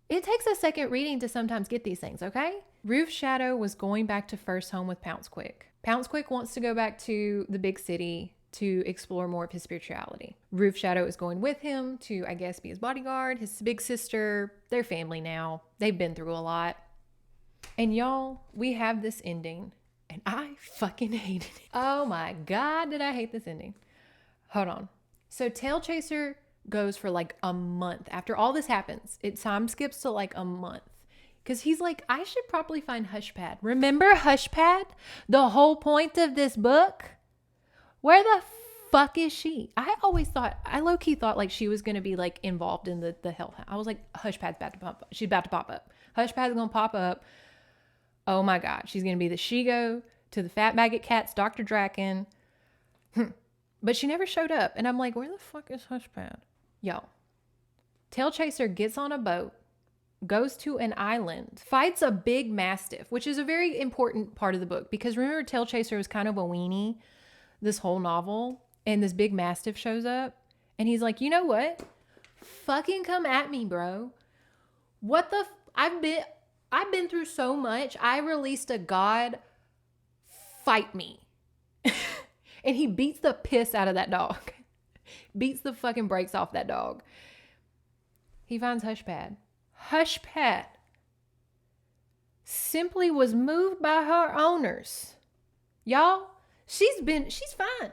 [SPEAKER 1] It takes a second reading to sometimes get these things, okay? Roof Shadow was going back to first home with Pouncequick. Pouncequick wants to go back to the big city to explore more of his spirituality. Roof Shadow is going with him to, I guess, be his bodyguard, his big sister. They're family now. They've been through a lot. And y'all, we have this ending, and I fucking hate it. Oh my God, did I hate this ending. Hold on. So Tailchaser goes for like a month. After all this happens, it time skips to like a month. Because he's like, I should probably find Hushpad. Remember Hushpad? The whole point of this book? Where the fuck is she? I low-key thought like she was going to be like involved in the hellhound. I was like, Hushpad's about to pop up. She's about to pop up. Hushpad's going to pop up. Oh my God. She's going to be the Shigo to the Fat Maggot Cat's Dr. Draken. But she never showed up. And I'm like, where the fuck is Hushpad? Yo. Tailchaser gets on a boat, goes to an island, fights a big mastiff, which is a very important part of the book. Because remember, Tailchaser was kind of a weenie this whole novel. And this big mastiff shows up. And he's like, you know what? Fucking come at me, bro. What the... I've been through so much. I released a god. Fight me. And he beats the piss out of that dog. Beats the fucking brakes off that dog. He finds Hushpad. Hushpad simply was moved by her owners. Y'all, she's fine.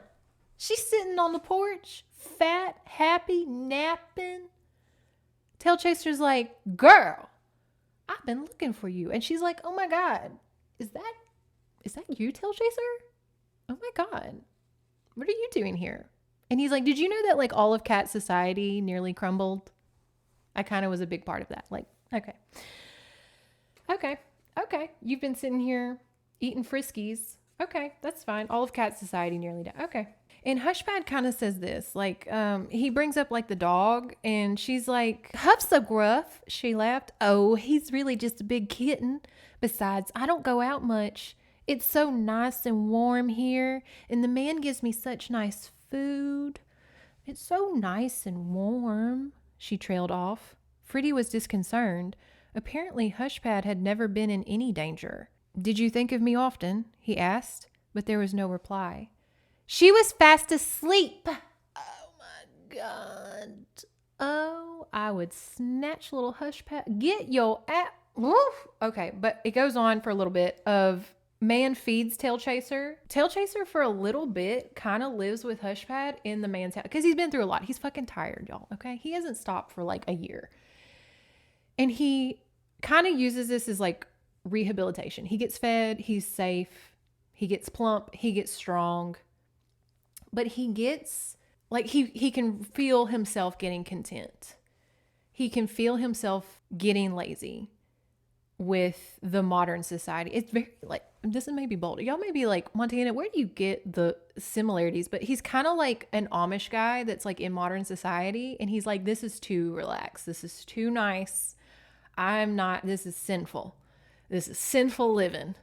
[SPEAKER 1] She's sitting on the porch, fat, happy, napping. Tailchaser's like, girl, I've been looking for you. And she's like, oh my God, is that you, Tailchaser? Oh my God, what are you doing here? And he's like, did you know that like all of cat society nearly crumbled? I kind of was a big part of that. Like, okay. You've been sitting here eating Friskies. Okay, that's fine. All of cat society nearly died. Okay. And Hushpad kind of says this, like, he brings up like the dog, and she's like, Huff's so gruff. She laughed. Oh, he's really just a big kitten. Besides, I don't go out much. It's so nice and warm here, and the man gives me such nice food. It's so nice and warm. She trailed off. Fritty was disconcerted. Apparently, Hushpad had never been in any danger. Did you think of me often? He asked, but there was no reply. She was fast asleep. Oh my God. Oh, I would snatch little Hushpad. Get your ass. Woof. Okay, but it goes on for a little bit of man feeds Tailchaser. Tailchaser for a little bit kind of lives with Hushpad in the man's house because he's been through a lot. He's fucking tired, y'all. Okay, he hasn't stopped for like a year. And he kind of uses this as like rehabilitation. He gets fed, he's safe, he gets plump, he gets strong, but he gets like he can feel himself getting content. He can feel himself getting lazy with the modern society. It's very like, this is maybe bold. Y'all may be like, Montana, where do you get the similarities? But he's kind of like an Amish guy that's like in modern society. And he's like, this is too relaxed. This is too nice. This is sinful. This is sinful living.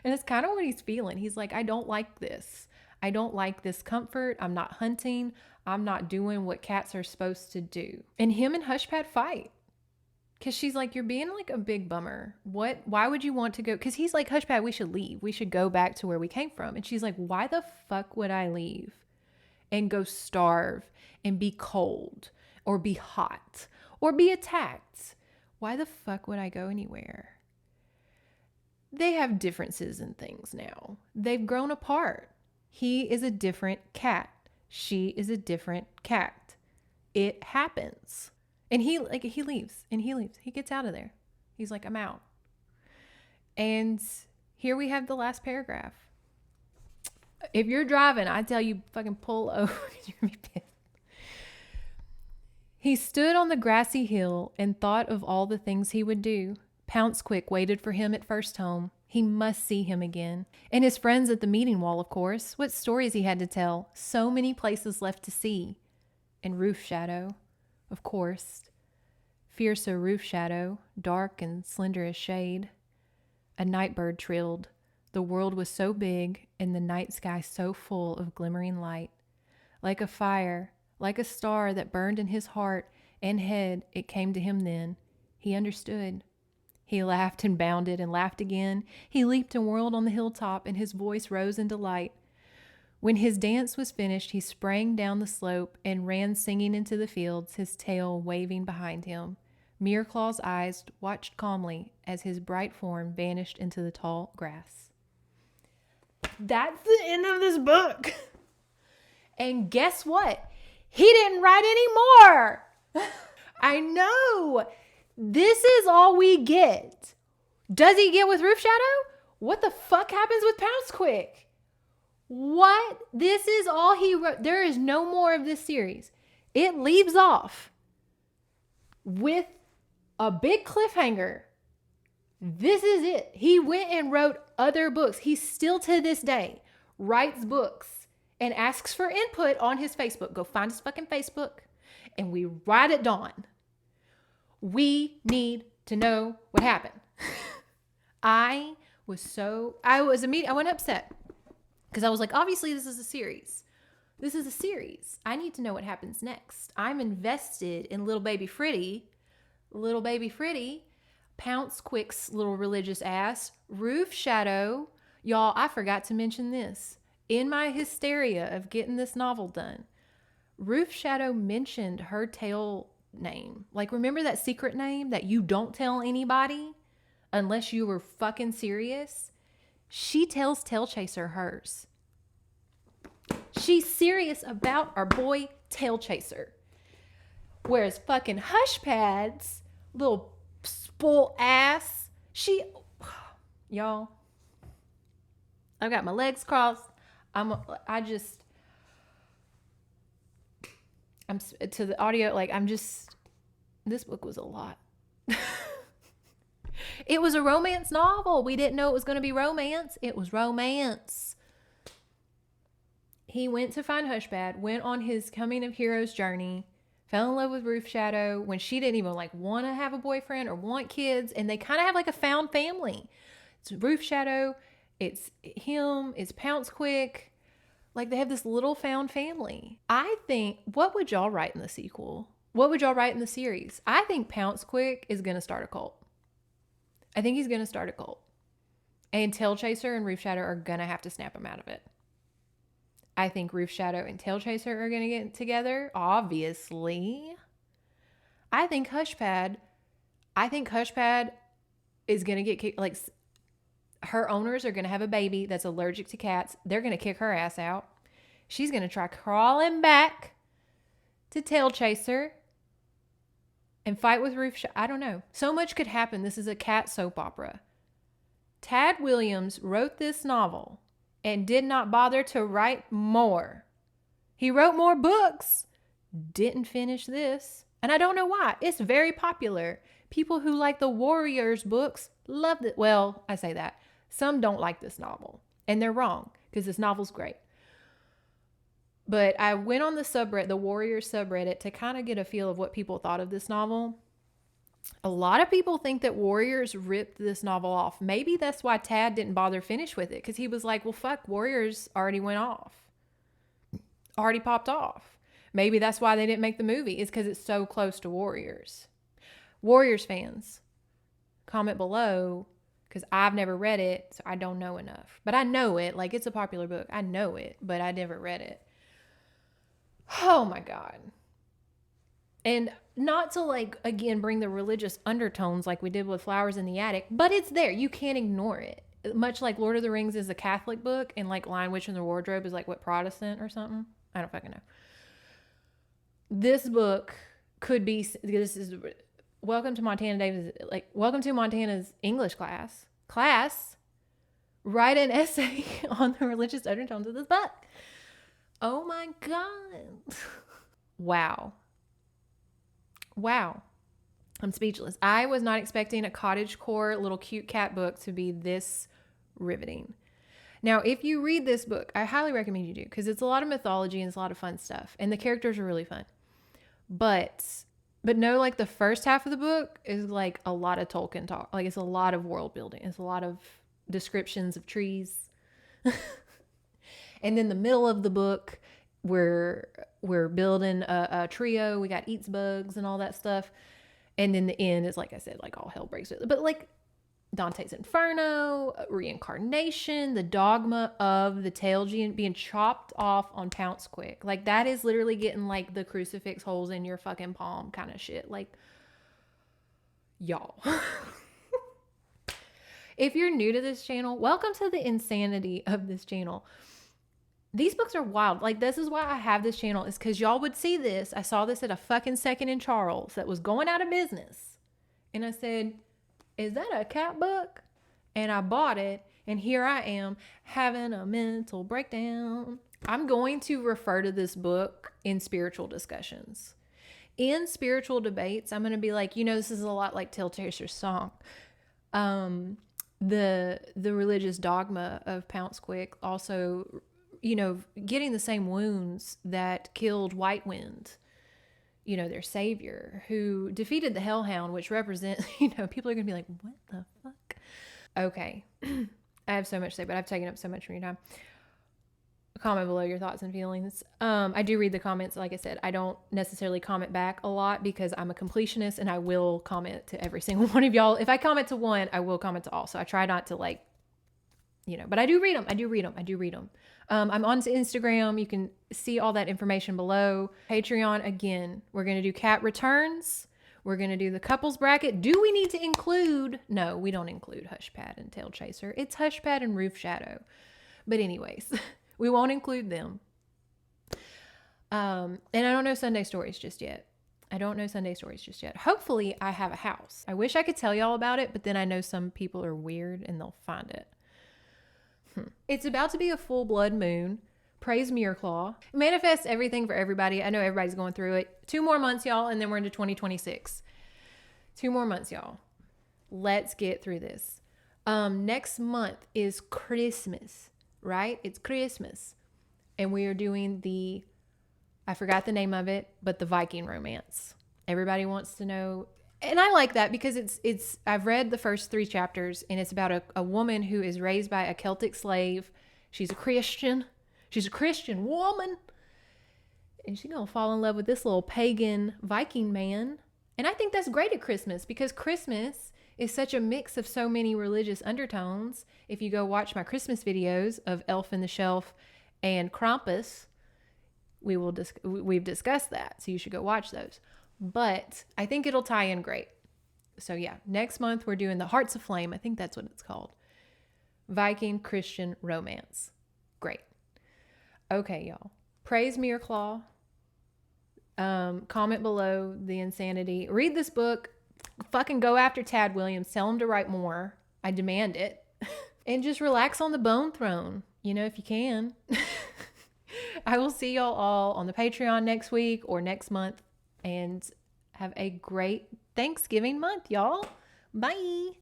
[SPEAKER 1] And it's kind of what he's feeling. He's like, I don't like this. I don't like this comfort. I'm not hunting. I'm not doing what cats are supposed to do. And him and Hushpad fight. Because she's like, you're being like a big bummer. Why would you want to go? Because he's like, Hushpad, we should leave. We should go back to where we came from. And she's like, why the fuck would I leave and go starve and be cold or be hot or be attacked? Why the fuck would I go anywhere? They have differences in things now. They've grown apart. He is a different cat. She is a different cat. It happens. And he leaves. He gets out of there. He's like, I'm out. And here we have the last paragraph. If you're driving, I tell you, fucking pull over because you're going to be pissed. He stood on the grassy hill and thought of all the things he would do. Pouncequick waited for him at first home. He must see him again. And his friends at the meeting wall, of course. What stories he had to tell. So many places left to see. And Roof Shadow, of course. Fiercer Roof Shadow, dark and slender as shade. A night bird trilled. The world was so big and the night sky so full of glimmering light. Like a fire, like a star that burned in his heart and head, it came to him then. He understood. He laughed and bounded and laughed again. He leaped and whirled on the hilltop, and his voice rose in delight. When his dance was finished, he sprang down the slope and ran singing into the fields, his tail waving behind him. Miraclaw's eyes watched calmly as his bright form vanished into the tall grass. That's the end of this book. And guess what? He didn't write any more. I know. This is all we get. Does he get with Roof Shadow? What the fuck happens with Pouncequick? What? This is all he wrote. There is no more of this series. It leaves off with a big cliffhanger. This is it. He went and wrote other books. He still to this day writes books and asks for input on his Facebook. Go find his fucking Facebook and we write it down. We need to know what happened. I went upset because I was like, obviously this is a series. This is a series. I need to know what happens next. I'm invested in little baby Fritty, Pouncequick's little religious ass, Roof Shadow. Y'all, I forgot to mention this. In my hysteria of getting this novel done, Roof Shadow mentioned her tail name. Like, remember that secret name that you don't tell anybody unless you were fucking serious? She tells Tailchaser hers. She's serious about our boy Tailchaser. Whereas fucking Hushpad's little spoil ass, y'all, I've got my legs crossed. I'm to the audio, like, this book was a lot. It was a romance novel. We didn't know it was going to be romance. It was romance. He went to find Hushpad, went on his coming of heroes journey, fell in love with Roof Shadow when she didn't even want to have a boyfriend or want kids. And they kind of have like a found family. It's Roof Shadow. It's him. It's Pouncequick. Like, they have this little found family. I think, what would y'all write in the sequel? What would y'all write in the series? I think Pouncequick is going to start a cult. I think he's going to start a cult. And Tailchaser and Roof Shadow are going to have to snap him out of it. I think Roof Shadow and Tailchaser are going to get together, obviously. I think Hushpad is going to get kicked. Like, her owners are going to have a baby that's allergic to cats. They're going to kick her ass out. She's going to try crawling back to Tailchaser and fight with Roof Shadow. I don't know. So much could happen. This is a cat soap opera. Tad Williams wrote this novel and did not bother to write more. He wrote more books. Didn't finish this. And I don't know why. It's very popular. People who like the Warriors books loved it. Well, I say that. Some don't like this novel. And they're wrong, because this novel's great. But I went on the Warriors subreddit, to kind of get a feel of what people thought of this novel. A lot of people think that Warriors ripped this novel off. Maybe that's why Tad didn't bother finish with it, because he was like, well, fuck, Warriors already went off. Already popped off. Maybe that's why they didn't make the movie, is because it's so close to Warriors. Warriors fans, comment below, because I've never read it, so I don't know enough. But I know it. Like, it's a popular book. I know it, but I never read it. Oh my God. And not to, like, again, bring the religious undertones like we did with Flowers in the Attic, but it's there. You can't ignore it. Much like Lord of the Rings is a Catholic book, and like Lion, Witch, and the Wardrobe is like what, Protestant or something? I don't fucking know. This book could be, this is, welcome to Montana Davis, like, welcome to Montana's English class. Write an essay on the religious undertones of this book. Oh my God. Wow. I'm speechless. I was not expecting a cottagecore little cute cat book to be this riveting. Now, if you read this book, I highly recommend you do, because it's a lot of mythology and it's a lot of fun stuff. And the characters are really fun. But no, like the first half of the book is like a lot of Tolkien talk. Like it's a lot of world building. It's a lot of descriptions of trees. And then the middle of the book, we're building a trio. We got eats bugs and all that stuff. And then the end is, like I said, like all hell breaks loose. But like Dante's Inferno, reincarnation, the dogma of the Tailchaser being chopped off on Pounce Quick. Like that is literally getting like the crucifix holes in your fucking palm kind of shit. Like, y'all. If you're new to this channel, welcome to the insanity of this channel. These books are wild. Like, this is why I have this channel, is because y'all would see this. I saw this at a fucking Second and Charles that was going out of business. And I said, is that a cat book? And I bought it. And here I am having a mental breakdown. I'm going to refer to this book in spiritual discussions. In spiritual debates, I'm going to be like, this is a lot like Tailchaser's song. The religious dogma of Pounce Quick also, getting the same wounds that killed White Wind, their savior, who defeated the Hellhound, which represents, people are going to be like, what the fuck? Okay. I have so much to say, but I've taken up so much from your time. Comment below your thoughts and feelings. I do read the comments. Like I said, I don't necessarily comment back a lot because I'm a completionist and I will comment to every single one of y'all. If I comment to one, I will comment to all. So I try not to but I do read them. I do read them. I'm on Instagram. You can see all that information below. Patreon, again, we're going to do cat returns. We're going to do the couples bracket. Do we need to include? No, we don't include Hushpad and Tailchaser. It's Hushpad and Roof Shadow. But anyways, we won't include them. And I don't know Sunday stories just yet. Hopefully I have a house. I wish I could tell y'all about it, but then I know some people are weird and they'll find it. It's about to be a full blood moon. Praise Miraclaw. Manifest everything for everybody. I know everybody's going through it. 2 more months, y'all, and then we're into 2026. 2 more months, y'all. Let's get through this. Next month is Christmas, right? It's Christmas. And we are doing I forgot the name of it, but the Viking romance. Everybody wants to know. And I like that because I've read the first 3 chapters, and it's about a woman who is raised by a Celtic slave. She's a Christian. She's a Christian woman. And she's going to fall in love with this little pagan Viking man. And I think that's great at Christmas because Christmas is such a mix of so many religious undertones. If you go watch my Christmas videos of Elf in the Shelf and Krampus, we've discussed that. So you should go watch those. But I think it'll tie in great. So yeah, next month we're doing the Hearts of Flame. I think that's what it's called. Viking Christian romance. Great. Okay, y'all. Praise Miraclaw. Comment below the insanity. Read this book. Fucking go after Tad Williams. Tell him to write more. I demand it. And just relax on the bone throne. If you can. I will see y'all all on the Patreon next week or next month. And have a great Thanksgiving month, y'all. Bye.